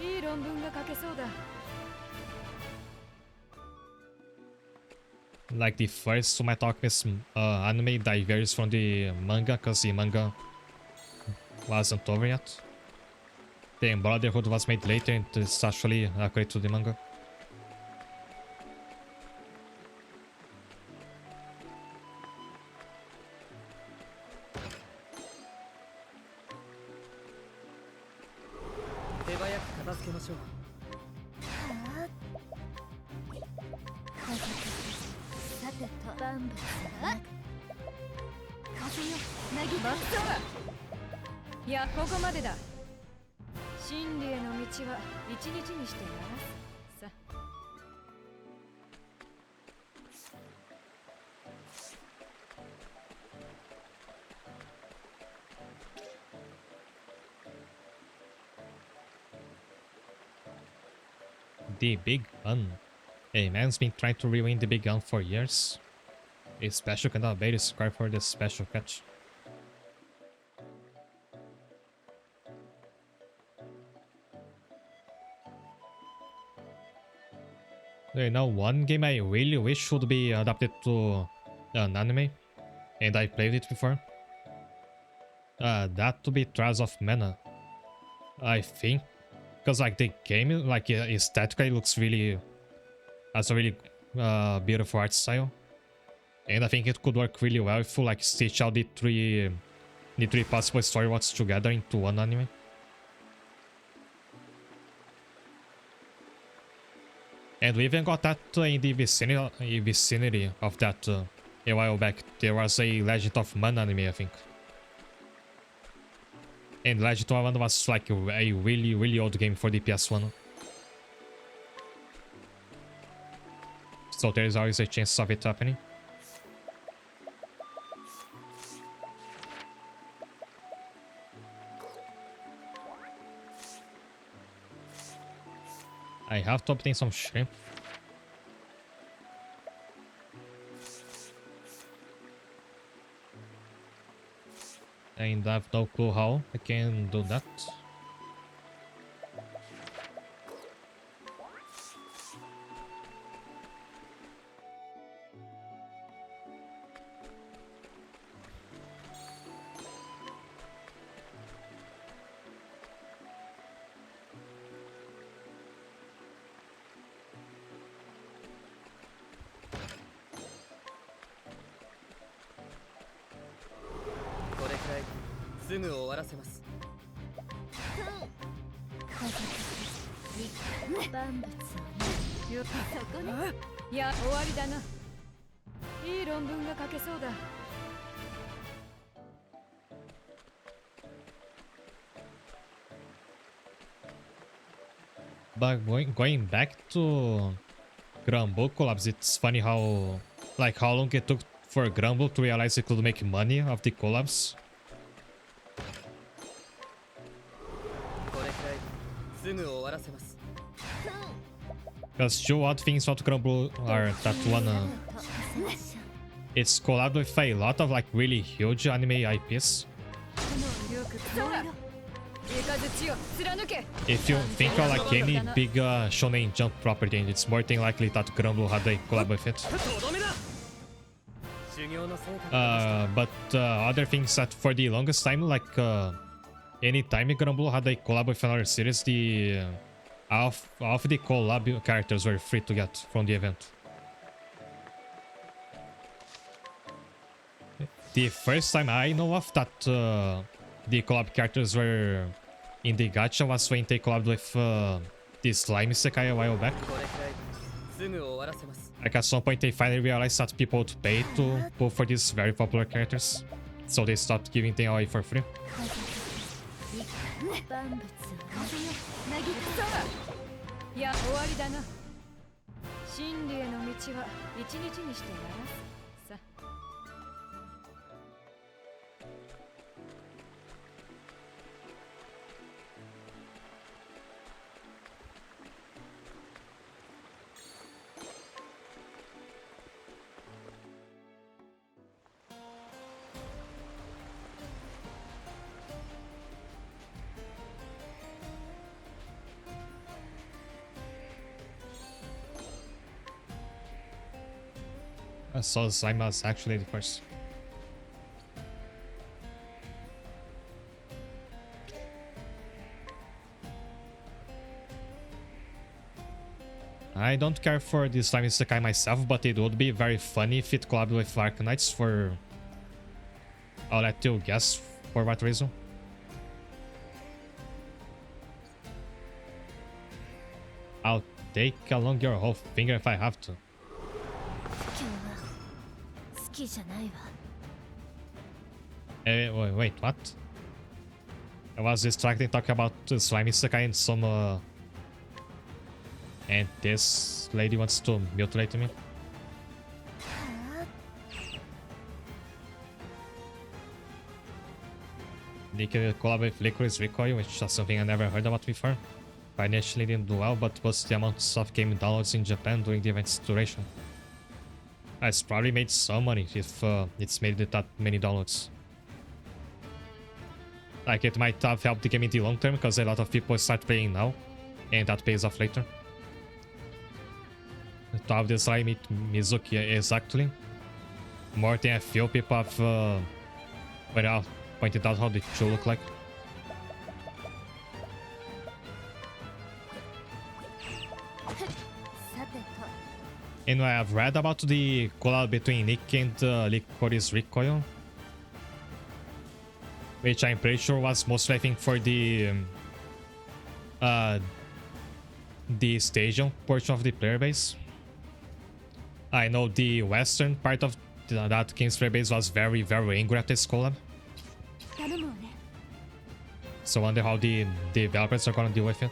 いい論文が書けそうだ。Like the first Fullmetal Alchemist anime diverges from the manga because the manga wasn't over yet. Then Brotherhood was made later and it's actually accurate to the manga. The Big Gun. A man's been trying to rewind the Big Gun for years. A special kind of bait is required for this special catch. Okay, now one game I really wish would be adapted to an anime, and I played it before. That would be Trials of Mana. I think, because like the game, like aesthetically looks really, has a really beautiful art style, and I think it could work really well if you like stitch out the three possible storylines together into one anime. And we even got that in the vicinity of that a while back. There was a Legend of Mana anime, I think. And Legend of Mana was like a really, really old game for the PS1. So there's always a chance of it happening. I have to obtain some shrimp. And I have no clue how I can do that. But going back to Grumble collabs, it's funny how long it took for Grumble to realize he could make money off the collabs. Because two odd things about Grumble are that one, it's collabed with a lot of like really huge anime IPs. If you think of like any big Shonen Jump property, it's more than likely that Grumble had a collab with it. But other things that for the longest time, like anytime Grumble had a collab with another series, the half the collab characters were free to get from the event. The first time I know of that the collab characters were in the gacha was when they collabed with the Slime Isekai a while back. Like at some point they finally realized that people would pay to pull for these very popular characters, so they stopped giving them away for free. I saw Slime was actually the first. I don't care for the Slime Isekai myself, but it would be very funny if it collabed with Arknights for... I'll let you guess for what reason. I'll take along your whole finger if I have to. Wait, what? I was distracted talking about Slime Isekai and some... And this lady wants to mutilate me. They can collab with Licorice Recoil, which is something I never heard about before. Financially didn't do well, but was the amount of game downloads in Japan during the event's duration. It's probably made some money if it's made it that many downloads. Like it might have helped the game in the long term because a lot of people start playing now, and that pays off later. To have this Slime Mizuki exactly. More than a few people have pointed out how they should look like. And I have read about the collab between Nick and Licorice Recoil, which I'm pretty sure was mostly, I think, for the Stadium portion of the player base. I know the western part of that game's player base was very, very angry at this collab. So I wonder how the developers are gonna deal with it.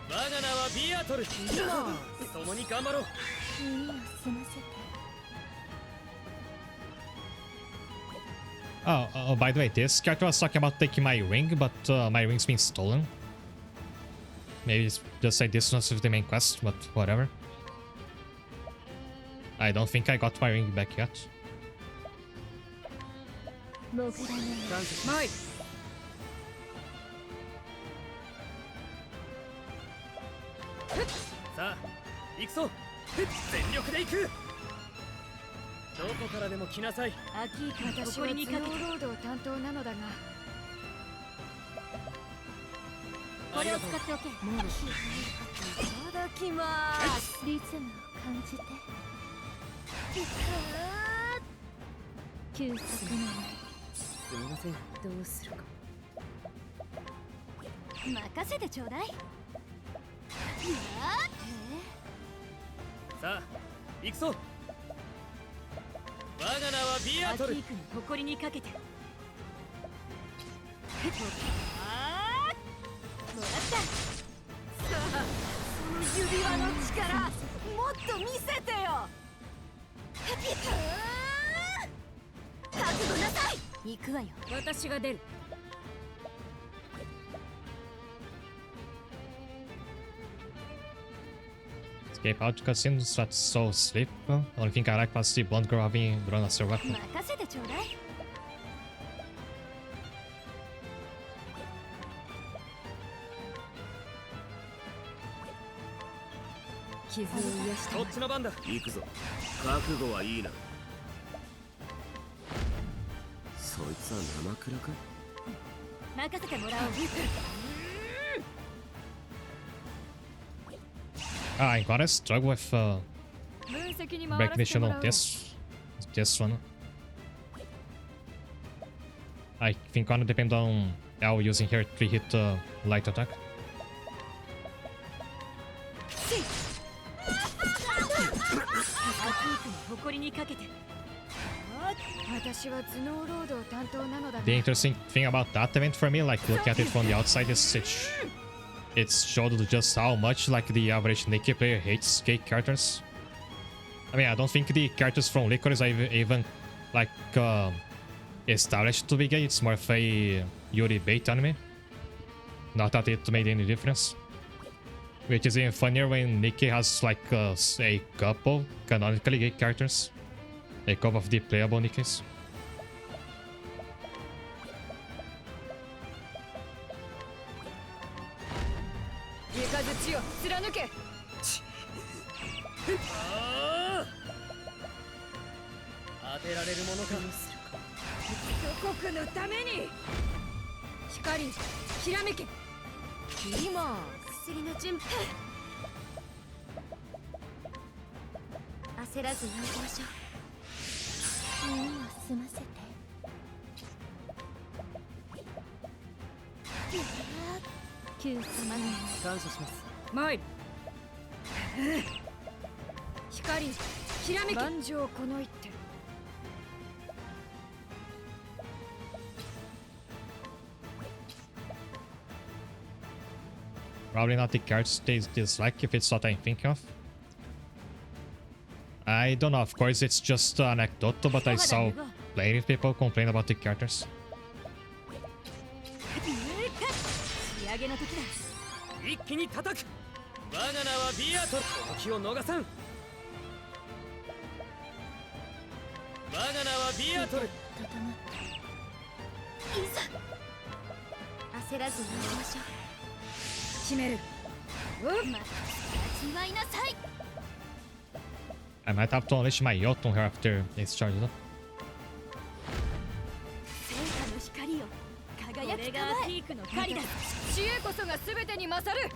我が名はビアトル。共に頑張ろう。耳を澄ませて。 Oh, by the way, this character was talking about taking my ring, but my ring's been stolen. Maybe it's just like this was the main quest, but whatever. I don't think I got my ring back yet. 潜らない。マイ。さあ行くぞ。全力で行く。どこからでも来なさい。アキート、私は頭脳ロード担当なのだが、これを使っておけ。いただきまーす。リズムを感じて。休息のない。すみません。どうするか。任せてちょうだい。さあ行くぞ。我が名はビアトル。アキークの誇りにかけて。もらった。さあ、その指輪の力、もっと見せてよ。覚悟なさい。行くわよ。私が出る。Escape out cutscenes, that's so sleep. Only thing I like was the blonde girl having grown as her weapon. 任せてちょうだい。傷を癒したこっちの番だ。行くぞ。覚悟はいいな。そいつは生クラか。任せてもらおう。I gotta struggle with 分析に回らせて recognition もら of おう。 this one. I think gonna depend on L using her 3-hit light attack. アキークの誇りにかけて。私は頭脳ロード担当なのだが。 The interesting thing about that event for me, like looking at it from the outside, is it showed just how much like the average Nikki player hates gay characters. I mean, I don't think the characters from Licorice are even like established to be gay. It's more of a Yuri bait anime. Not that it made any difference. Which is even funnier when Nikki has like a couple canonically gay characters. A couple of the playable Nikkis. 雷を貫け。当てられるものか。祖国のために。光、ひらめけ。今、薬の準備。焦らずに行きましょう。耳を澄ませて。休息間に感謝します。マイル。光、ひらめけ。万丈この一手。Probably not the character they dislike if it's what I'm thinking of. I don't know, of course it's just anecdotal, but I saw plenty of people complain about the characters. 仕上げの時だ。一気に叩く。我が名はビアトル。気を逃さん。我が名はビアトル。整ったいざ焦らずに行きましょう。締める。ま味わいなさい。 I might have to unleash my yacht on her after it's charged up. 聖火の光を輝これがきたまえ。アキークの狩りだ。知恵こそが全てに勝る。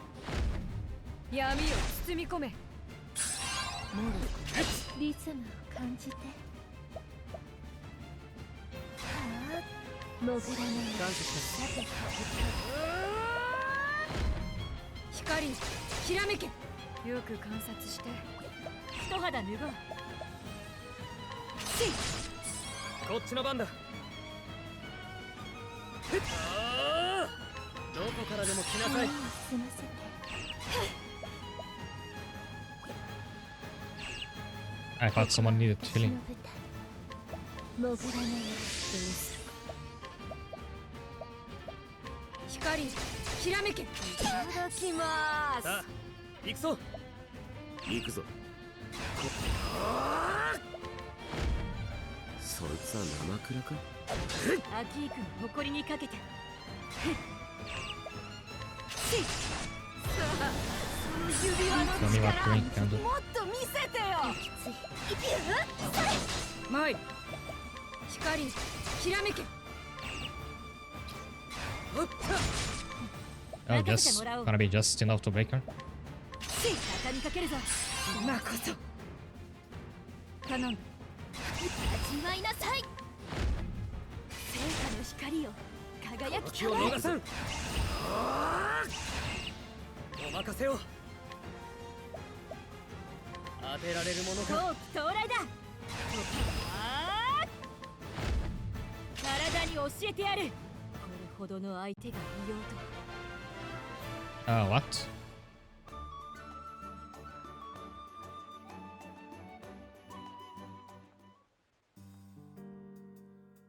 闇を包み込め。リズムを感じて。潜らない。感謝します。さて光、ひらめけ。よく観察して。一肌脱ごう。こっちの番だ。どこからでも来なさい。耳を澄ませて。I thought someone needed healing. 潜らないどうする光ひらめけいただきまーす。さあ行くぞ。行くぞ。そいつは生クラか。アキークの誇りにかけてさあその指輪の Let me walk 力 drink candle. もっと見せてよ。きついマイ光ひらめけ Oh, just gonna be just enough to break her. 畳みかけるぞ今こそ頼む味わいなさい聖火の光を輝き気を逃さん。お任せを。当てられるものか。後期到来だ体に教えてやるこれほどの相手がいようと What?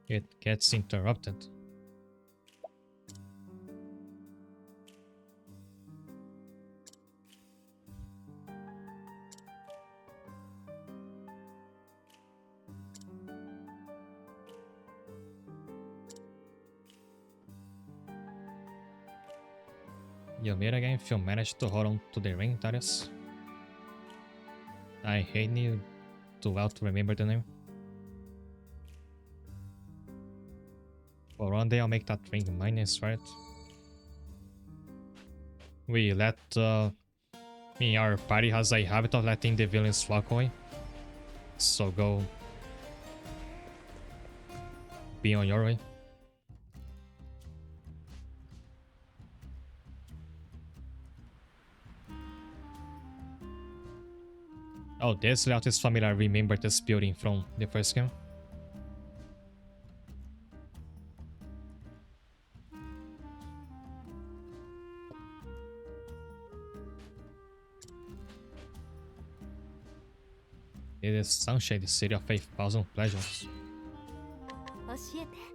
It gets interrupted. You made again if you managed to hold on to the ring, that is. I hate you too well to remember the name. But one day I'll make that ring mine, is right? We let our party has a habit of letting the villains walk away. So go be on your way. Oh, this layout is familiar. I remember this building from the first game. It is Sunshade, the city of 8,000 pleasures. 教えて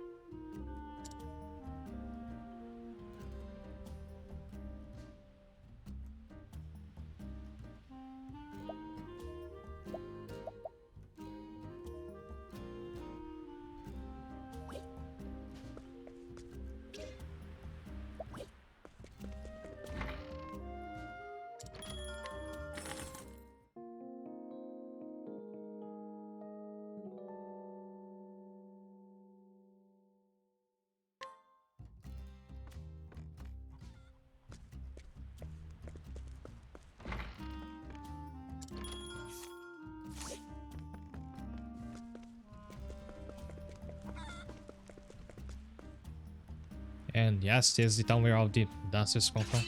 And yes, this is the town where all the dancers come from.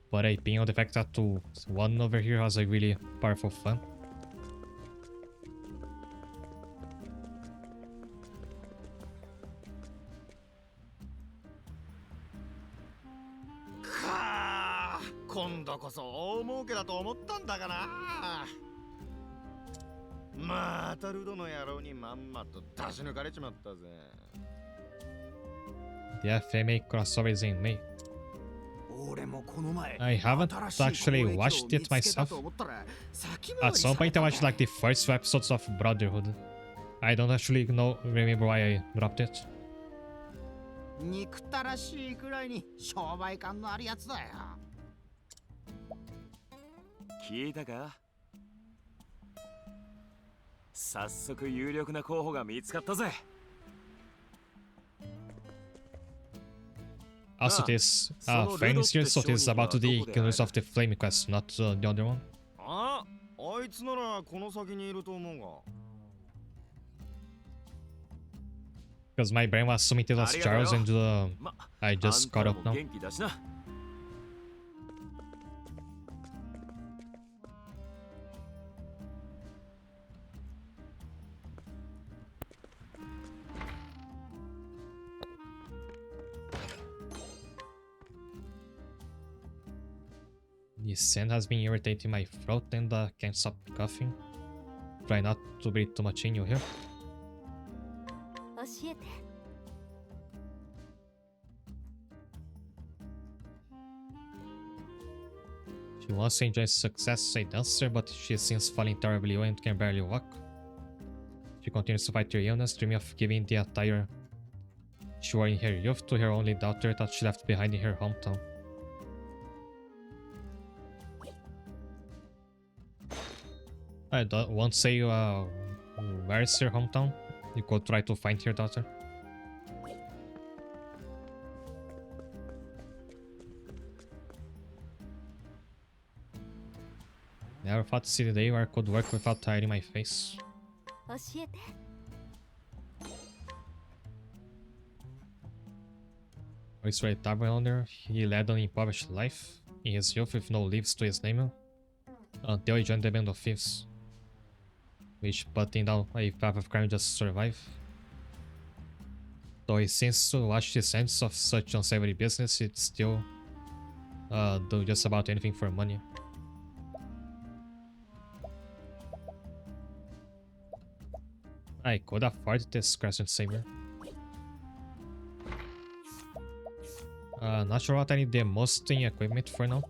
But I ping on the fact that one over here has a really powerful fun.かあ、今度こそ大儲けだと思ったんだがな。またルドの野郎にまんまと出し抜かれちまったぜ。The FMA crossover is in May. 俺もこの前 I haven't actually watched it myself. At some point I watched like the first few episodes of Brotherhood. I don't actually remember why I dropped it. 憎たらしいくらいに商売感のあるやつだよ。聞いたか？早速有力な候補が見つかったぜ。Also, this Phoenix here, so this is about the Killers of the Flame quest, not the other one. あいつならこの先にいると思うが。Because my brain was assuming it was Charles and I just caught up now. 元気だしな。The sand has been irritating my throat and can't stop coughing. Try not to breathe too much in, you hear? 教えて。 She wants to enjoy success as a dancer, but she seems falling terribly ill and can barely walk. She continues to fight her illness, dreaming of giving the attire she wore in her youth to her only daughter that she left behind in her hometown. I won't say where is her hometown. You could try to find her daughter. Never thought to see the day where I could work without hiding my face. 教えて。 He's a tavern owner. He led an impoverished life in his youth with no leaves to his name until he joined the band of thieves, which putting down a path of crime just to survive. Though he seems to watch the sense of such unsavory business, he'd still do just about anything for money. I could afford this crescent saber. Not sure what I need the most in equipment for now.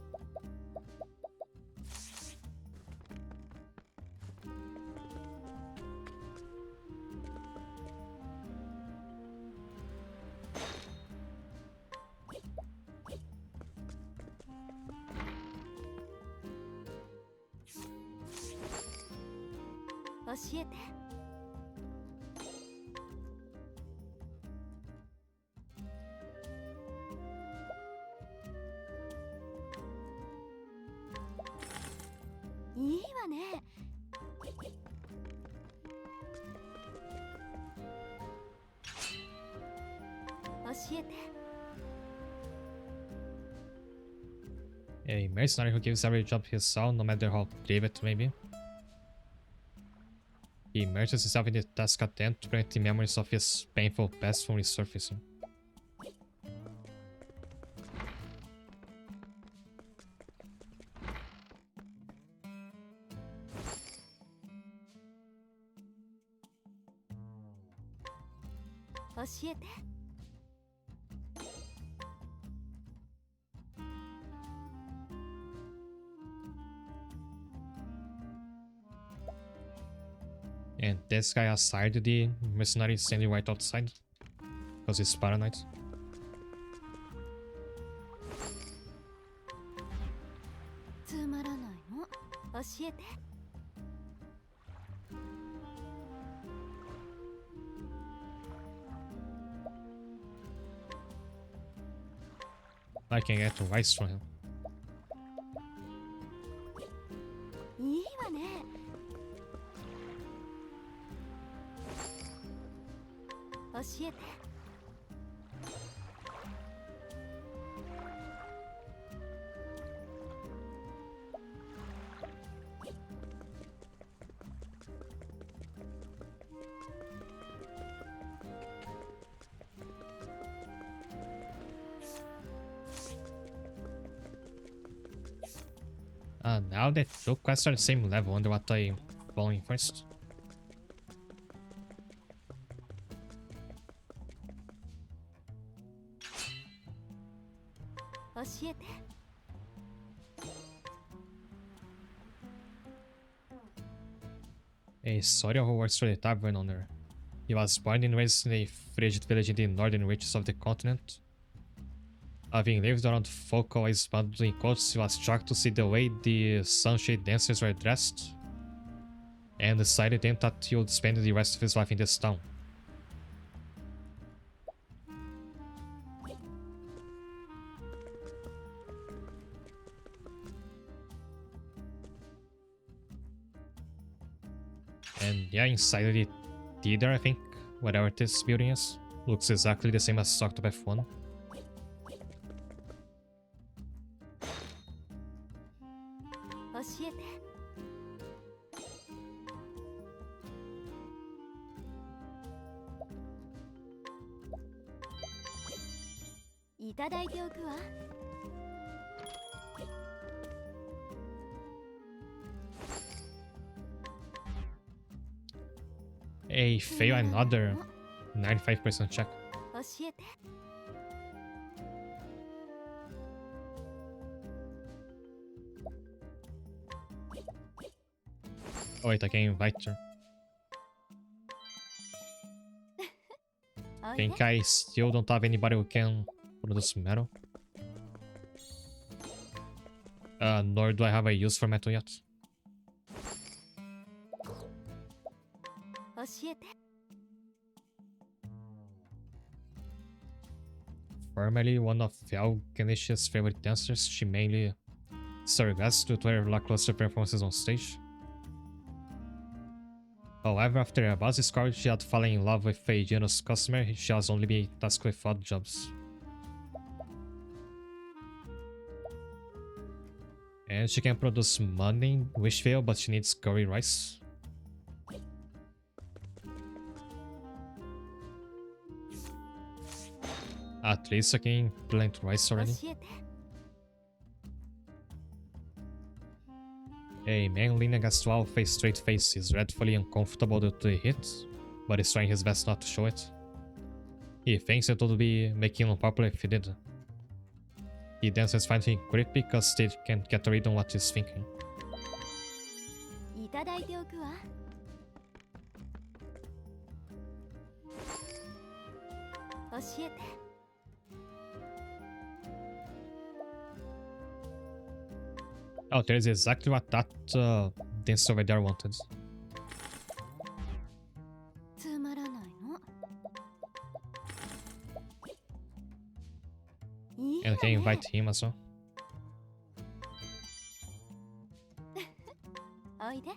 A mercenary who gives every job he saw, no matter how brave it may be. He immerses himself in the task at hand to prevent the memories of his painful past from resurfacing. And this guy has hired the mercenary standing right outside because he's paranoid. I can get rice from him. Now that two quests are the same level, wonder what I'm following first. A Soria who works for the tavern owner. He was born and raised in a frigid village in the northern reaches of the continent. Having lived around folk always bundled in coats, he was shocked to see the way the sunshade dancers were dressed, and decided then that he would spend the rest of his life in this town. And yeah, inside the theater, I think, whatever this building is, looks exactly the same as Octopath 1. A fail another 95% check. 教えて。 Oh wait, I can invite her. Think I still don't have anybody who can produce metal. Nor do I have a use for metal yet. 教えて。 Formerly one of Valganish's favorite dancers, she mainly surpassed due to her lackluster performances on stage. However, after her boss discovered she had fallen in love with a generous customer, she has only been tasked with odd jobs. And she can produce money in Wishvale, but she needs curry rice. At least I can plant rice already. 教えて。 A man leaning against the wall with a straight face is dreadfully uncomfortable due to the heat, but is trying his best not to show it. He thinks it would be making him unpopular if he did. The dancers find him creepy because they can't get a read on what he's thinking. いただいておくわ。教えて。 Oh, there's exactly what that dancer over there wanted. つまらないの。いい And わ can ね。 invite him as well. おいで。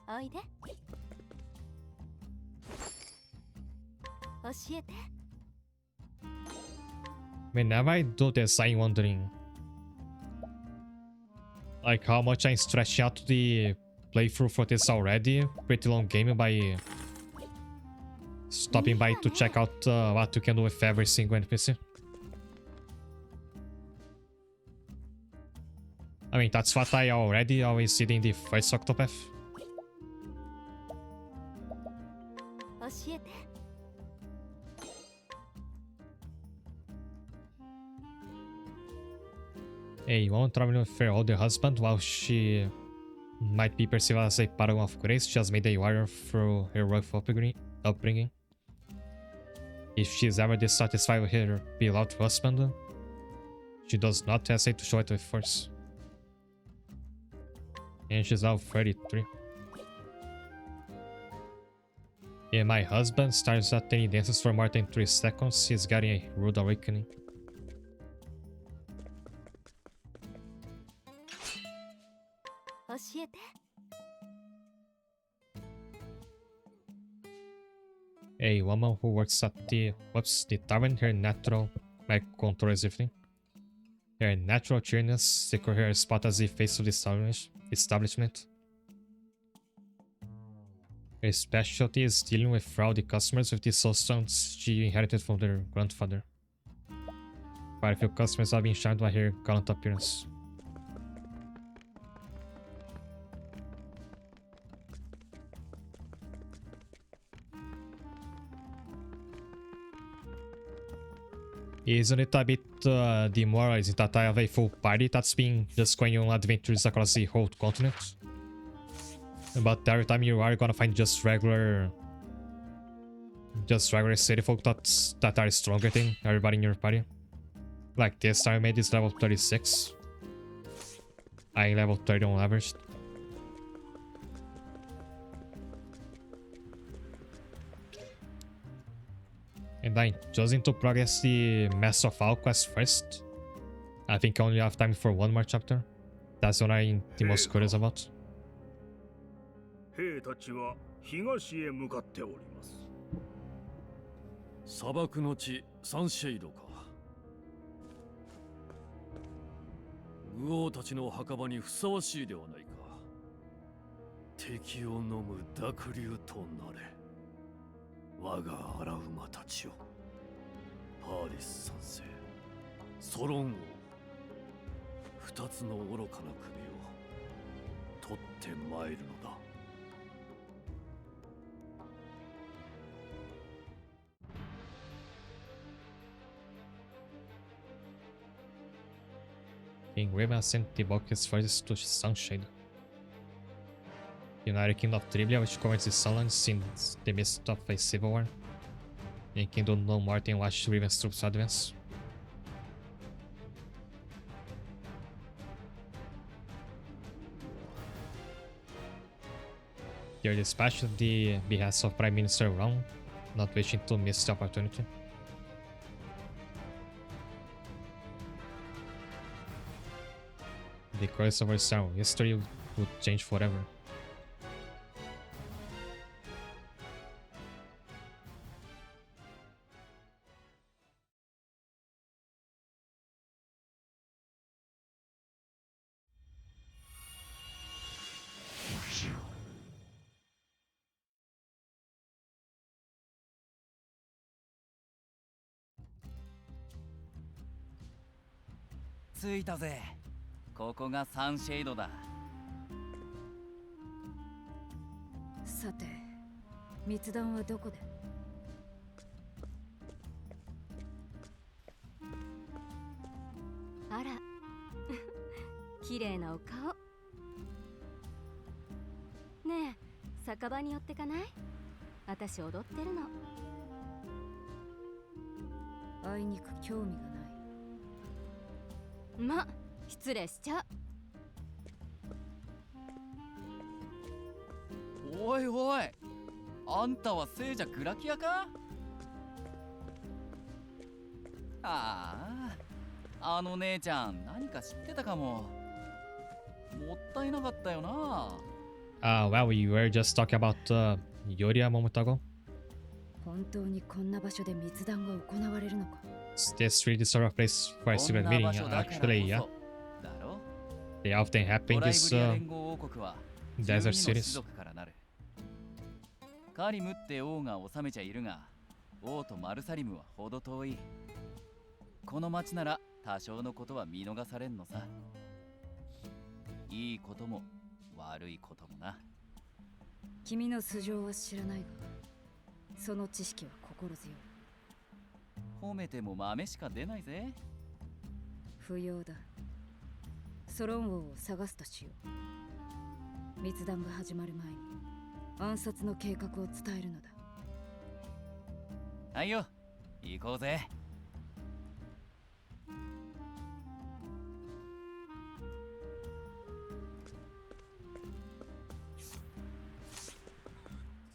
おいで。教えて。 Whenever I do this, I'm wondering like how much I'm stretching out the playthrough for this already pretty long game by stopping by to check out what you can do with every single NPC. I mean, that's what I already always did in the first Octopath. 教えて。 A woman traveling with her older husband, while she might be perceived as a paragon of grace, she has made a warrior through her rough upbringing. If she is ever dissatisfied with her beloved husband, she does not hesitate to show it with force. And she's now 33. If my husband starts attending dances for more than 3 seconds, he's getting a rude awakening. 教えて。 A woman who works at the tavern, her natural controls everything. Her natural cheeriness secure her spot as the face of the establishment. Her specialty is dealing with rowdy customers with the substance she inherited from their grandfather. Quite a few customers have been charmed by her gallant appearance. Isn't it a bit demoralizing that I have a full party that's been just going on adventures across the whole continent? But every time you are gonna find just regular city folk that are stronger than everybody in your party. Like this time I made this level 36. I'm level 30 on average. And I'm choosing to progress the Master of All quest first. I think I only have time for one more chapter. That's what I'm the most curious about. 兵たちは東へ向かっております。砂漠の地サンシェイドか。ウオーたちの墓場にふさわしいではないか。敵を飲む濁流となれ。我が荒馬たちよ。パーリス三世、ソロン王、ふ二つの愚かな首を取ってまいるのだ。King Raven sent the bulk his forces to Sunshade. United Kingdom of Triblia, which covers the Sunlands in the midst of a civil war. The kingdom no more than watched Raven's troops advance. They are dispatched at the behest of Prime Minister Ron, not wishing to miss the opportunity. The course of our Star history would change forever.着いたぜ。ここがサンシェードだ。さて、密談はどこで？あら、綺麗なお顔。ねえ、酒場に寄ってかない？私踊ってるの。あいにく興味がない。ま、失礼しちゃう。おいおい、あんたは聖者グラキアか？ああ、あの姉ちゃん何か知ってたかも。もったいなかったよな。Well, we were just talking about Yori a moment ago. 本当にこんな場所で密談が行われるのか。This really sort of place for a secret meeting, actually, yeah. They often happen in these desert cities. カリムって王が治めちゃいるが、王とマルサリムはほど遠い。この町なら多少のことは見逃されんのさ。いいことも悪いこともな。君の素性は知らないが、その知識は心強い。褒めても豆しか出ないぜ。不要だ。ソロン王を探すとしよう。密談が始まる前に暗殺の計画を伝えるのだ。はいよ、行こうぜ。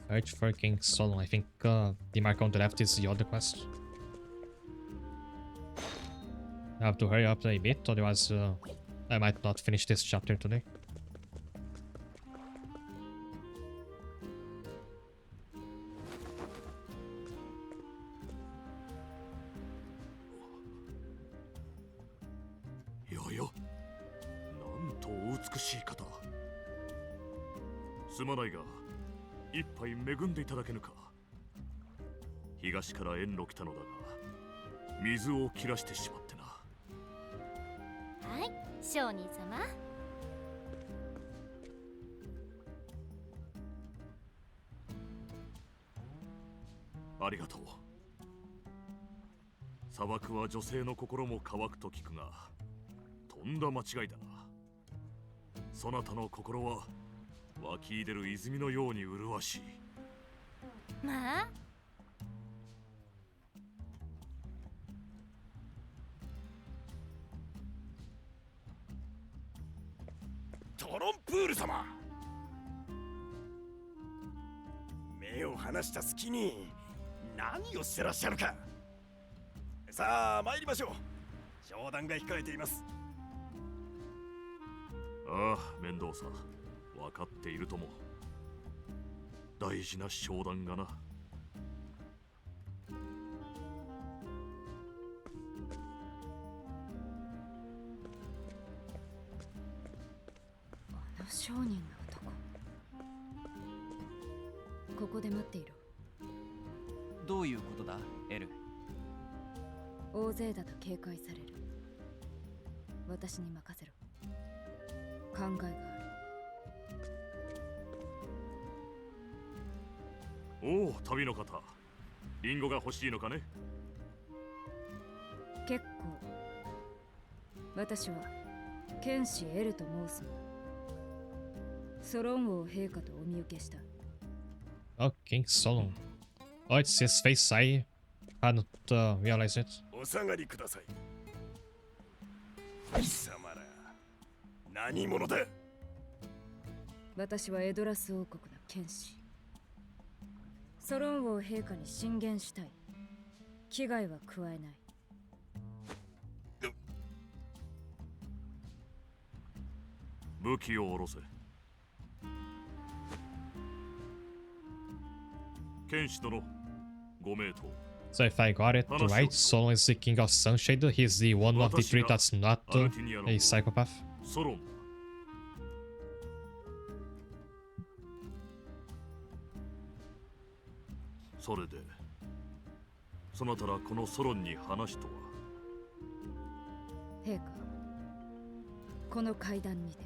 Search for King Solon. I think the mark on the left is the other quest. I have to hurry up a bit, otherwise I might not finish this chapter today. Yo, なんとお美しい方。すまないが、一杯恵んでいただけぬか。東から遠路来たのだが、水を切らしてしまってな。はい、商人様。ありがとう。砂漠は女性の心も乾くと聞くが、とんだ間違いだな。そなたの心は湧き出る泉のように麗しい。まあ、トロンプール様、目を離した隙に何をしてらっしゃるか。さあ参りましょう。商談が控えています。ああ、面倒さ。分かっているとも。大事な商談がな。あの商人の男。ここで待っていろ。どういうことだ、エル？大勢だと警戒される。私に任せろ。考えがある。おお、旅の方。リンゴが欲しいのかね。結構。私は剣士エルと申すの。ソロン王陛下とお見受けした。Oh, King Solon. Oh, it's his face. I hadn't realized it. お下がりください。貴様ら、何者だ。私はエドラス王国の剣士。ソロン王陛下に進言したい。危害は加えない。武器を下ろせ。剣士殿、ご名答。So if I got it right, Solon is the king of Sunshade. He's the one of the three that's not a psychopath. ソロン。それで、そなたらこのソロンに話とは。陛下、この階段にて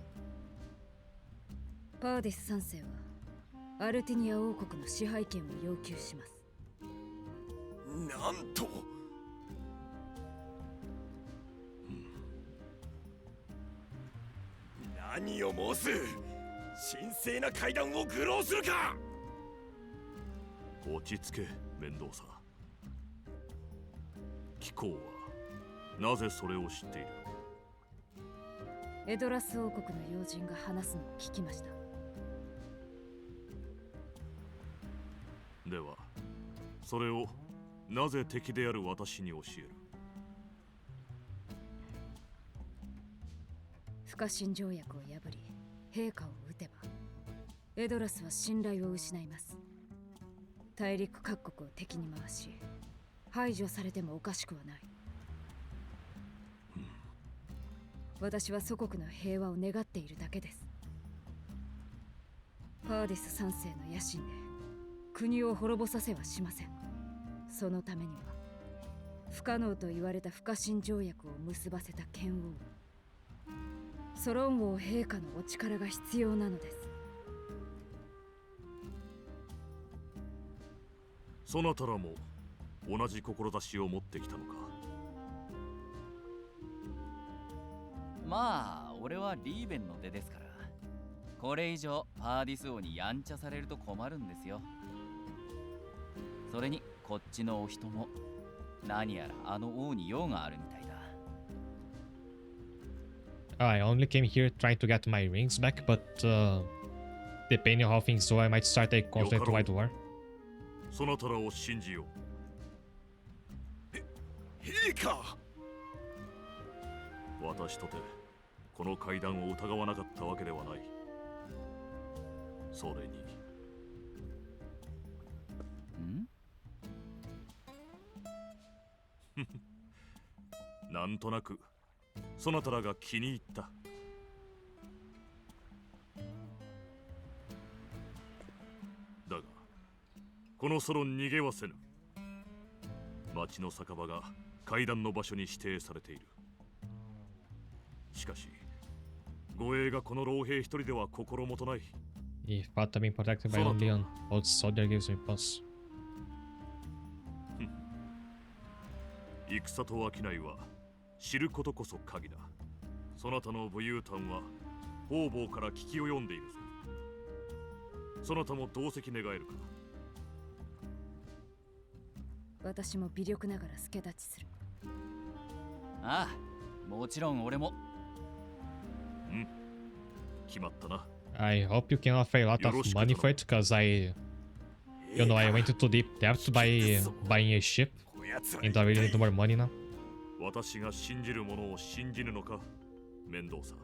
パーディス3世はアルティニア王国の支配権を要求します。なんと、何を申す。神聖な階段を愚弄するか。落ち着け、面倒さ。貴公はなぜそれを知っている。エドラス王国の要人が話すのを聞きました。ではそれをなぜ敵である私に教える。不可侵条約を破り陛下を討てばエドラスは信頼を失います。大陸各国を敵に回し排除されてもおかしくはない。私は祖国の平和を願っているだけです。パーディス3世の野心で国を滅ぼさせはしません。そのためには不可能と言われた不可侵条約を結ばせた剣王ソロン王陛下のお力が必要なのです。そなたらも同じ志を持ってきたのか。まあ俺はリーベンの出ですから、これ以上パーディス王にやんちゃされると困るんですよ。それにこっちのお人も何やらあの王に用があるみたいだ。I only came here trying to get my rings back, but depending on how things go, I might start a continent-wide war. そなたらを信じよう。陛下。私とてこの階段を疑わなかったわけではない。それになんとなくそなたらが気に入った。だがこのソロン逃げはせぬ。町の酒場が階段の場所に指定されている。しかし護衛がこの老兵一人では心もとない。 If Pat had been protected by only an old soldier gives me pause. 戦と商いは知ることこそ鍵だ。そなたの武勇譚は方々から聞き及んでいるぞ。そなたも同席願えるか。私も微力ながら助太刀する。ああ、もちろん俺も。決まったな。I hope you can offer a lot of money for it, because I went into deep debt by buying a ship, and I really need more money now. 私が信じるものを信じるのか、面倒さ。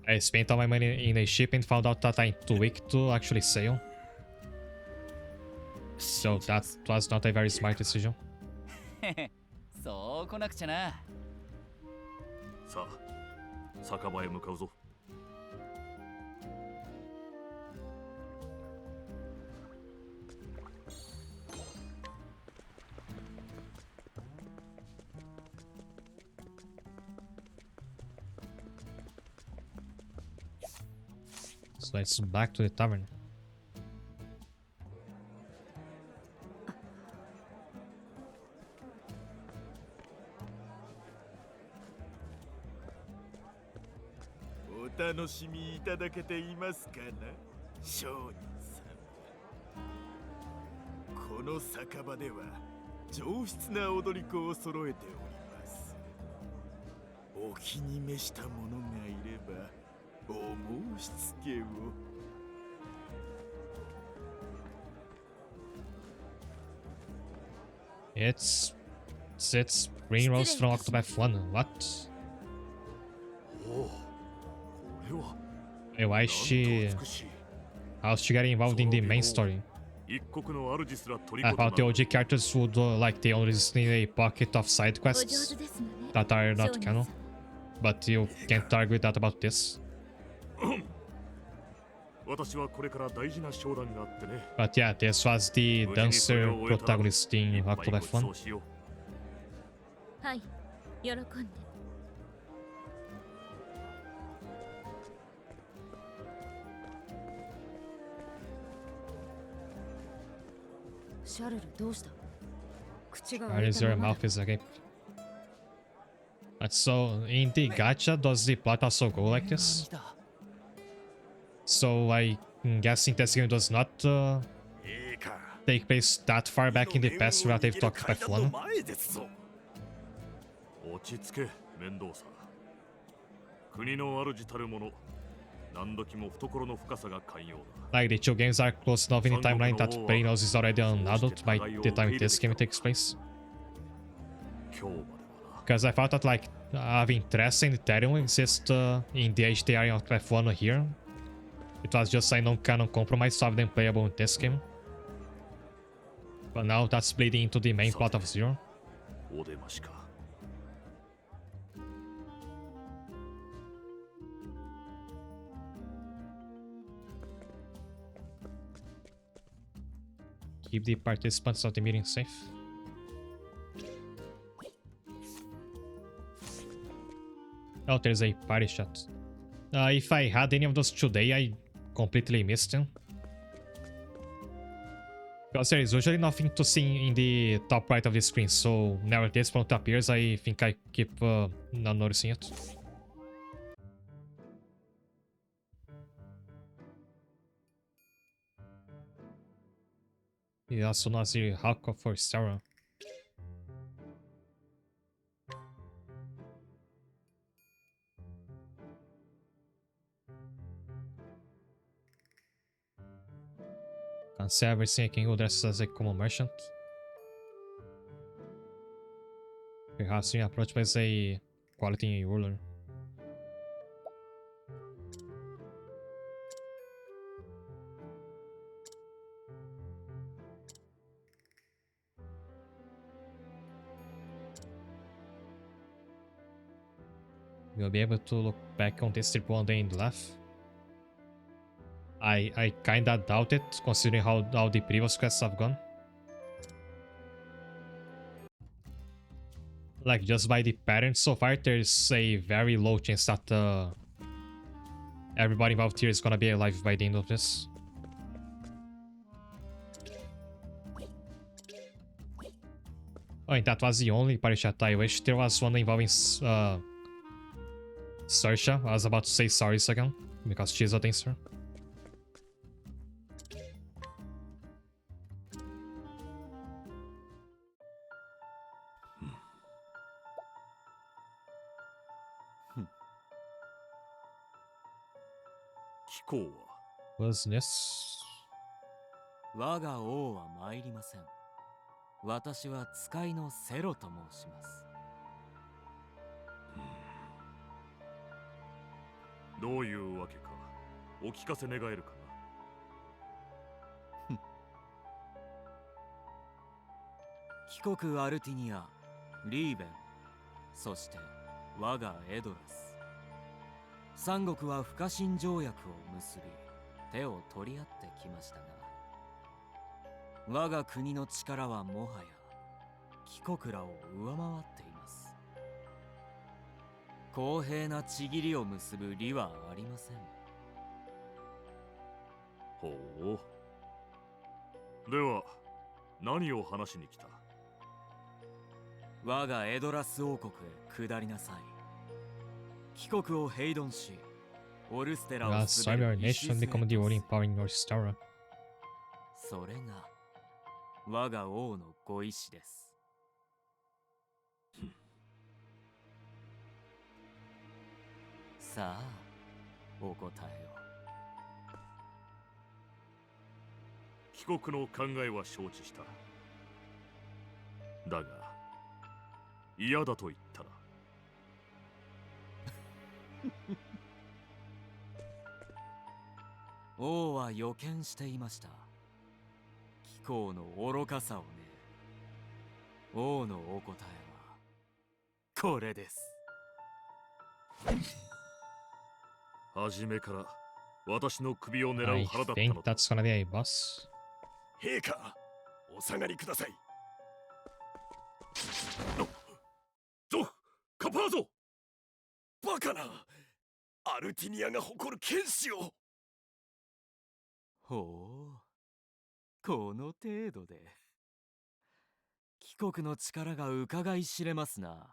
I spent all my money in a ship and found out that I'm too weak to actually sail. So that was not a very smart decision. そう来なくちゃな。さあ、酒場へ向かうぞ。So let's back to the tavern. It's green rose from Octopath 1. What? Hey, why is she... How's she getting involved in the main story? I thought the OG characters would like they only resist in a pocket of side quests that are not canon. But you can't argue with that about this. But yeah, this was the dancer protagonist in Octopath 1. はい、喜んで。シャルルどうした？口が Why 開い is た your まま mouth is agape? But so, in the gacha, does the plot also go like this? So I'm guessing this game does not take place that far back in the past relative to Octopath 1. Like the two games are close enough in the timeline that Brainose is already an adult by the time this game takes place. Because I thought that like interest in Ethereum exists in the HDR in Octopath 1 here. It was just a non-canon compromise to have them playable in this game. But now that's bleeding into the main plot of Zero. Keep the participants of the meeting safe. Oh, there's a party shot. If I had any of those today, I completely missed them. Because there is usually nothing to see in the top right of the screen, so whenever this prompt appears, I think I keep not noticing it. He also knows the Hulk for Sarah. Can't say I've ever seen a king who dresses as a common merchant. Perhaps being approached by a quality ruler. You'll be able to look back on this trip one day and laugh. I kinda doubt it, considering how the previous quests have gone. Like, just by the pattern so far, there's a very low chance that everybody involved here is gonna be alive by the end of this. Oh, and that was the only party chat. I wish there was one involving Saoirse. I was about to say sorry again, because she's a dancer. Was this? 我が王は参りません。私は使いのセロと申します。どういうわけかお聞かせ願えるかな。帰国アルティニア、リーベン、そして我がエドラス。三国は不可侵条約を結び、手を取り合ってきましたが、我が国の力はもはや貴国らを上回っています。公平な契りを結ぶ利はありません。ほう。では何を話しに来た？我がエドラス王国へ下りなさい。帰国を平頓し、オルステラを Last 滑 time る your 石 nation 杖 become the と ruling す。 power in North Star. それが我が王のご意志です。さあ、お答えを。帰国の考えは承知した。だが嫌だと言ったら王は予見していました。貴公の愚かさをね。王のお答えはこれです。初めから私の首を狙 I う腹だった think のだ。 that's gonna be a boss. 陛下、お下がりください。ゾフ、カパーゾ。バカな、アルティニアが誇る剣士を。ほう、この程度で貴国の力が伺い知れますな。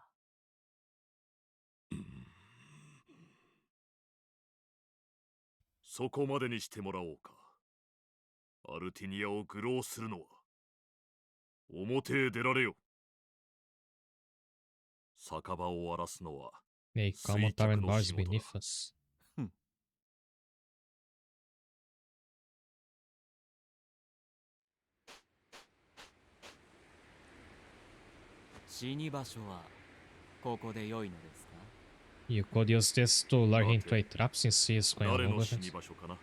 そこまでにしてもらおうか。アルティニアを愚弄するのは表へ出られよ。酒場を荒らすのは They come on tyrant bars beneath us. 死に場所はここで良いのですか？ You could use this to lure him to a trap since he is going 誰 along の with 死 it. に場所かな。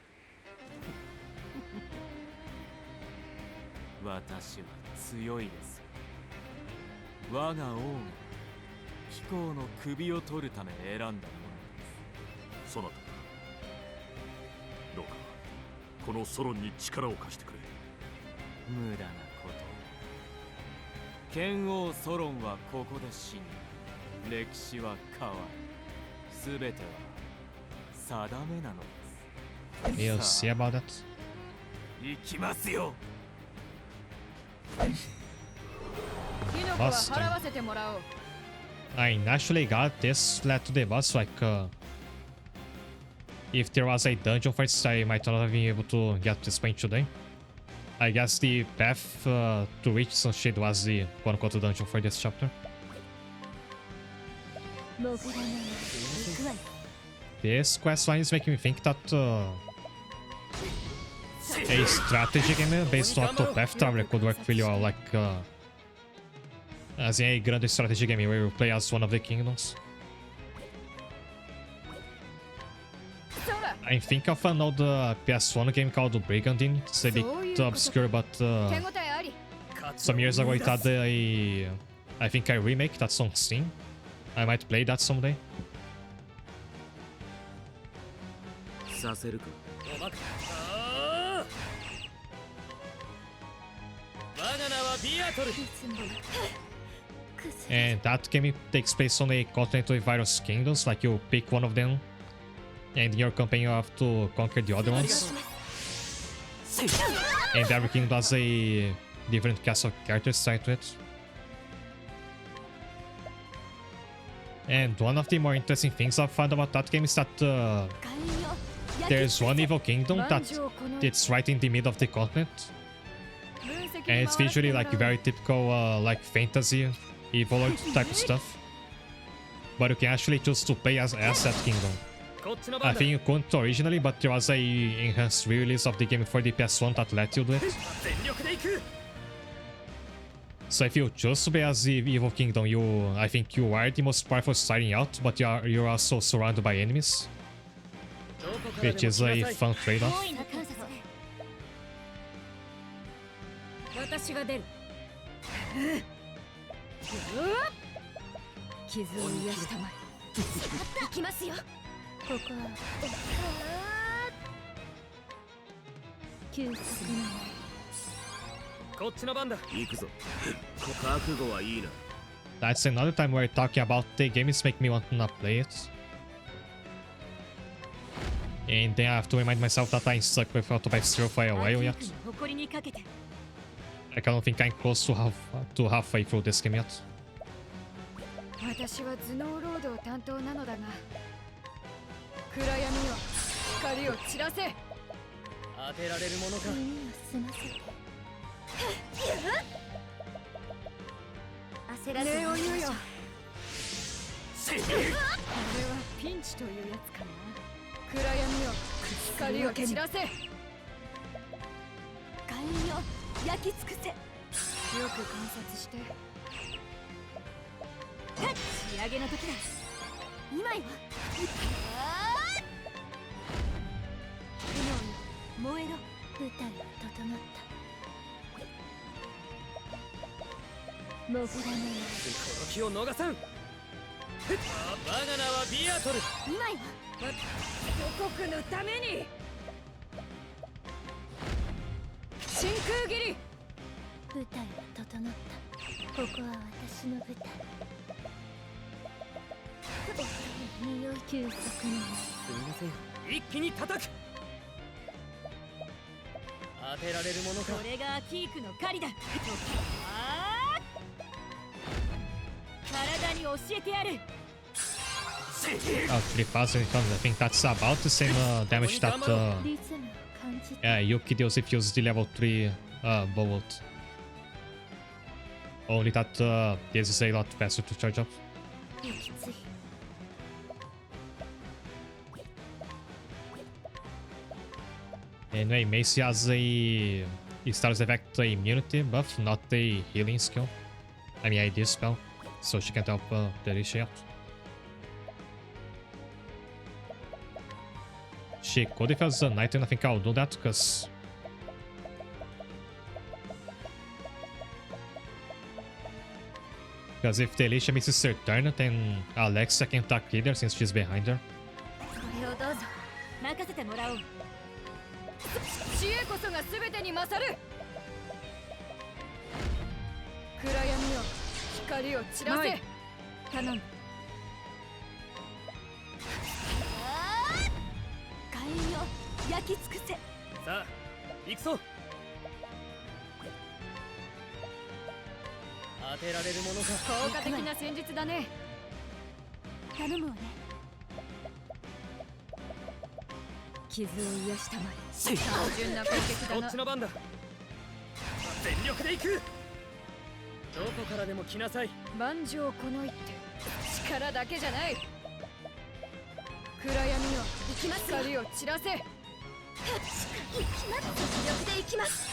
私は強いです。我が王が貴公の首を取るため選んだものです。そなた、どうかこのソロンに力を貸してくれ。無駄なこと。剣王ソロンはここで死に、歴史は変わる。すべては定めなのです。 We'll see about that. 行きますよ。キノコは払わせてもらおう。 I naturally got this led to the boss, like, if there was a dungeon for it, I might not have been able to get this point today. I guess the path to reach Sunshade was the quote-unquote dungeon for this chapter. This questline is making me think that a strategy game based on Octopath Traveler could work really well, like as in a grand strategy game where you play as one of the kingdoms. I think of an old PS1 game called Brigandine. It's a bit obscure, but some years ago it had I think a remake that's on Steam. I might play that someday. させるか。我が名はビアトル。 And that game takes place on a continent with various kingdoms, like you pick one of them, and in your campaign you have to conquer the other ones. And every kingdom has a different cast of characters tied to it. And one of the more interesting things I've found about that game is that there's one evil kingdom that it's right in the middle of the continent. And it's visually like very typical like fantasy evil lord type of stuff. But you can actually choose to play as that kingdom. I think you couldn't originally, but there was a enhanced re-release of the game for the PS1 that let you do it. So if you choose to play as the evil kingdom, I think you are the most powerful starting out, but you're also surrounded by enemies, which is a fun trade-off. 私が出る。傷を癒したまえ。行きますよ。ここは休息なの。こっちの番だ。行くぞ。覚悟はいいな。 That's another time where talking about the games make me want to not play it. And then I have to remind myself that I'm stuck with Octopath Traveler for a while yet. 誇りにかけて Like, I don't think I'm close to halfway through this game yet. 私は頭脳労働担当なのだが暗闇よ光を散らせ当てられるものか。耳を澄ませて焦らず礼を言うよせいこれはピンチというやつかな暗闇よ光を散らせ火炎よ焼き尽くせよく観察して仕上げの時だ今よ炎よ燃えろ舞台は整ったモグラのよこの気を逃さん。我が名はビアトル。今よ祖国のために真空斬り舞台は整ったここは私の舞台匂い休息のすみません。一気に叩く。当てられるものか。これがアキークの狩りだ体に教えてやる Oh, pretty fast when it comes. I think that's about the same damage that リズムを感じて Yuki deals if he uses the level 3 bullet. Only that this is a lot faster to charge up. きつい Anyway, Macy has a status effect immunity buff, not a healing skill. I mean, ID spell, so she can't help Delisha yet. She could if it was a knight, and I think I'll do that because if Delisha misses her turn, then Alexa can attack either since she's behind her. これをどうぞ任せてもらおう知恵こそが全てに勝る暗闇よ光を散らせ頼む火炎よ焼き尽くせさあ行くぞ。当てられるものか。効果的な戦術だね頼むわね傷を癒したまえ単純な攻撃だなこっちの番だ。全力で行く。どこからでも来なさい。万丈この一手力だけじゃない暗闇よ行きますよ光を散らせ行きます全力で行きます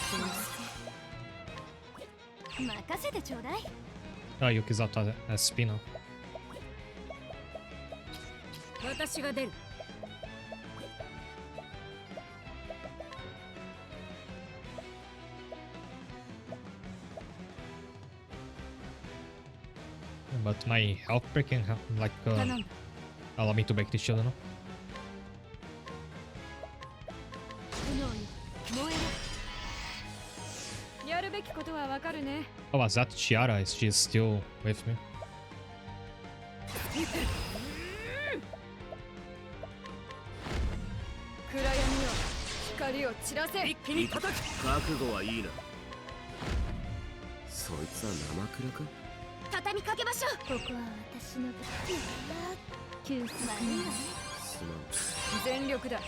任せてちょうだい Oh, Yuki's out as SP now. 私が出る But my health break can like 頼んだ allow me to break this shield, no? 炎よ燃えろやるべきことはわかるね Oh, was that Chiara? Is she still with me? 暗闇よ光を散らせ一気に叩く。覚悟はいいな。そいつは生倉か。畳みかけましょうここは私の舞台休息まいいわねすまん。全力だ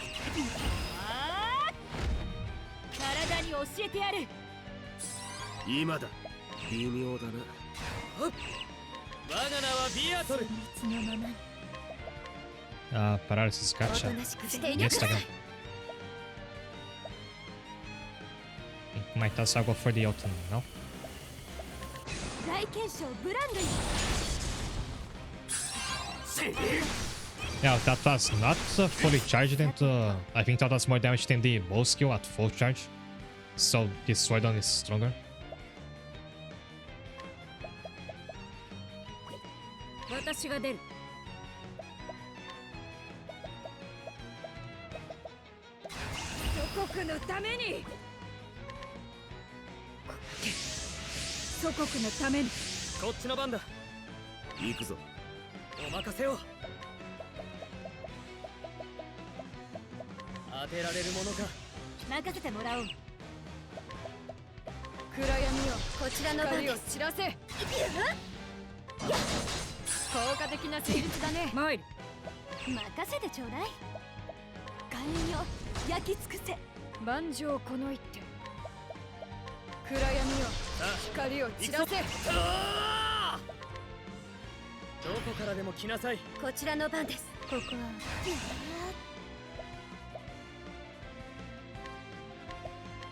体に教えてやる今だ。微妙だな。我が名はビアトル。いつのままに Paralysis お gotcha. となしくしていな Missed さい again. Might as well go for the ult now. 大検証ブランドよ Yeah, that was not fully charged, and I think that was more damage than the bow skill at full charge. So this sword on is stronger. 私が出る祖国のために祖国のためにこっちの番だ。行くぞ。お任せを。当てられるものか。任せてもらおう。暗闇よこちらの番光をです。散らせ。効果的な戦術だね。マイル任せてちょうだい。火炎よ焼き尽くせ。万丈この一手。暗闇よ光を散らせ。どこからでも来なさい。こちらの番です。ここは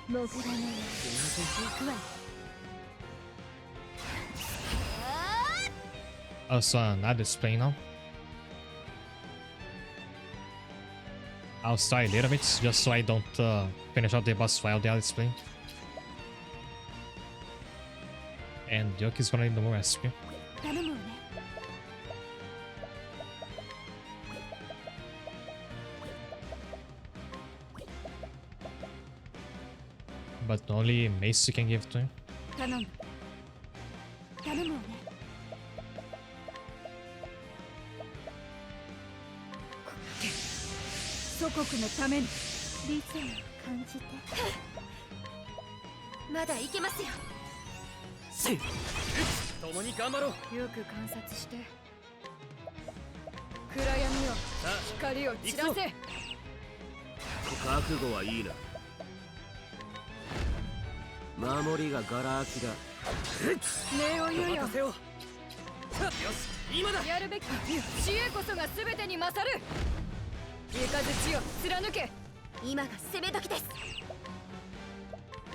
モグラのよ行くわよ。Also, not display now. I'll start a little bit just so I don't finish out the boss while they are displaying. And Yoki is gonna need more SP. 頼むわね。But only Mace can give to him. 頼む。頼むわね。祖国のために。理性を感じて。まだいけますよ。共に頑張ろう。よく観察して。暗闇よ光を散らせ。覚悟はいいな。守りがガラ空きだ。礼を言うよ。任せよう。よし今だ。やるべき知恵こそが全てに勝る。雷よ貫け。今が攻め時です。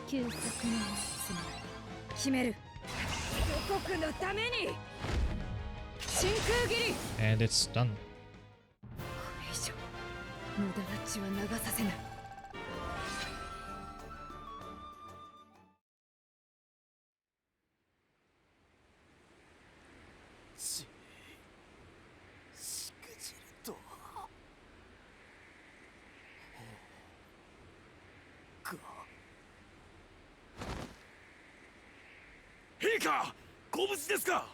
休息の妻決める。祖国のために。真空斬り。 And it's done. これ以上無駄な血は流させない。しくじるとはか。陛下、ご無事ですか。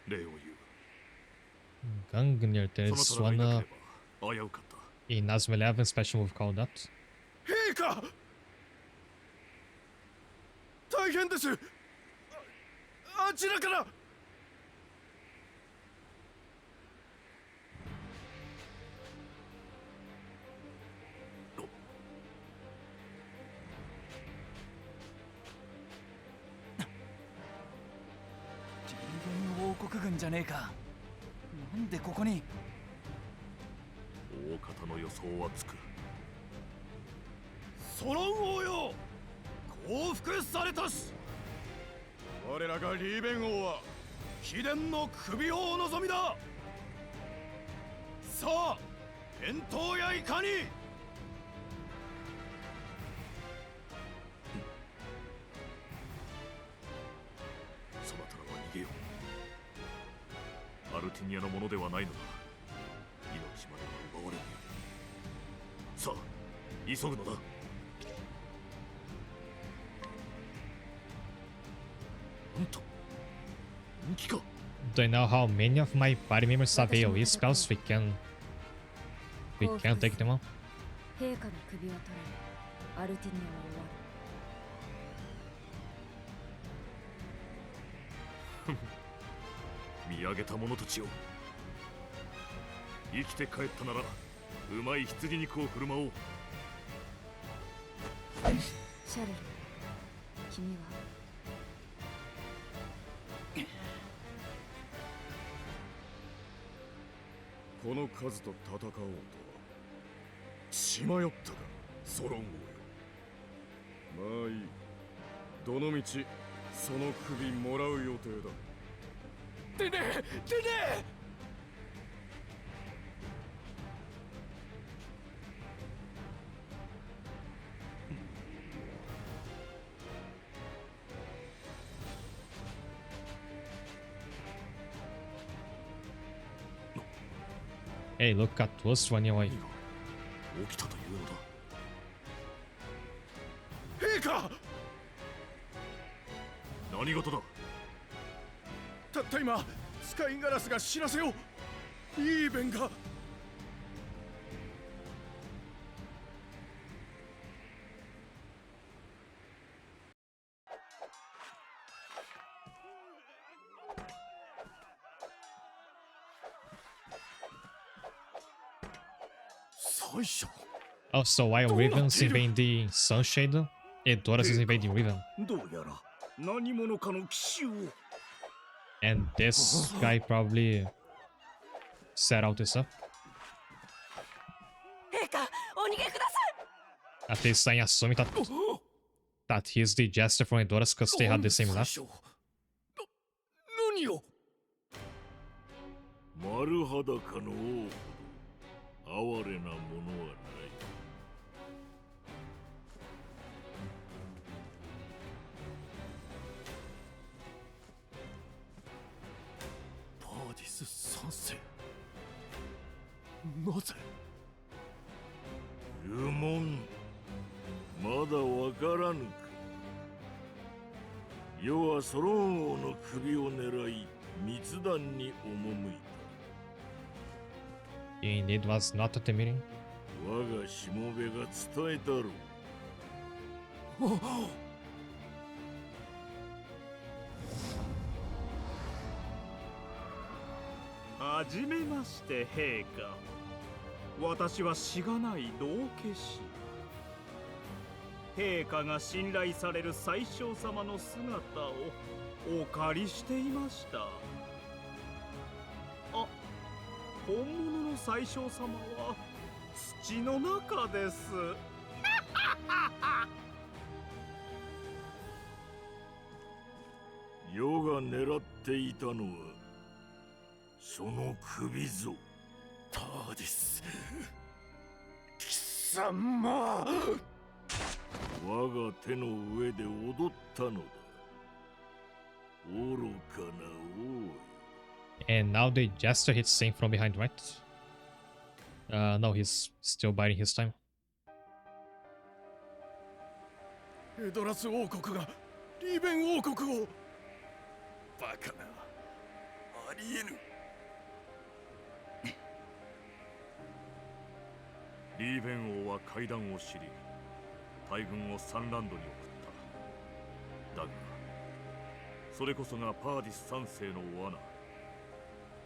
礼を言う。 Gungnir, there's そな one たがいなければ危うかった。 in Nazm 11 special move called that. 陛下、大変です。あちらから。リーゲン王国軍じゃねえか。なんでここに。大方の予想はつく。ソロン王よ、降伏されたし。我らがリーベン王は秘伝の首をお望みだ。さあ、返答やいかに。そなたらは逃げよう。アルティニアのものではないのだ。命までは奪われぬように。さあ、急ぐのだ。なんと、本気か。 Do I know how many of my party members have AoE spells? We can take them on. 陛下の首は取られ、アルティニアは終わる。見上げた者たちよ、生きて帰ったならうまい羊肉を振る舞おう。シャルル、君はこの数と戦おうとは血迷ったか、ソロン王よ。まあいい、どのみちその首もらう予定だ。でねえ、でねえ。Hey, look at us running away. 何が起きたというのだ。陛下、何事だ。たった今スカイガラスが知らせをイーベンが最初 Also, while Riven's invading Sunshade, Edoras is invading Riven. どうやら何者かの奇襲を And this guy probably set out this up. 陛下お逃げください At least I assume that he's the jester from Edoras because they had the same laugh. 何を丸裸の王哀れなものはないパーディス参戦なぜ愚問まだわからぬか世はソロン王の首を狙い密談に赴いた Indeed was not at the meeting. 我がしもべが伝えたろうはじめまして陛下私はしがない道化師陛下が信頼される宰相様の姿をお借りしていましたあ本物の宰相様は土の中です世が狙っていたのはその首ぞターディス貴様我が手の上で踊ったのだ愚かな王 And now the jester hits Saint from behind, right? No, he's still biding his time. エドラス王国がリーベン王国をバカなありえぬリーベン王は階段を知り大軍をサンランドに送っただがそれこそがパーディス三世の罠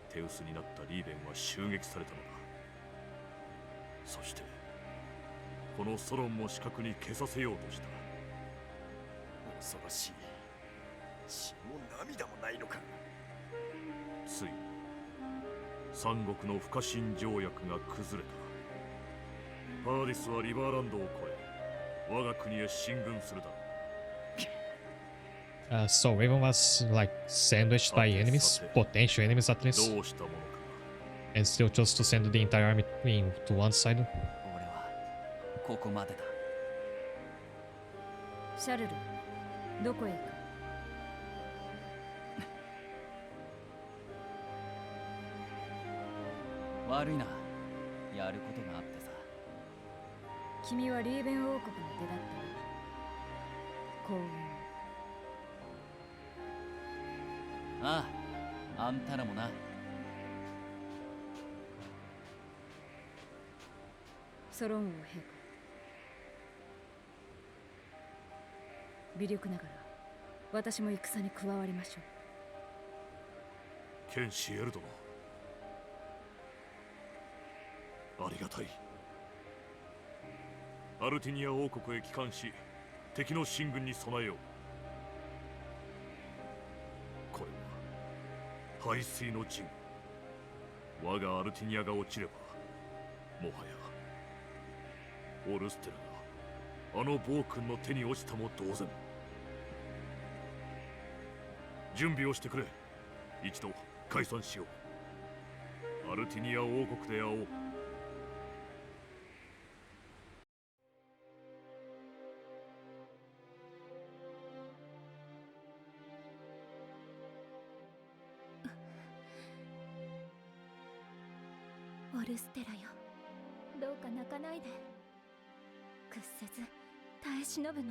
手薄になったリーベンは襲撃されたのだそしてこのソロンも死角に消させようとした恐ろしい血も涙もないのかついに三国の不可侵条約が崩れたパーディスはリバーランドを越え我が国へ進軍するだろう So Raven was like sandwiched by enemies, potential enemies at least, どうしたものか and still chose to send the entire army to one side. 俺はここまでだ。シャルルどこへ行く悪いな、やることがあってさ。君はリーベン王国の手だったな幸運ああ、あんたらもな。ソロン王陛下微力ながら私も戦に加わりましょう剣士エルドのありがたいアルティニア王国へ帰還し敵の進軍に備えようこれは排水の陣我がアルティニアが落ちればもはやオルステラがあの暴君の手に落ちたも同然準備をしてくれ一度解散しようアルティニア王国で会おうオルステラよどうか泣かないで屈せず耐え忍ぶの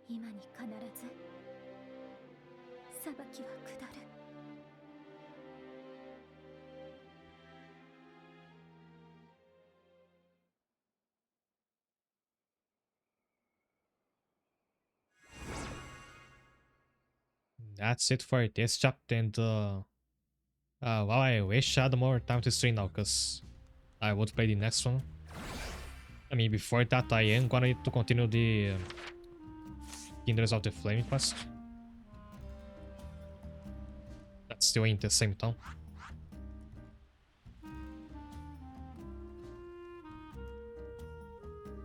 今に必ず裁きは下る。 That's it for this chapter, and well, I wish I had more time to stream now, because I would play the next one. I mean, before that, I am gonna need to continue the Kindreds of the Flaming quest. That's still in the same town.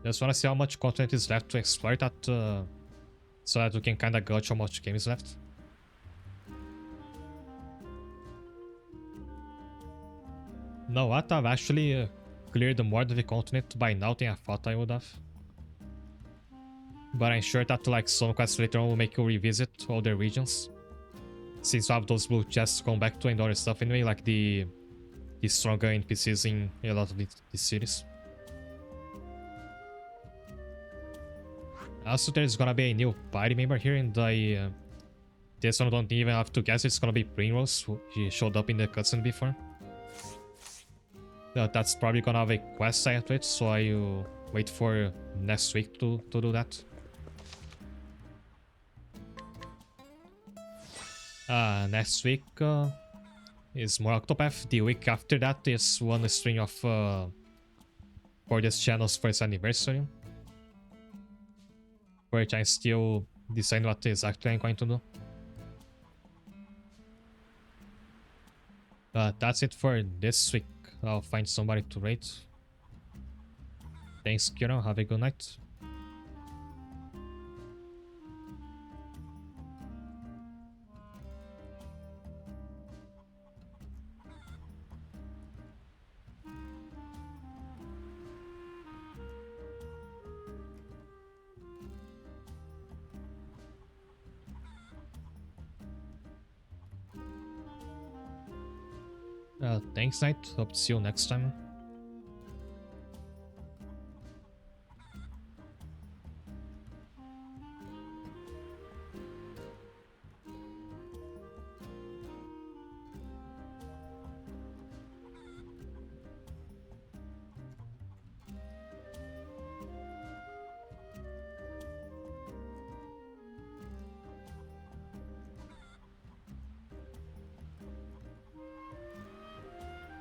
Just wanna see how much content is left to explore that, so that we can kinda gauge how much game is left. No, what? I've actually cleared more of the continent by now than I thought I would have. But I'm sure that like some quests later on will make you revisit all the regions. Since you have those blue chests to come back to and other stuff anyway, like the stronger NPCs in a lot of the cities. Also, there's gonna be a new party member here, and this one don't even have to guess, it's gonna be Primrose, who he showed up in the cutscene before. That's probably gonna have a quest side to it, so I wait for next week to do that. Next week is more Octopath. The week after that is one string of for this channel's first anniversary, which I'm still deciding what exactly I'm going to do. But that's it for this week. I'll find somebody to rate. Thanks, Kira. Have a good night. Thanks, Knight. Hope to see you next time.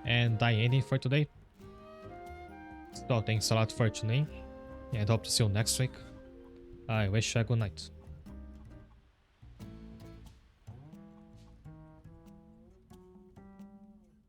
And I ending for today. So thanks a lot for tuning, and hope to see you next week. I wish you a good night.